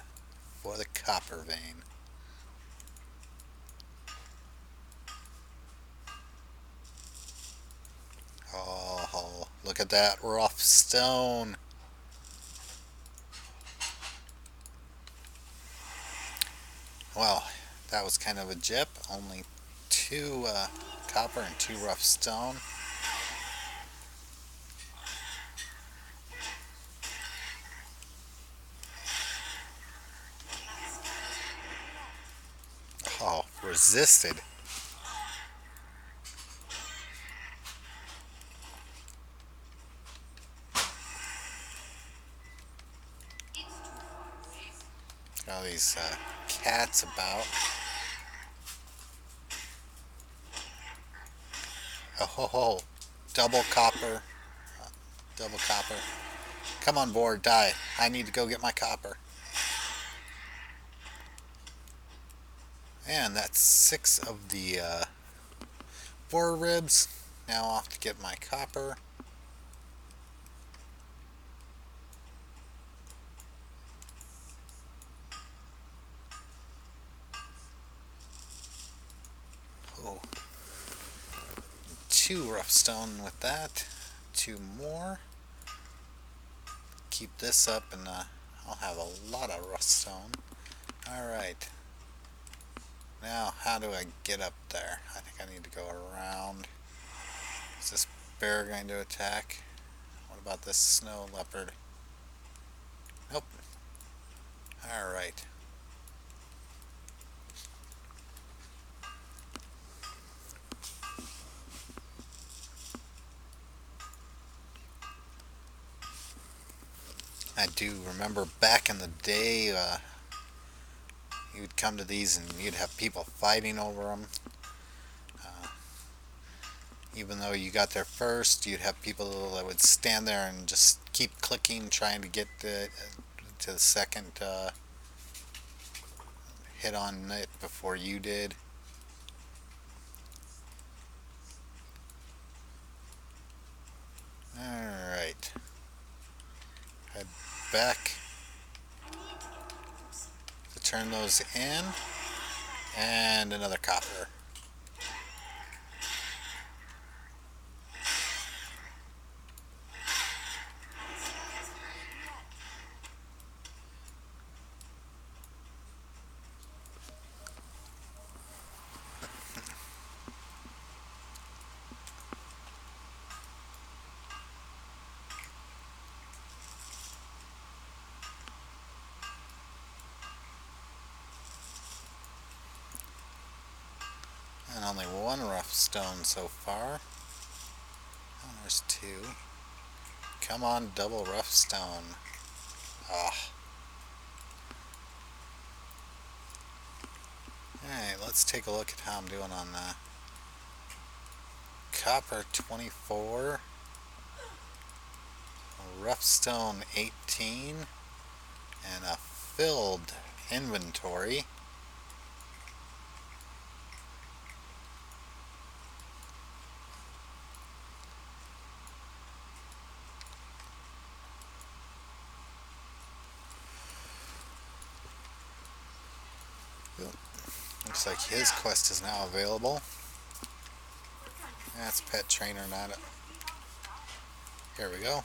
for the copper vein. Oh, Look at that rough stone. Well, that was kind of a jip. Only two copper and two rough stone. Oh, resisted. All these cats about. Oh, ho, ho. Double copper. Double copper. Come on board, die. I need to go get my copper. And that's 6 of the 4 ribs. Now off to get my copper. Oh, 2 rough stone with that. 2 more. Keep this up and I'll have a lot of rough stone. Alright. Now, how do I get up there? I think I need to go around. Is this bear going to attack? What about this snow leopard? Nope. Alright. I do remember back in the day, you would come to these and you'd have people fighting over them. Even though you got there first, you'd have people that would stand there and just keep clicking, trying to get to the second hit on it before you did. Alright. Head back to turn those in. And another copper. And only 1 rough stone so far. Oh, there's 2. Come on, double rough stone. Ah. Alright, let's take a look at how I'm doing on copper 24, rough stone 18, and a filled inventory. Looks like his quest is now available. That's pet trainer, not a... Here we go.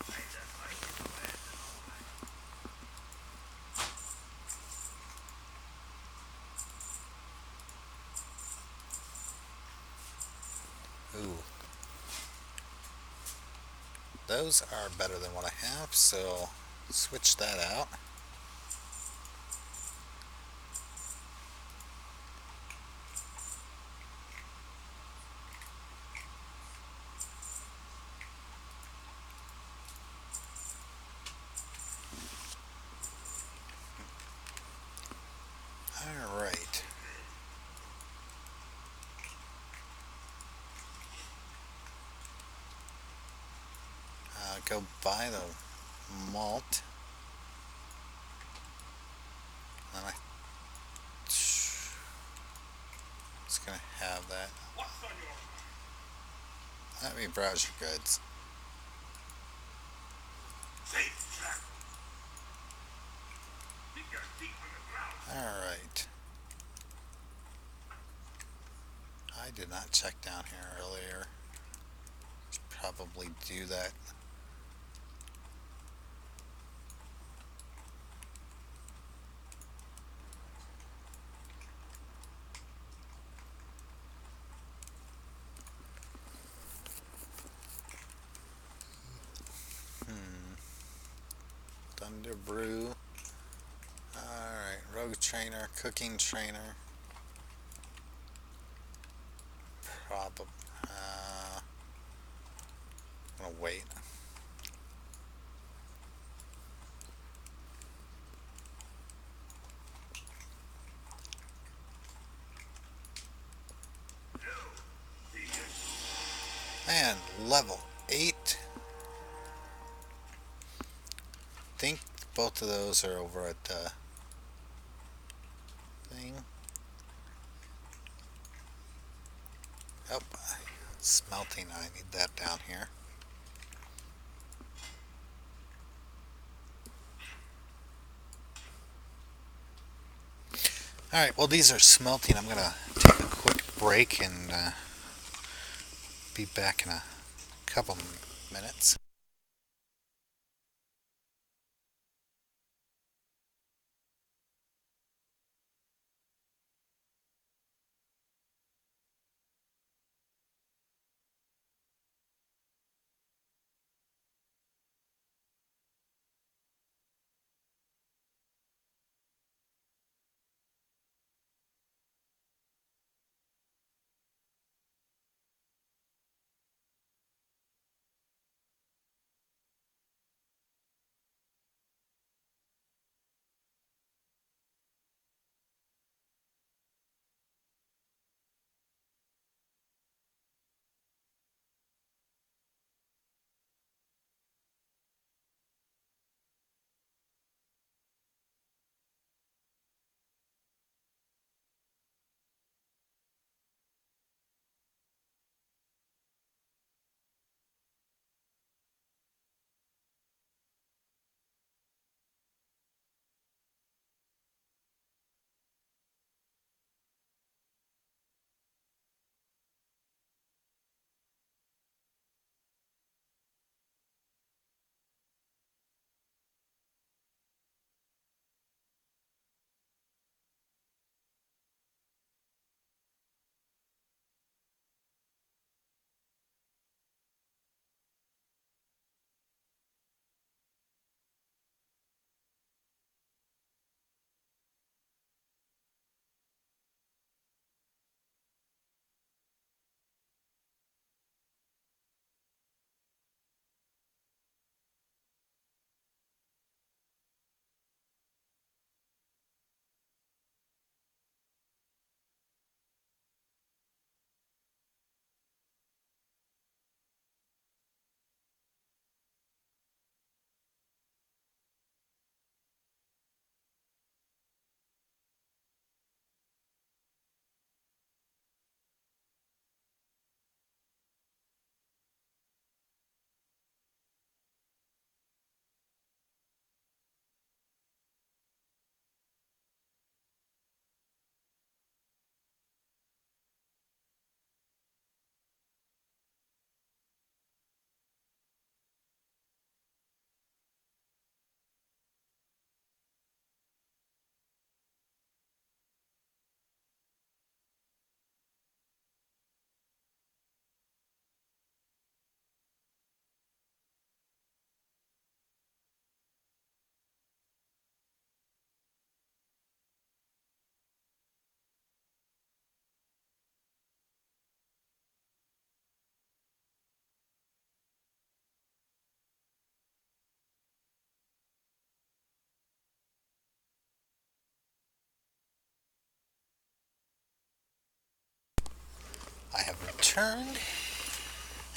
Ooh. Those are better than what I have, so switch that out. Alright. Go buy the malt. And I it's gonna have that. Let me browse your goods. Alright. I did not check down here earlier. Should probably do that. Tender brew. Alright, rogue trainer, cooking trainer. Probably. I'm gonna wait. And level 8. Think both of those are over at the thing. Oh, smelting. I need that down here. Alright, well, these are smelting. I'm gonna take a quick break and be back in a couple minutes. I have returned,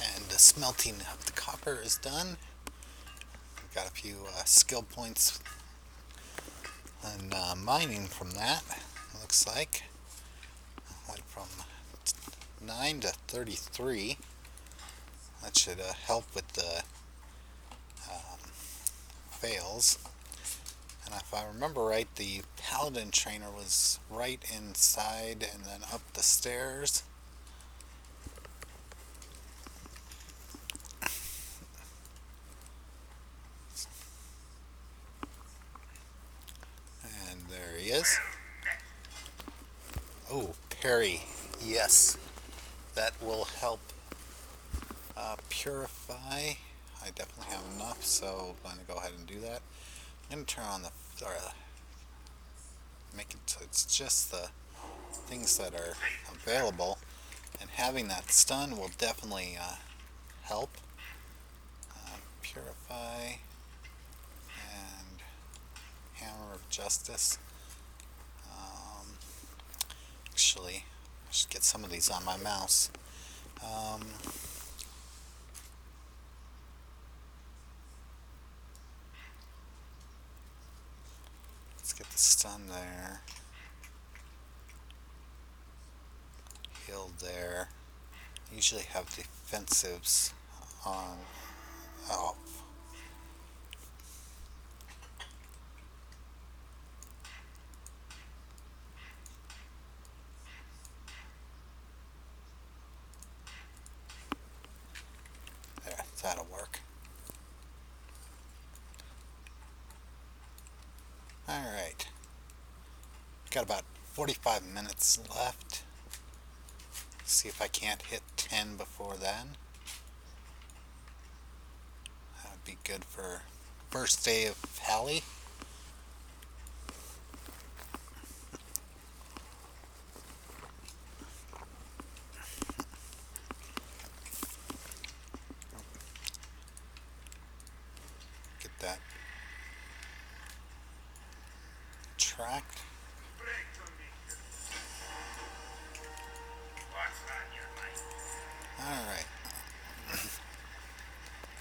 and the smelting of the copper is done. I've got a few skill points and mining from that. It looks like went from 9 to 33. That should help with the fails. And if I remember right, the paladin trainer was right inside and then up the stairs. And there he is. Oh, parry. Yes, that will help purify. I definitely have enough, so I'm going to go ahead and do that. I'm gonna turn on the, or make it so it's just the things that are available, and having that stun will definitely help. Purify and Hammer of Justice. Um, Actually, I should get some of these on my mouse. Um, let's get the stun there. Heal there. Usually have defensives on. Oh, there, that'll work. Alright. Got about 45 minutes left. See if I can't hit 10 before then. That would be good for first day of Halley. Get that tracked. What's on your mind? Alright.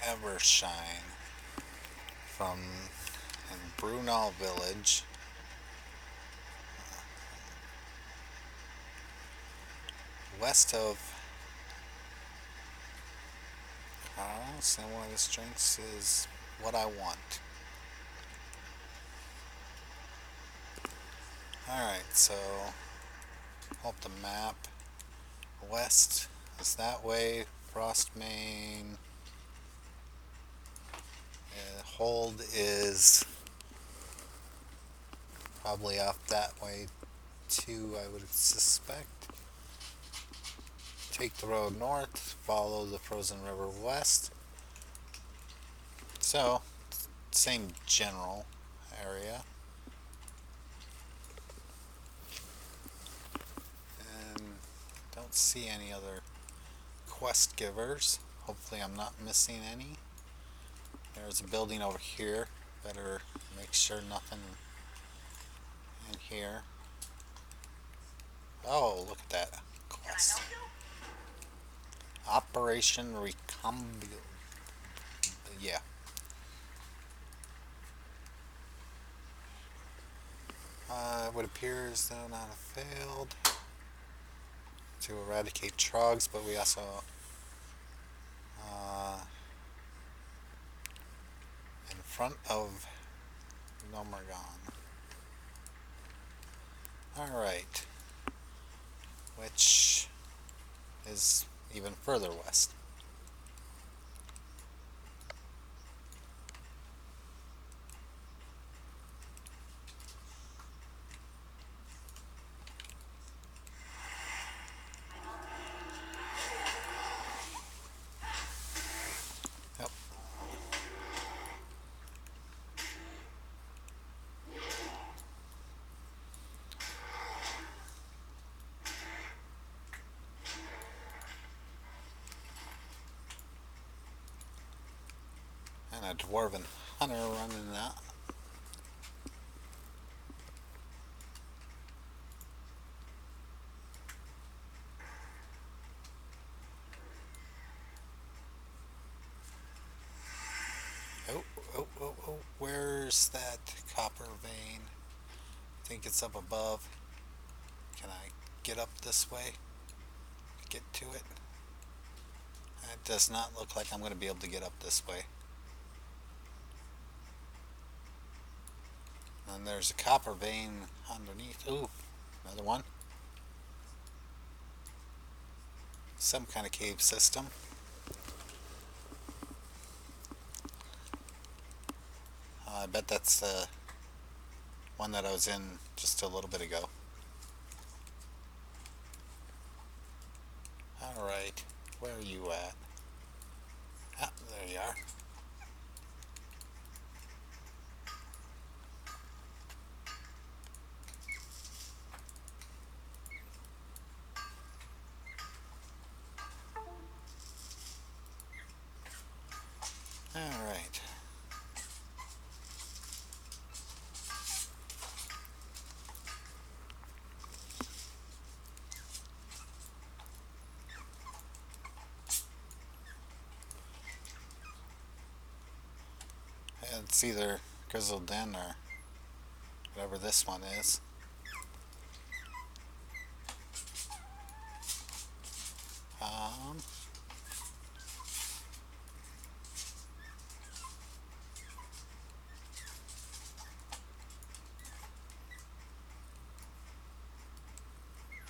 Evershine from in Brunel Village. West of Carl, and one of the strengths is what I want. Alright, so hold the map. West is that way. Frostmane. Hold is probably off that way too, I would suspect. Take the road north, follow the frozen river west. So, same general area. And don't see any other quest givers. Hopefully I'm not missing any. There's a building over here. Better make sure nothing in here. Oh, look at that quest. Operation Recombil. Yeah. It would appear as though not have failed to eradicate trogs, but we also in front of Nomergon. Alright. Which is even further west. Yep. And a dwarven hunter running that. Oh, oh, oh, oh, where's that copper vein? I think it's up above. Can I get up this way? Get to it? It does not look like I'm going to be able to get up this way. And there's a copper vein underneath. Ooh, another one. Some kind of cave system. I bet that's the one that I was in just a little bit ago. Alright, where are you at? Ah, there you are. It's either Grizzled Den or whatever this one is. Um,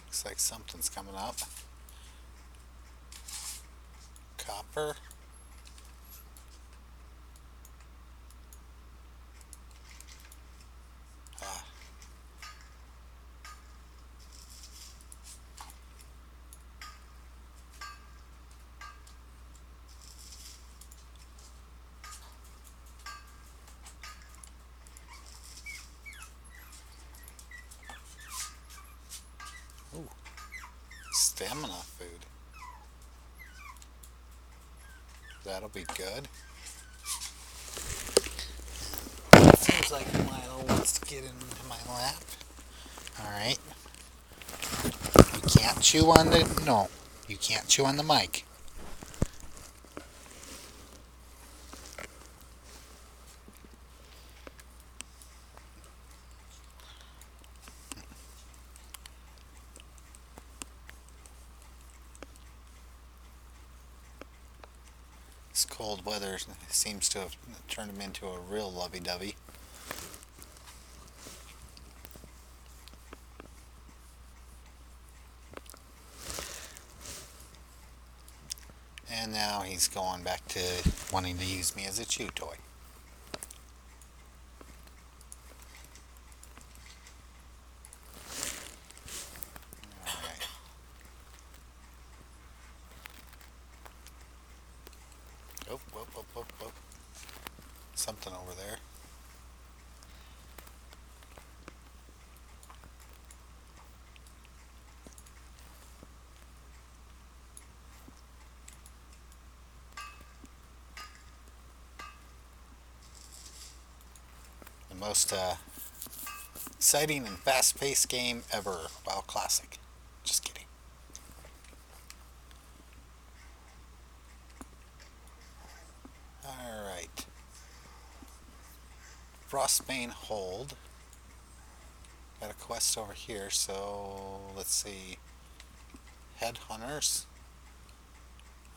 Looks like something's coming up. Copper. Ah, ooh, stamina food. That'll be good. Seems like Milo wants to get into my lap. Alright. You can't chew on the. No. You can't chew on the mic. This cold weather seems to have turned him into a real lovey-dovey. And now he's going back to wanting to use me as a chew toy. Alright. Oh, whoop, whoop, whoop, whoop. Something over there. The most exciting and fast-paced game ever. WoW Classic. Just kidding. Alright. Frostbane Hold. Got a quest over here, so let's see. Headhunters.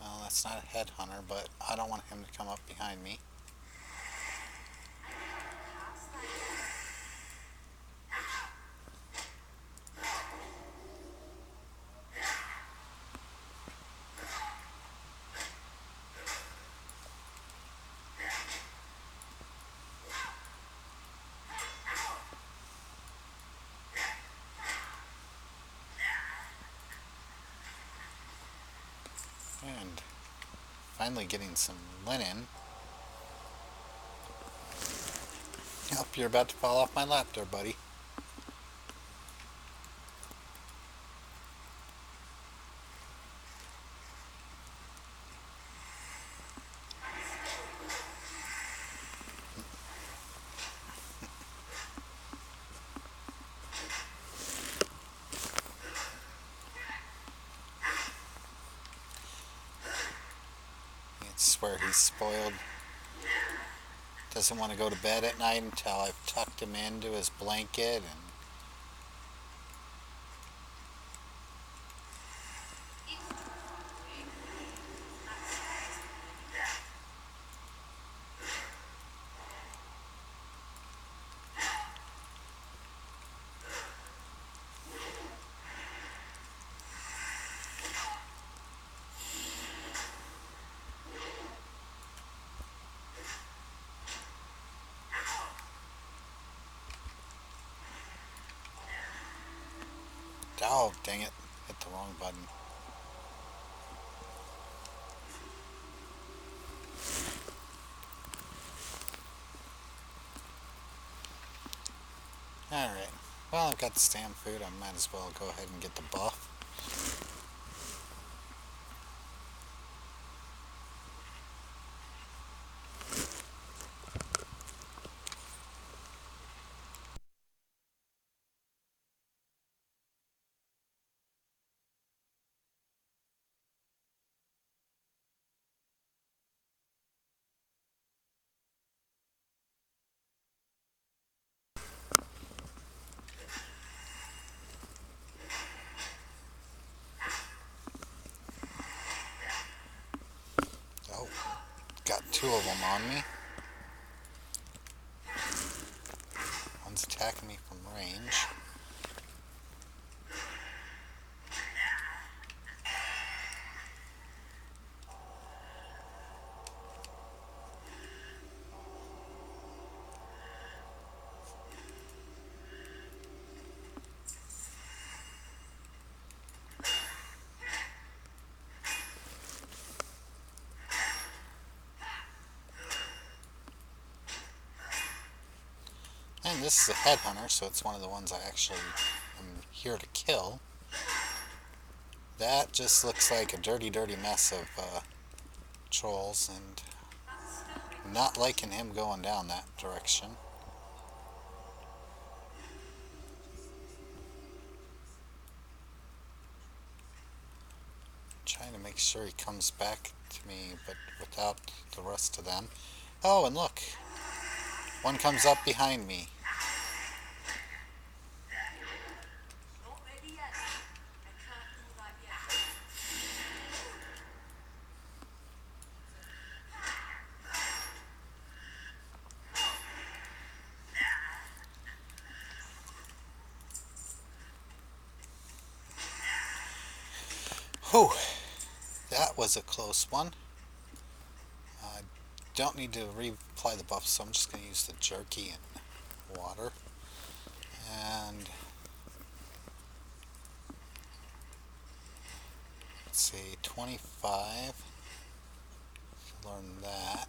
Well, that's not a headhunter, but I don't want him to come up behind me. And finally getting some linen. Yep, you're about to fall off my lap there, buddy. I swear he's spoiled. Doesn't want to go to bed at night until I've tucked him into his blanket and oh, dang it. Hit the wrong button. Alright. Well, I've got the stam food. I might as well go ahead and get the buff. two of them on me. One's attacking me from range. And this is a headhunter, so it's one of the ones I actually am here to kill. That just looks like a dirty, dirty mess of trolls, and not liking him going down that direction. Trying to make sure he comes back to me, but without the rest of them. Oh, and look! One comes up behind me. Not ready yet. I can't do that yet. Whew! That was a close one. I don't need to reapply the buff, so I'm just going to use the jerky and water. And let's see, 25. Learn that.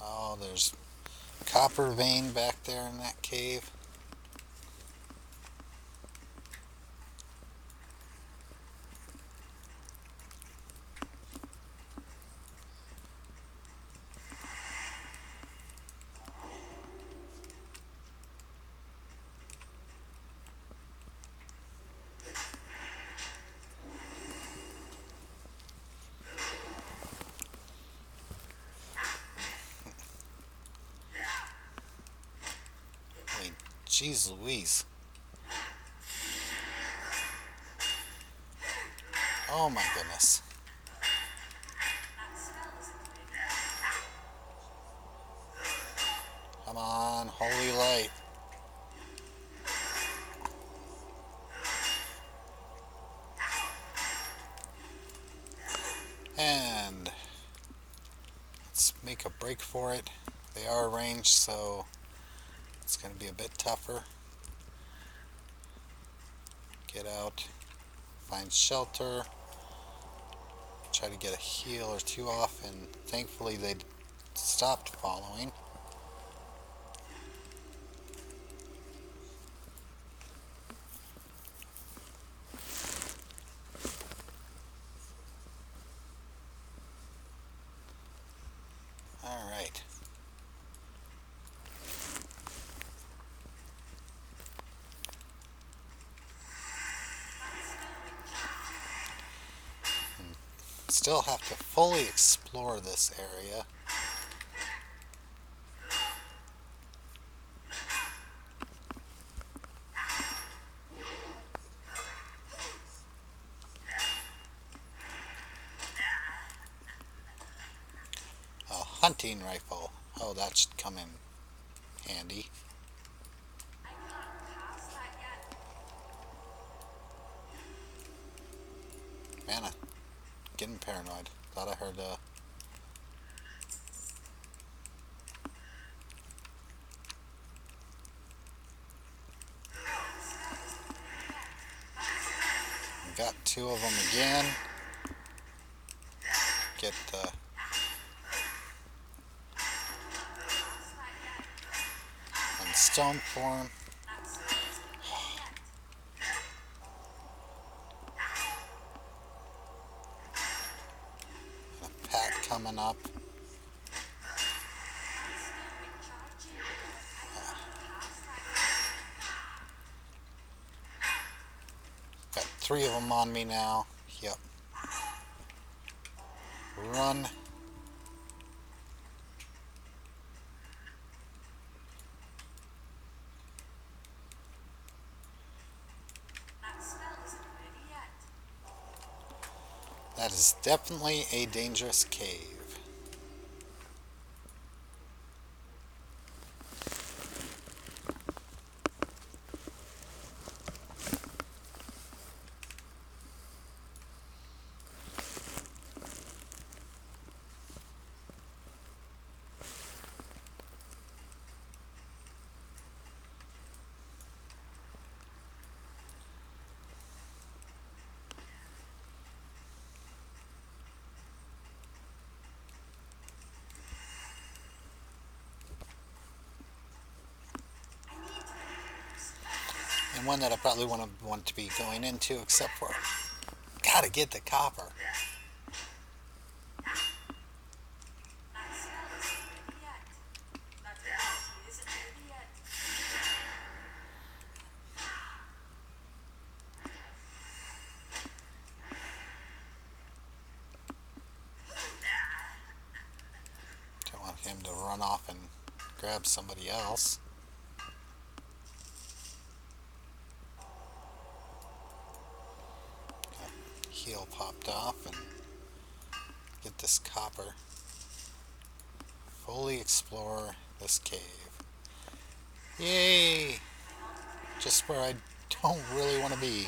Oh, there's copper vein back there in that cave. I mean, jeez Louise. Oh my goodness. Come on, holy light. And let's make a break for it. They are ranged, so it's going to be a bit tougher. Get out, find shelter, try to get a heal or two off, and thankfully they stopped following. Alright. Still have to fully explore this area. A hunting rifle. Oh, that should come in handy. I can't cast that yet. Man, I'm getting paranoid. Thought I heard got two of them again. Get and stone form. A pack coming up. Got three of them on me now. Yep. Run. That spell isn't ready yet. That is definitely a dangerous cave. And one that I probably want to be going into, except for gotta get the copper. Don't want him to run off and grab somebody else. Heel popped off and get this copper. Fully explore this cave. Yay! Just where I don't really want to be.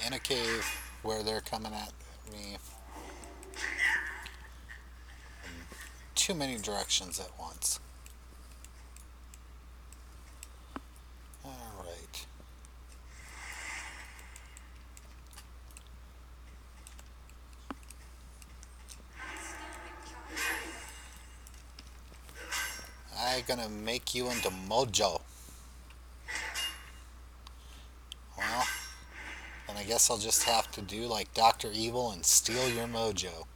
In a cave where they're coming at me too many directions at once. Alright. I'm gonna make you into mojo. Well, then I guess I'll just have to do like Dr. Evil and steal your mojo.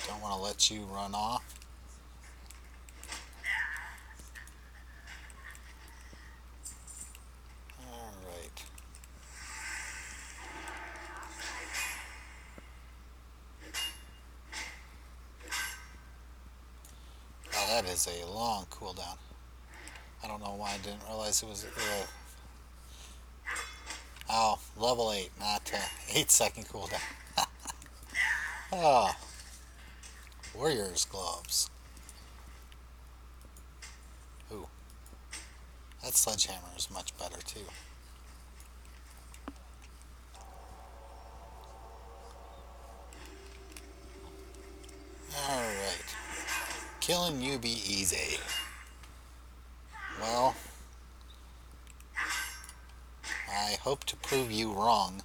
Don't want to let you run off. Alright. Oh, that is a long cooldown. I don't know why I didn't realize it was oh, level 8, not 8-second cooldown. Oh, warrior's gloves. Ooh, that sledgehammer is much better too. Alright. Killing you be easy. Well, I hope to prove you wrong.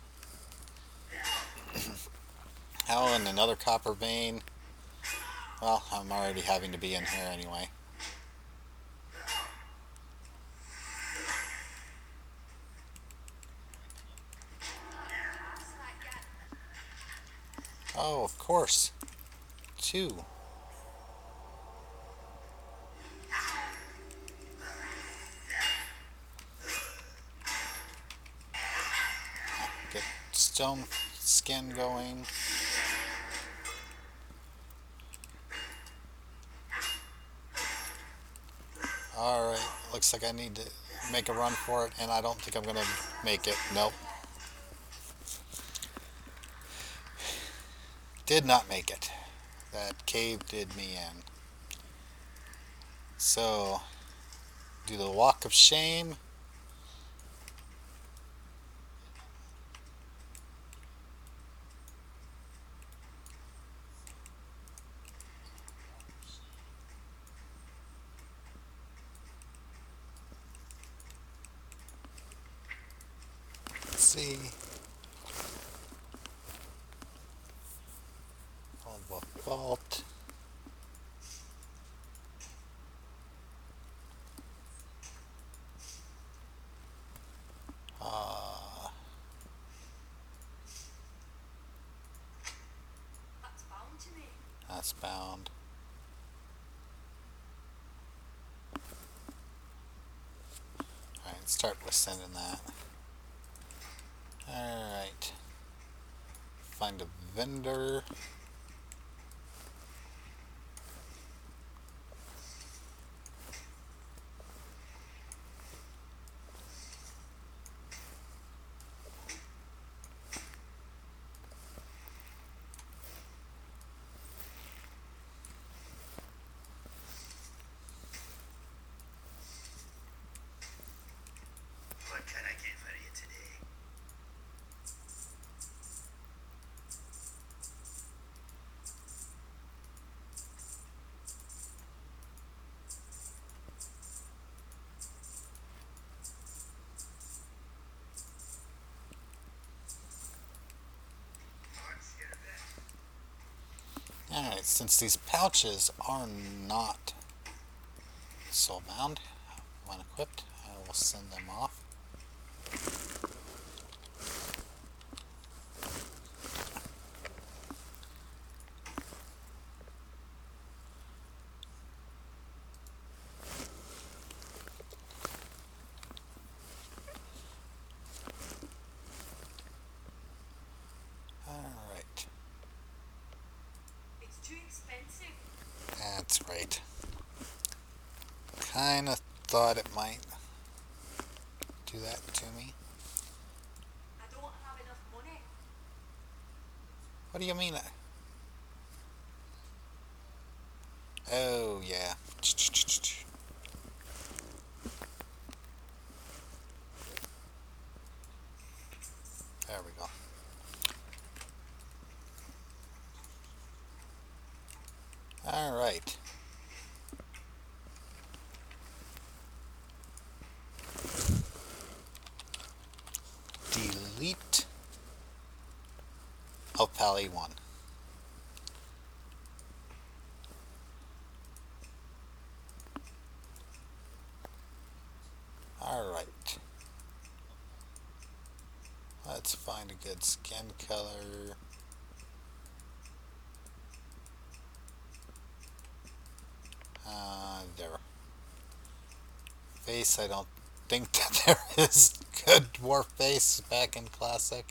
Oh, and another copper vein. Well, I'm already having to be in here anyway. Oh, of course. 2. Get stone skin going. Alright, looks like I need to make a run for it, and I don't think I'm going to make it. Nope. Did not make it. That cave did me in. So, do the walk of shame. Let's see. Oldwolf vault. That's bound. Alright, start with sending that. Alright. Find a vendor. Since these pouches are not soulbound, when equipped, I will send them off. Alright. It's too expensive. That's right. Kinda thought it might do that to me. I don't have enough money. What do you mean? Oh, yeah. There we go. Alright. Delete of Pally 1. Alright. Let's find a good skin color. There. Face, I don't think that there is good dwarf face back in Classic.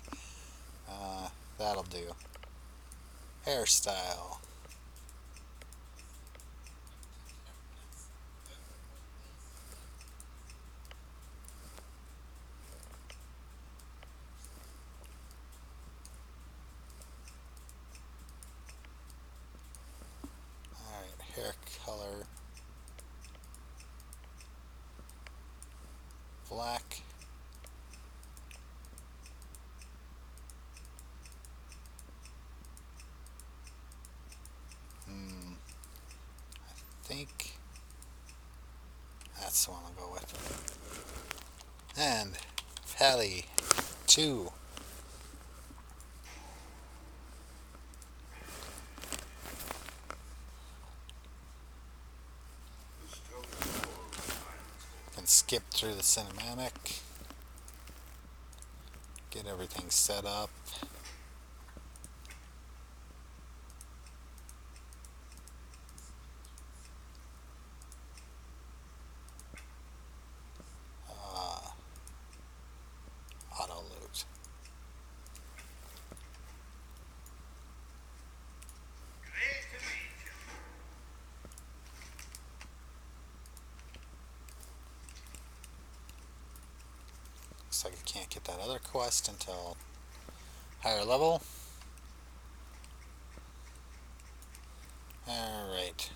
That'll do. Hairstyle. Alright, hair color. Black. I think that's the one I'll go with. And Pally 2. Can skip through the cinematic. Get everything set up. Auto loot. Great to meet you. Looks like I can't get that other quest until higher level. Alright.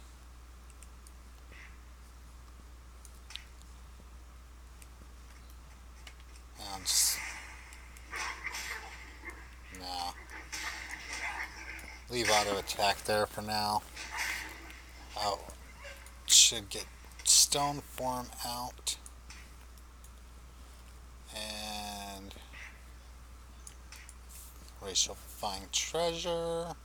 I'll just... No. Leave auto attack there for now. Oh. Should get stone form out. And we shall find treasure.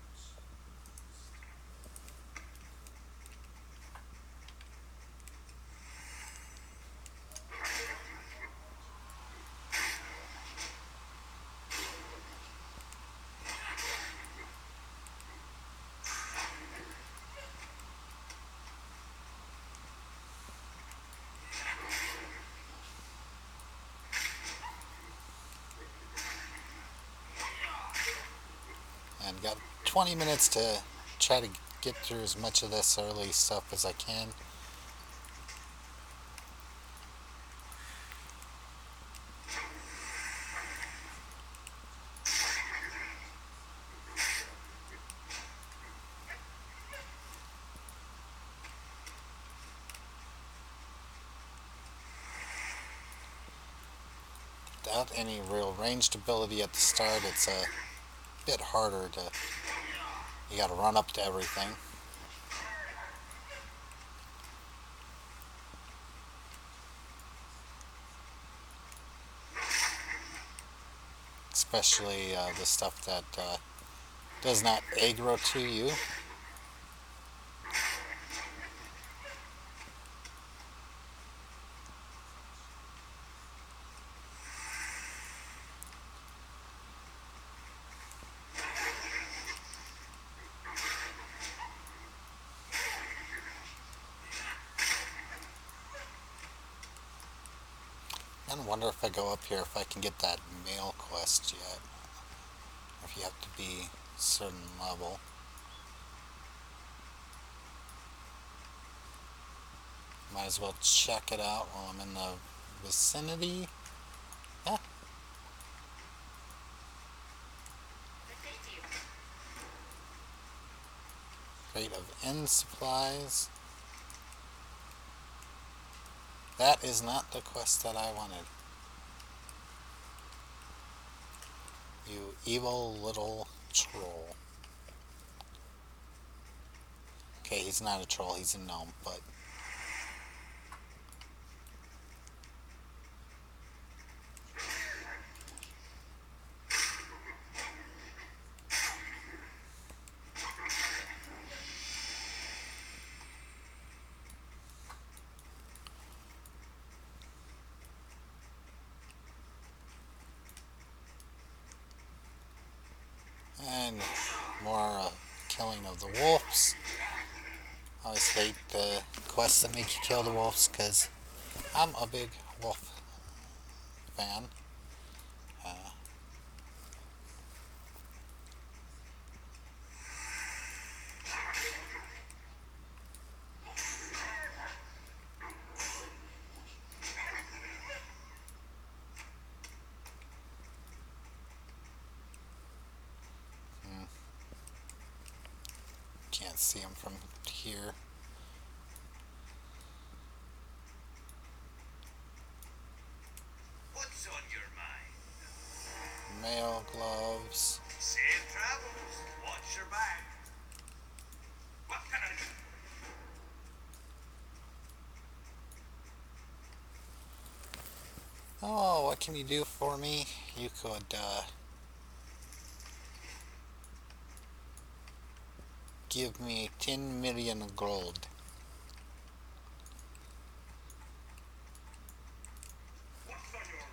And got 20 minutes to try to get through as much of this early stuff as I can. Without any real ranged ability at the start, it's a bit harder to... You gotta run up to everything. Especially the stuff that does not aggro to you. I wonder if I go up here if I can get that male quest yet. Or if you have to be a certain level. Might as well check it out while I'm in the vicinity. Ah. Crate of end supplies. That is not the quest that I wanted. You evil little troll. Okay, he's not a troll, he's a gnome, but... And more killing of the wolves. I always hate the quests that make you kill the wolves because I'm a big wolf fan. Uh, can't see him from here. What's on your mind? Mail gloves. Safe travels. Watch your back. What can I do? Oh, what can you do for me? You could, give me 10 million gold. What's on your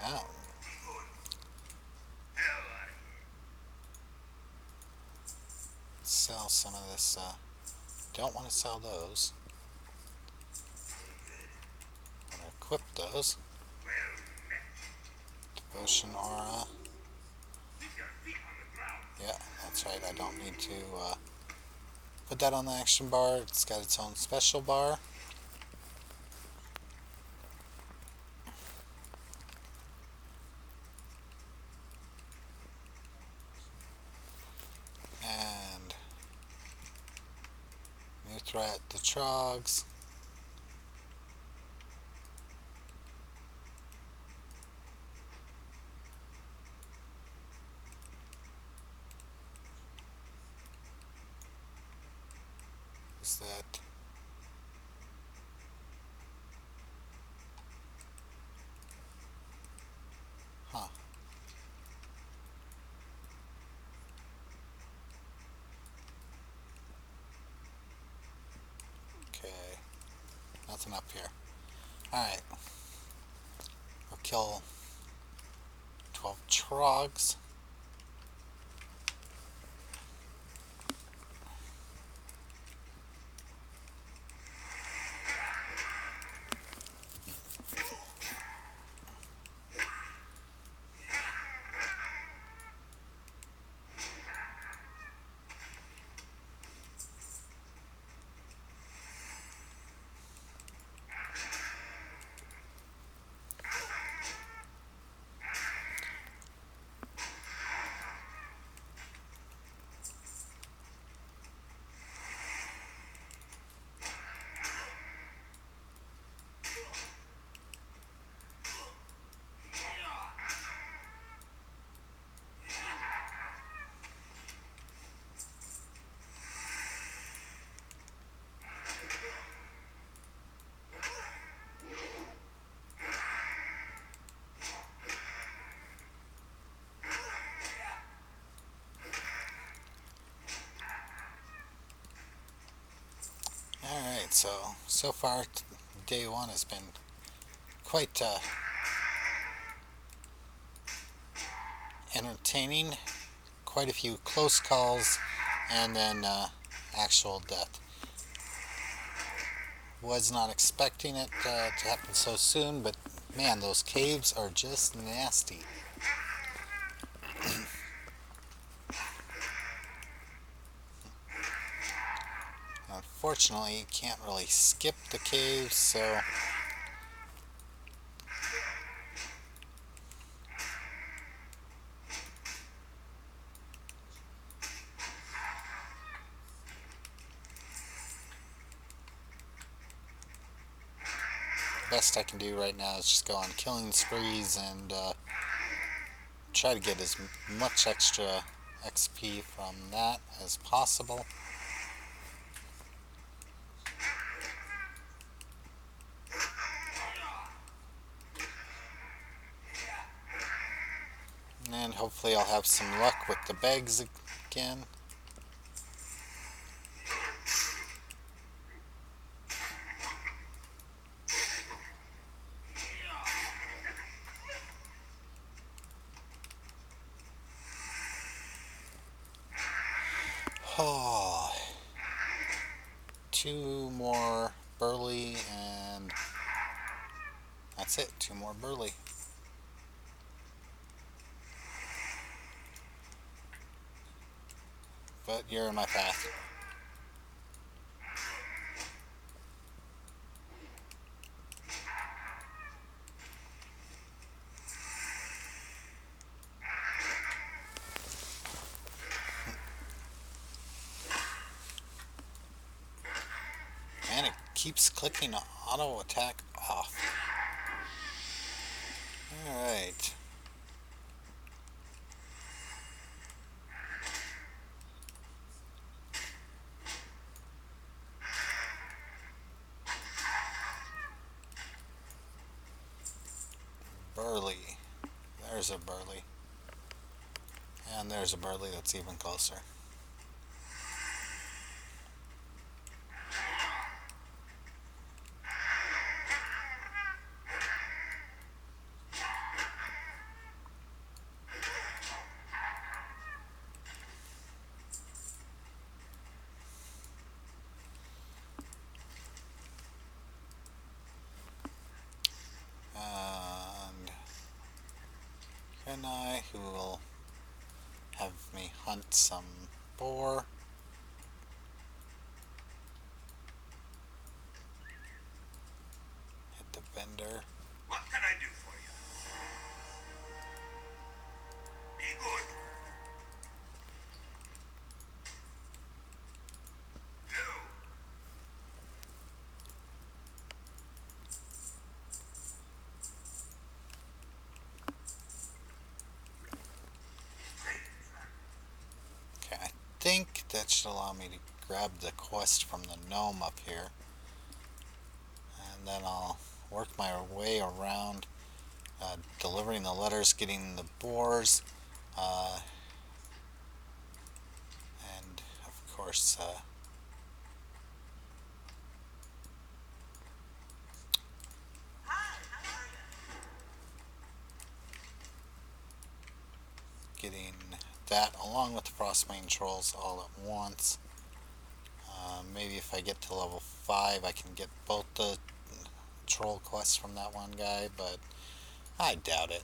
mind? Oh, Hell out of sell some of this, don't want to sell those. I'm gonna equip those. here. Well met. Devotion aura. Keep your feet on the ground. Yeah, that's right, I don't need to, put that on the action bar. It's got its own special bar. And new threat, the Trogs. Is that... Huh. Okay. Nothing up here. Alright. We'll kill 12 Trogs. Alright, so far day one has been quite entertaining. Quite a few close calls and then actual death. was not expecting it to happen so soon, but man, those caves are just nasty. Unfortunately, you can't really skip the caves, so the best I can do right now is just go on killing sprees and try to get as much extra XP from that as possible. And hopefully I'll have some luck with the bags again. Oh, two more burly and that's it, two more burly. But you're in my path. And it keeps clicking auto attack off. Alright. Burly. There's a burly. And there's a burly that's even closer. And Kenai, who will have me hunt some boar. Hit the vendor. What can I do for you? Be good. Do. Okay, I think that should allow me to grab the quest from the gnome up here. And then I'll work my way around delivering the letters, getting the boars, and of course getting that along with the frostbane trolls all at once. Maybe if I get to level 5 I can get both the troll quests from that one guy, but I doubt it.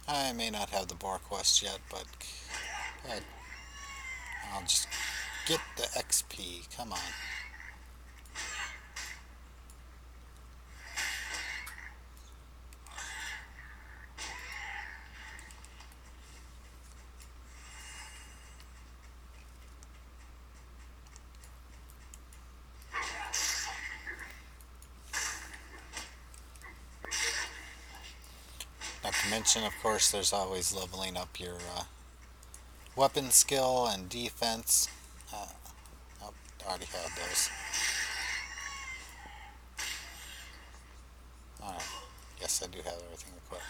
I may not have the boar quest yet, but I'll just get the XP. Come on. Not to mention, of course, there's always leveling up your weapon skill and defense. Oh, I already had those. Alright. Yes, I do have everything equipped.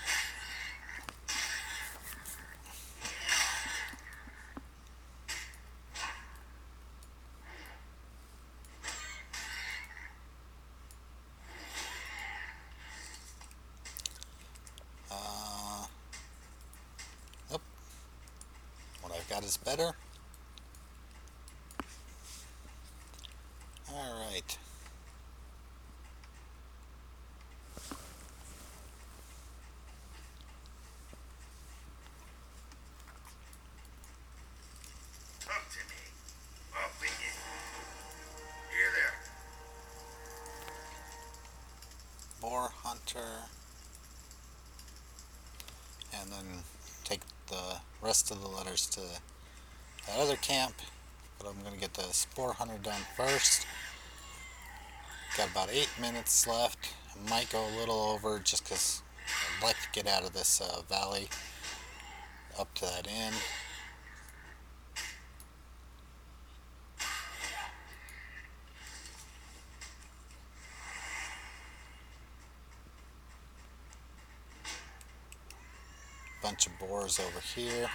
that is better. Alright. Talk to me. Off with you. Here there. Boar Hunter. And then take the rest of the letters to that other camp. But I'm going to get the Spore Hunter done first. Got about 8 minutes left. I might go a little over just because I'd like to get out of this valley up to that inn. Bunch of boars over here.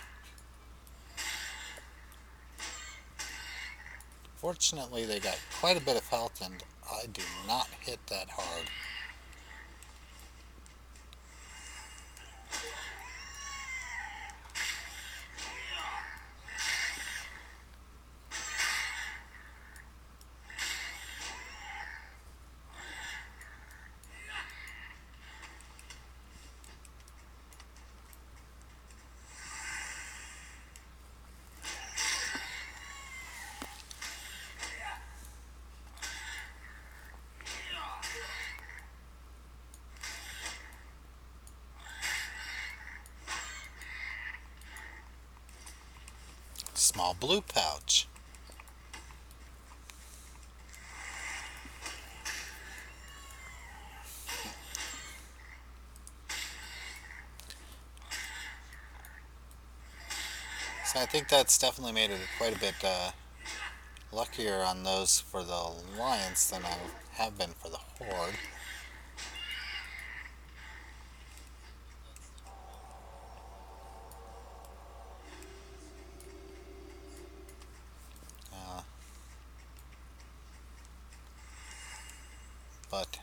Fortunately, they got quite a bit of health, and I do not hit that hard. Small blue pouch. So I think that's definitely made it quite a bit luckier on those for the Alliance than I have been for the Horde. Uh, but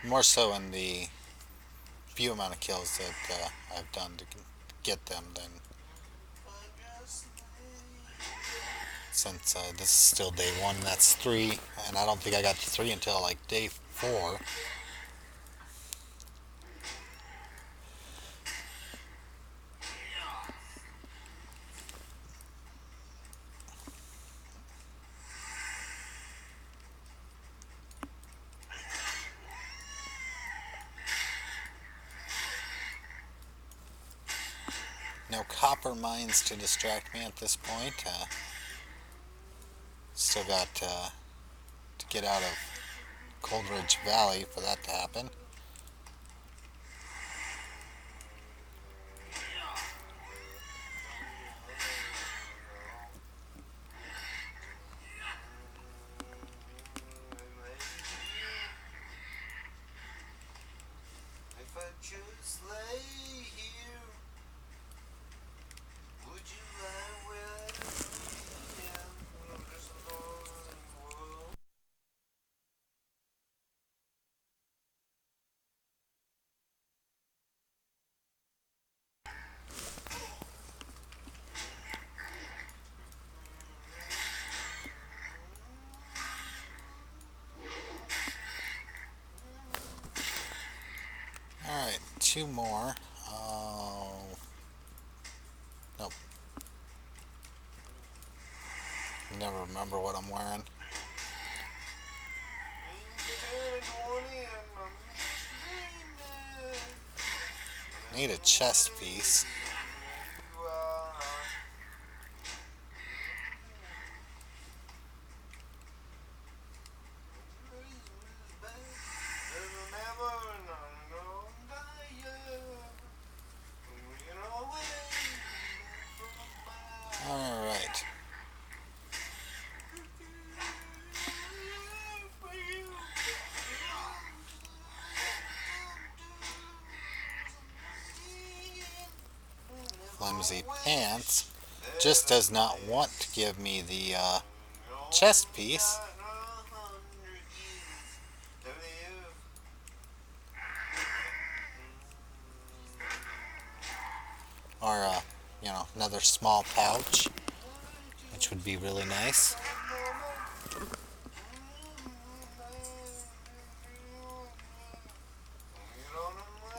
more so in the few amount of kills that I've done to get them than since this is still day 1, that's 3, and I don't think I got to 3 until like day 4. No copper mines to distract me at this point. Still got to get out of Coldridge Valley for that to happen. If I just lay here, would you lie where I am? There's a lonely world. Alright, 2 more. Oh, nope. Never remember what I'm wearing. Need a chest piece. Alright. Flimsy pants. just does not want to give me the chest piece. Or, another small pouch, which would be really nice.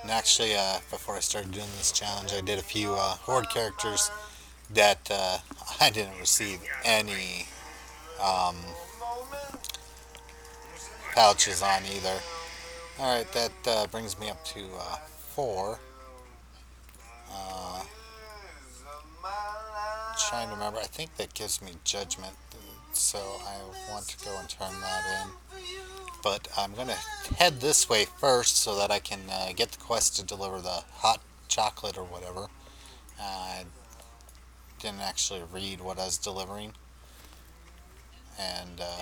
And actually, before I started doing this challenge, I did a few horde characters that I didn't receive any um, pouches on either. Alright, that brings me up to 4. Uh, Trying to remember, I think that gives me judgment, so I want to go and turn that in. But I'm going to head this way first so that I can get the quest to deliver the hot chocolate or whatever. I didn't actually read what I was delivering. And, yeah.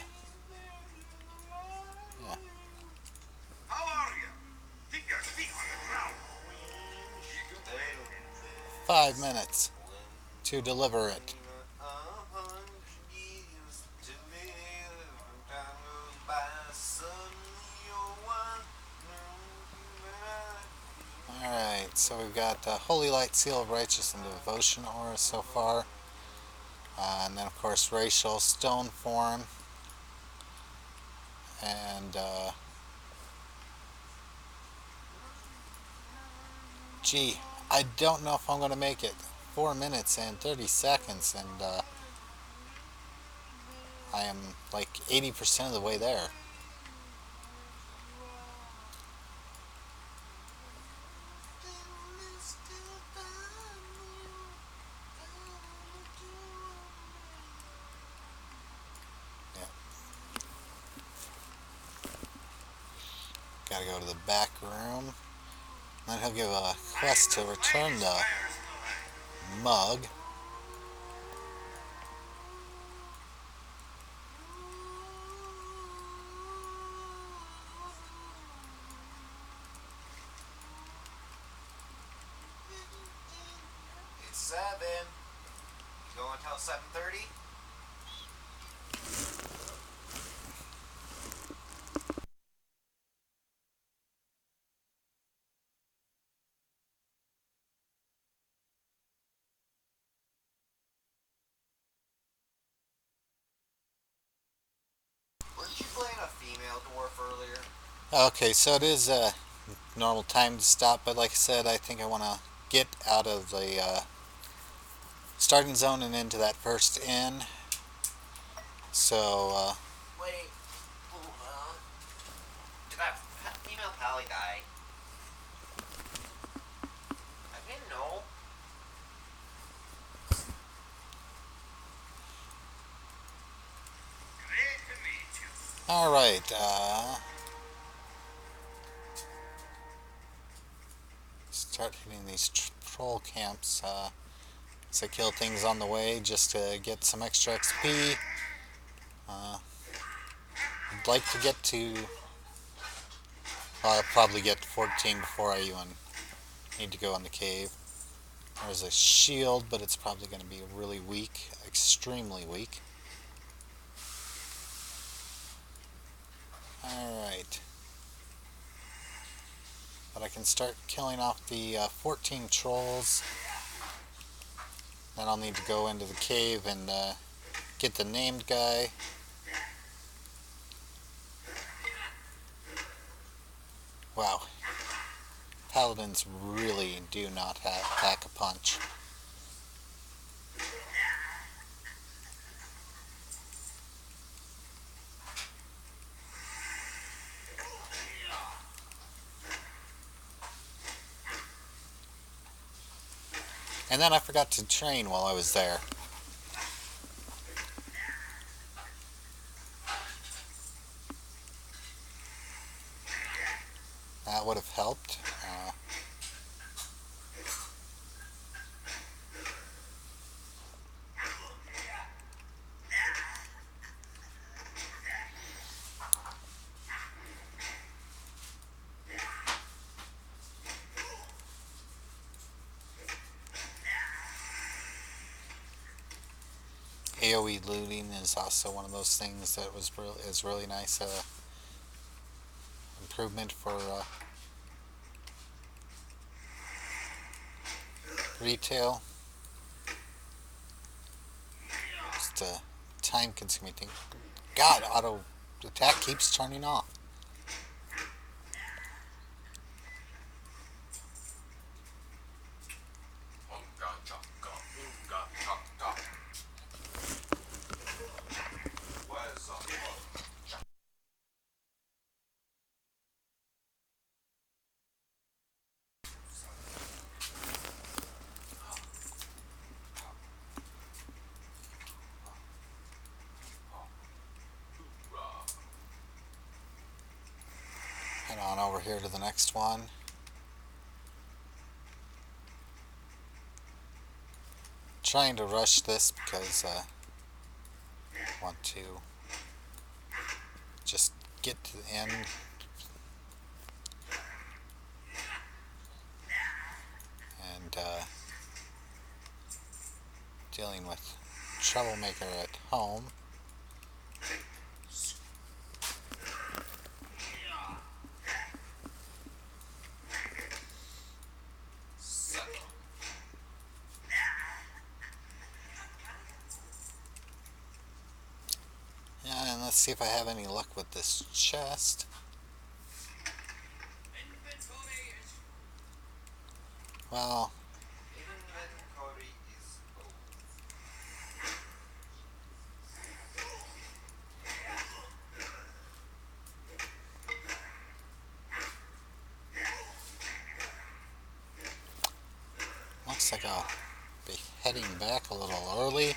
How are you? Keep your feet on the ground. 5 minutes to deliver it. Alright, so we've got Holy Light, Seal of Righteous, and Devotion Aura so far. And then, of course, Racial Stone Form. And, gee, I don't know if I'm going to make it. 4 minutes and 30 seconds, and I am like 80% of the way there. Yeah. Gotta go to the back room. Then he'll give a quest to return the mug. It's 7. Go until 7:30. Weren't you playing a female dwarf earlier? Okay, so it is a normal time to stop, but like I said, I think I want to get out of the starting zone and into that first inn. So, Wait. Did that female pally die? I didn't know. Great to meet you. alright, start hitting these troll camps. So kill things on the way just to get some extra XP. I'd like to get to. I'll probably get to 14 before I even need to go in the cave. There's a shield, but it's probably going to be really weak, extremely weak. Alright. But I can start killing off the 14 trolls. Then I'll need to go into the cave and get the named guy. Wow. Paladins really do not pack a punch. And then I forgot to train while I was there. That would have helped. AOE looting is also one of those things that is really nice improvement for retail. Just a time consuming thing. God, auto attack keeps turning off. Head on over here to the next one. Trying to rush this because I want to just get to the end. And dealing with troublemaker at home. Yeah, and let's see if I have any luck with this chest. Well, looks like I'll be heading back a little early.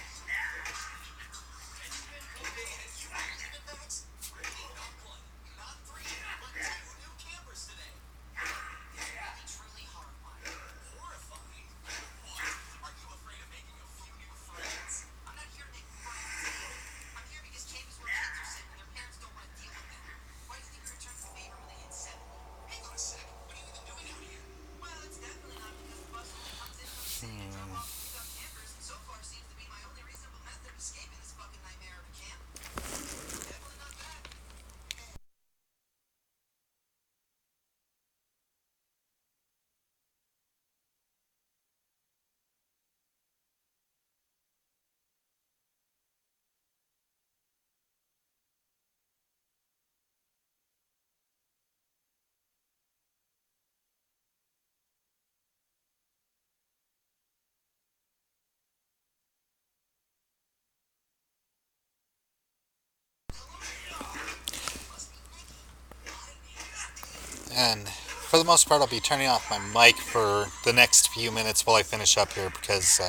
And for the most part, I'll be turning off my mic for the next few minutes while I finish up here because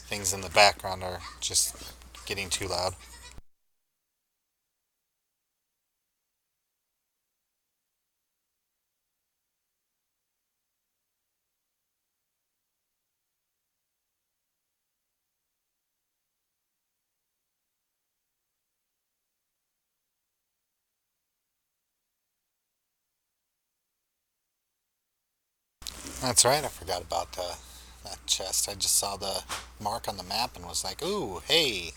things in the background are just getting too loud. That's right, I forgot about that chest. I just saw the mark on the map and was like, ooh, hey.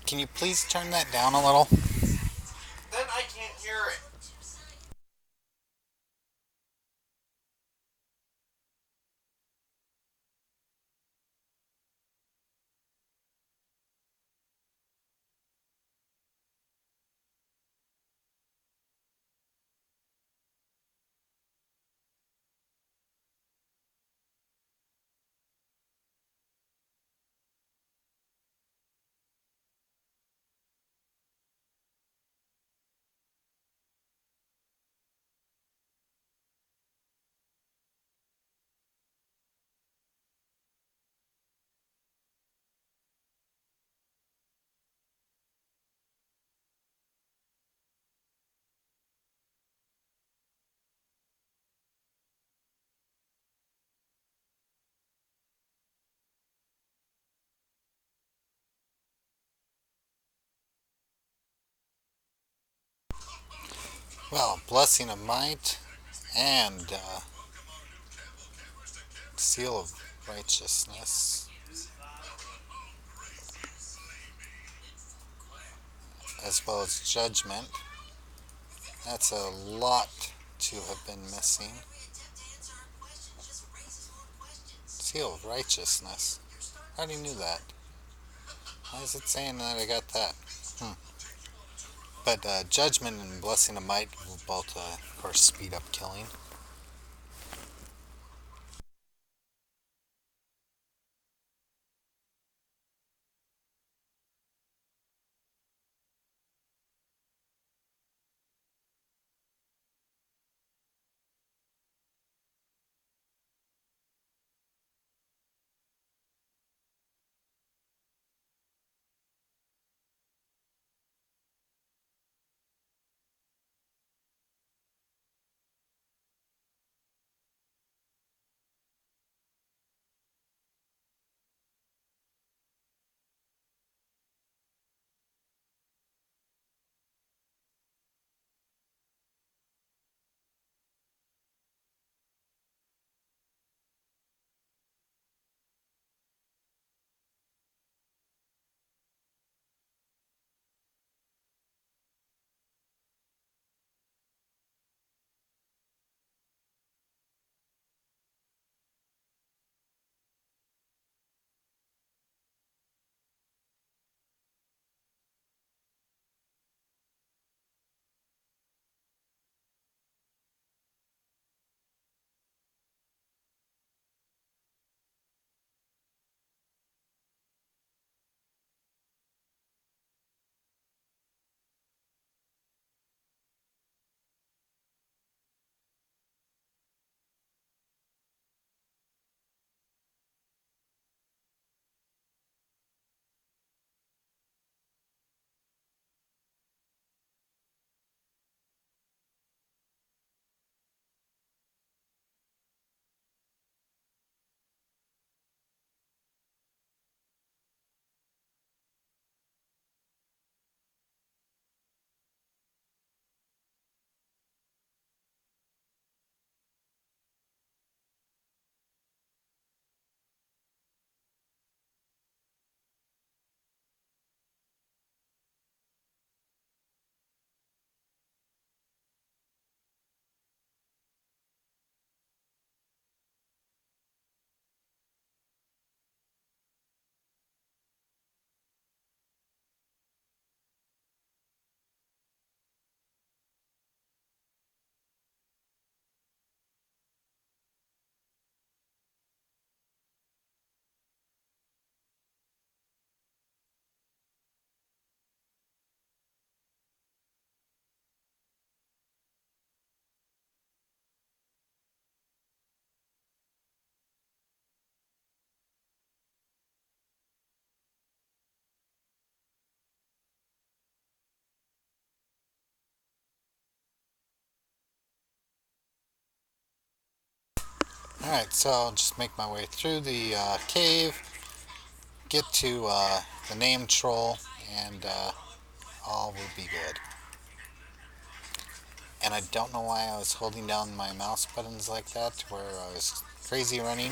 Can you please turn that down a little? Then I can't hear it. Well, blessing of might and seal of righteousness, as well as judgment. That's a lot to have been missing. Seal of righteousness. I already knew that. Why is it saying that I got that? Hmm. But judgment and blessing of might will both, of course, speed up killing. Alright, so I'll just make my way through the cave, get to the name troll, and all will be good. And I don't know why I was holding down my mouse buttons like that, where I was crazy running.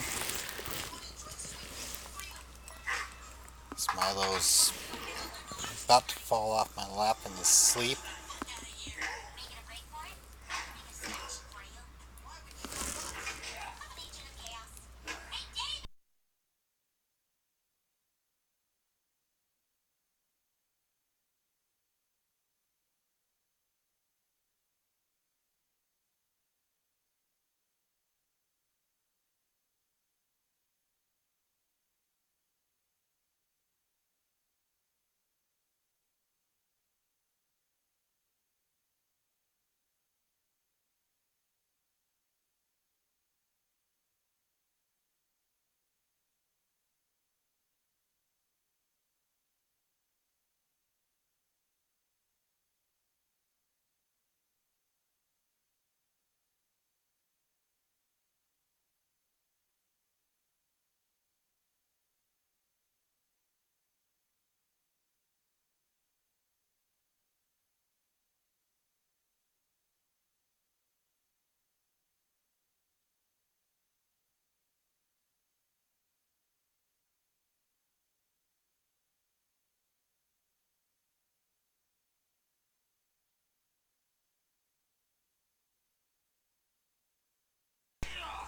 It's Milo's About to fall off my lap in the sleep.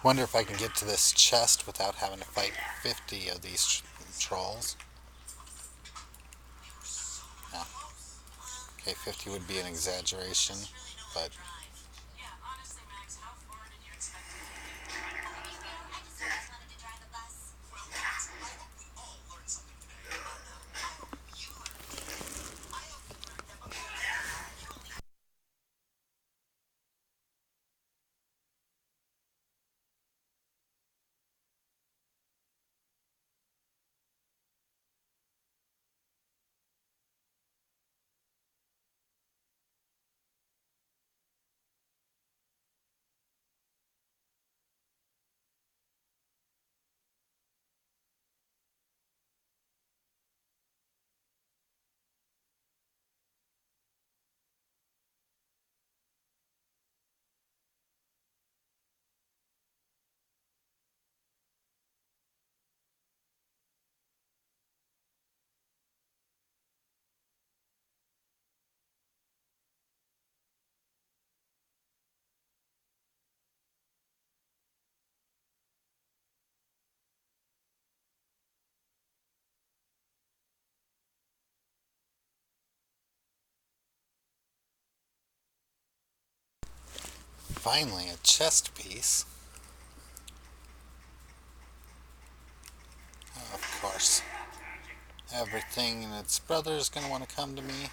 Wonder if I can get to this chest without having to fight 50 of these trolls. No. Okay, 50 would be an exaggeration, but finally a chest piece. Of course. Everything and its brother is going to want to come to me.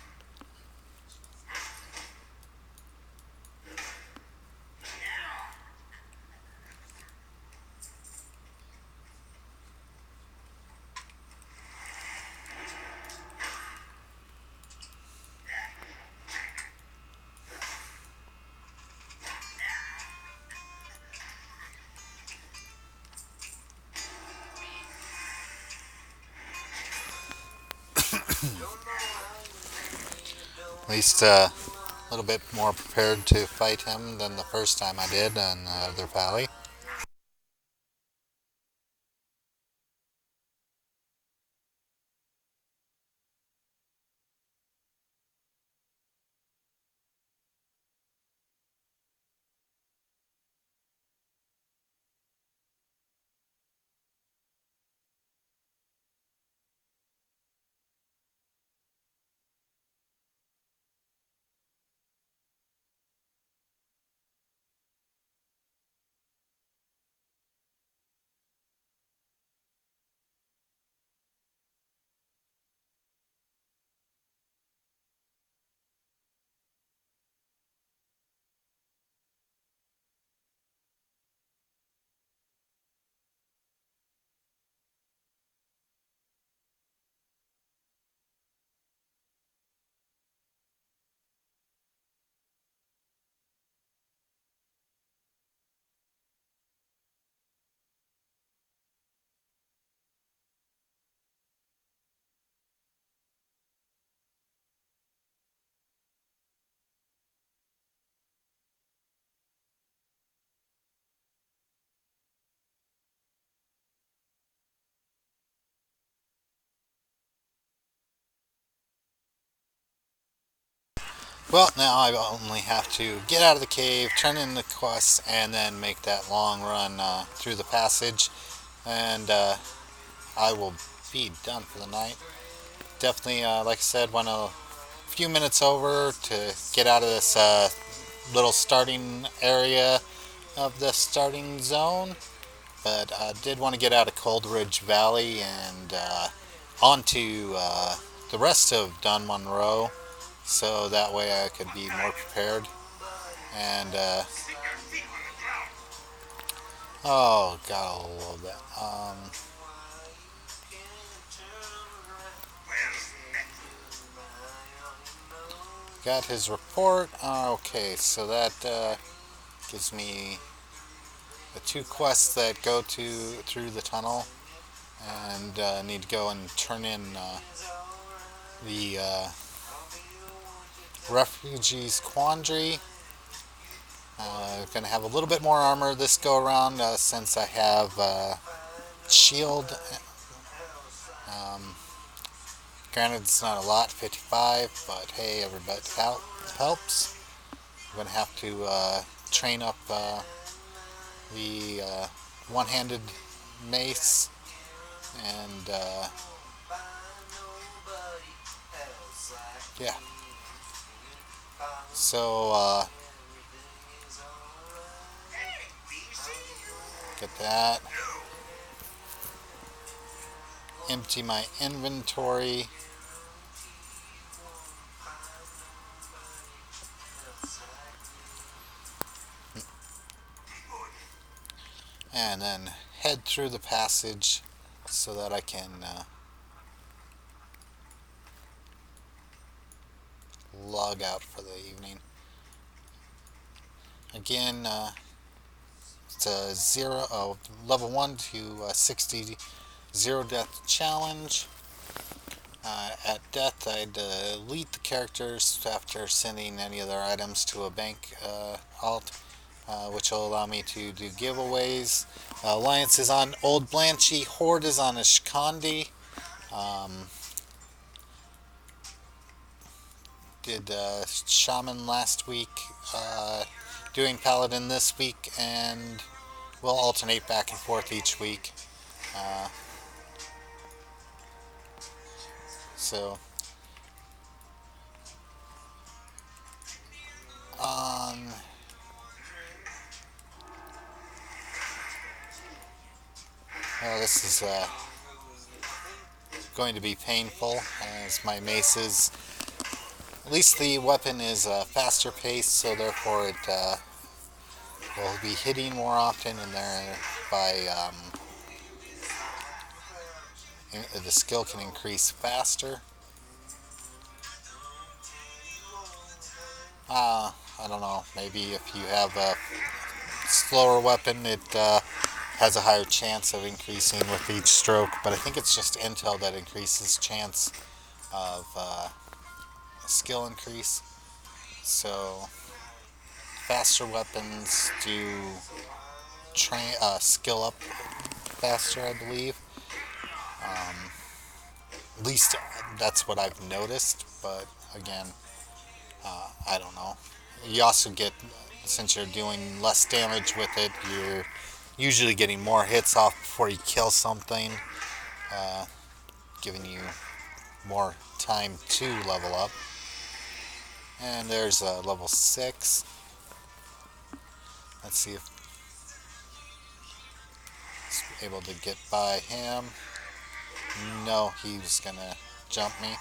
At least a little bit more prepared to fight him than the first time I did on the other valley. Well, now I only have to get out of the cave, turn in the quest, and then make that long run through the passage, and I will be done for the night. Definitely, like I said, went a few minutes over to get out of this little starting area of the starting zone, but I did want to get out of Cold Ridge Valley and onto the rest of Don Monroe, so that way I could be more prepared. And oh god, a little bit. Got his report. Okay, so that gives me the two quests that go to through the tunnel, and need to go and turn in the refugees quandary. Gonna have a little bit more armor this go around since I have shield. Um, Granted, it's not a lot, 55, but hey, everybody helps. I'm gonna have to train up the one-handed mace, and yeah. So get that. Empty my inventory. And then head through the passage so that I can log out for the evening. Again, it's a level 1 to 60 zero death challenge. At death, I'd delete the characters after sending any of their items to a bank alt, which will allow me to do giveaways. Alliance is on Old Blanchy, Horde is on Askandi. Did Shaman last week, doing paladin this week, and we'll alternate back and forth each week. Uh, so, um, this is going to be painful as my mace is. At least the weapon is faster paced, so therefore it will be hitting more often, and thereby the skill can increase faster. I don't know. Maybe if you have a slower weapon, it has a higher chance of increasing with each stroke. But I think it's just intel that increases chance of a skill increase. So faster weapons do skill up faster, I believe. At least that's what I've noticed. But again, I don't know. You also get, since you're doing less damage with it, you're usually getting more hits off before you kill something, uh, giving you more time to level up. And there's level 6. Let's see if it's able to get by him. No, he was gonna jump me.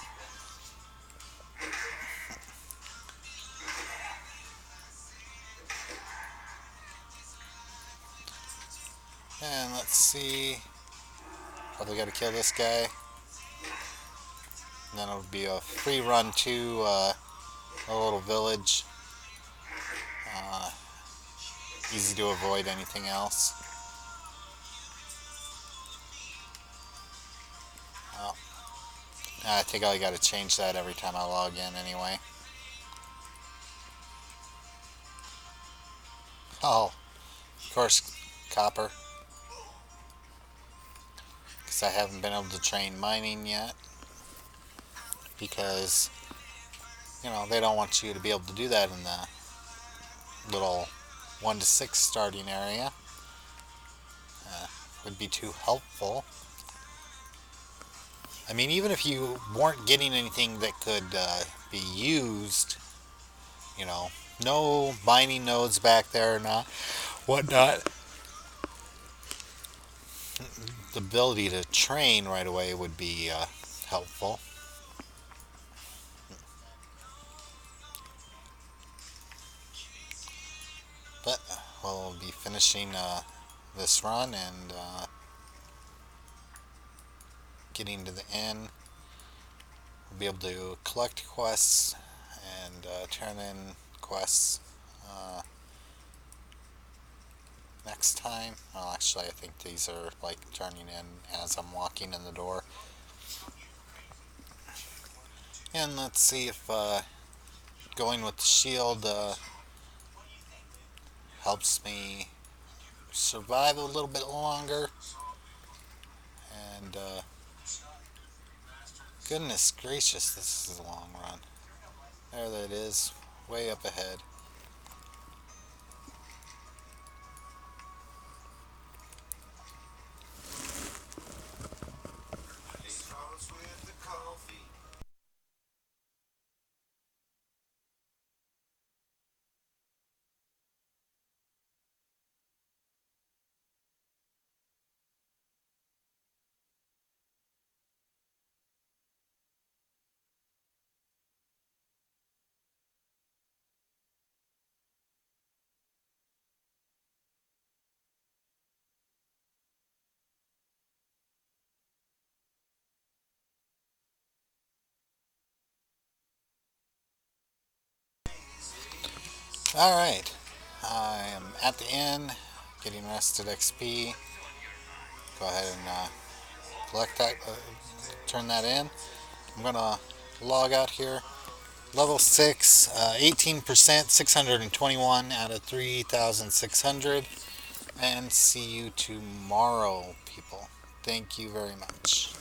And let's see. Probably gotta kill this guy. And then it'll be a free run to a little village. Uh, Easy to avoid anything else. Well, I think I gotta change that every time I log in anyway. Oh, of course, copper. Because I haven't been able to train mining yet. Because they don't want you to be able to do that in the little 1 to 6 starting area. Would be too helpful. I mean, even if you weren't getting anything that could be used, you know, no binding nodes back there or not, whatnot, the ability to train right away would be helpful. But we'll be finishing this run and getting to the end. We'll be able to collect quests and turn in quests next time. Well, actually, I think these are like turning in as I'm walking in the door. And let's see if going with the shield helps me survive a little bit longer. And goodness gracious, this is a long run. There that is, way up ahead. Starts with the coffee. Alright, I am at the end, getting rested XP. Go ahead and collect that, turn that in. I'm gonna log out here. Level 6, 18%, 621 out of 3,600. And see you tomorrow, people. Thank you very much.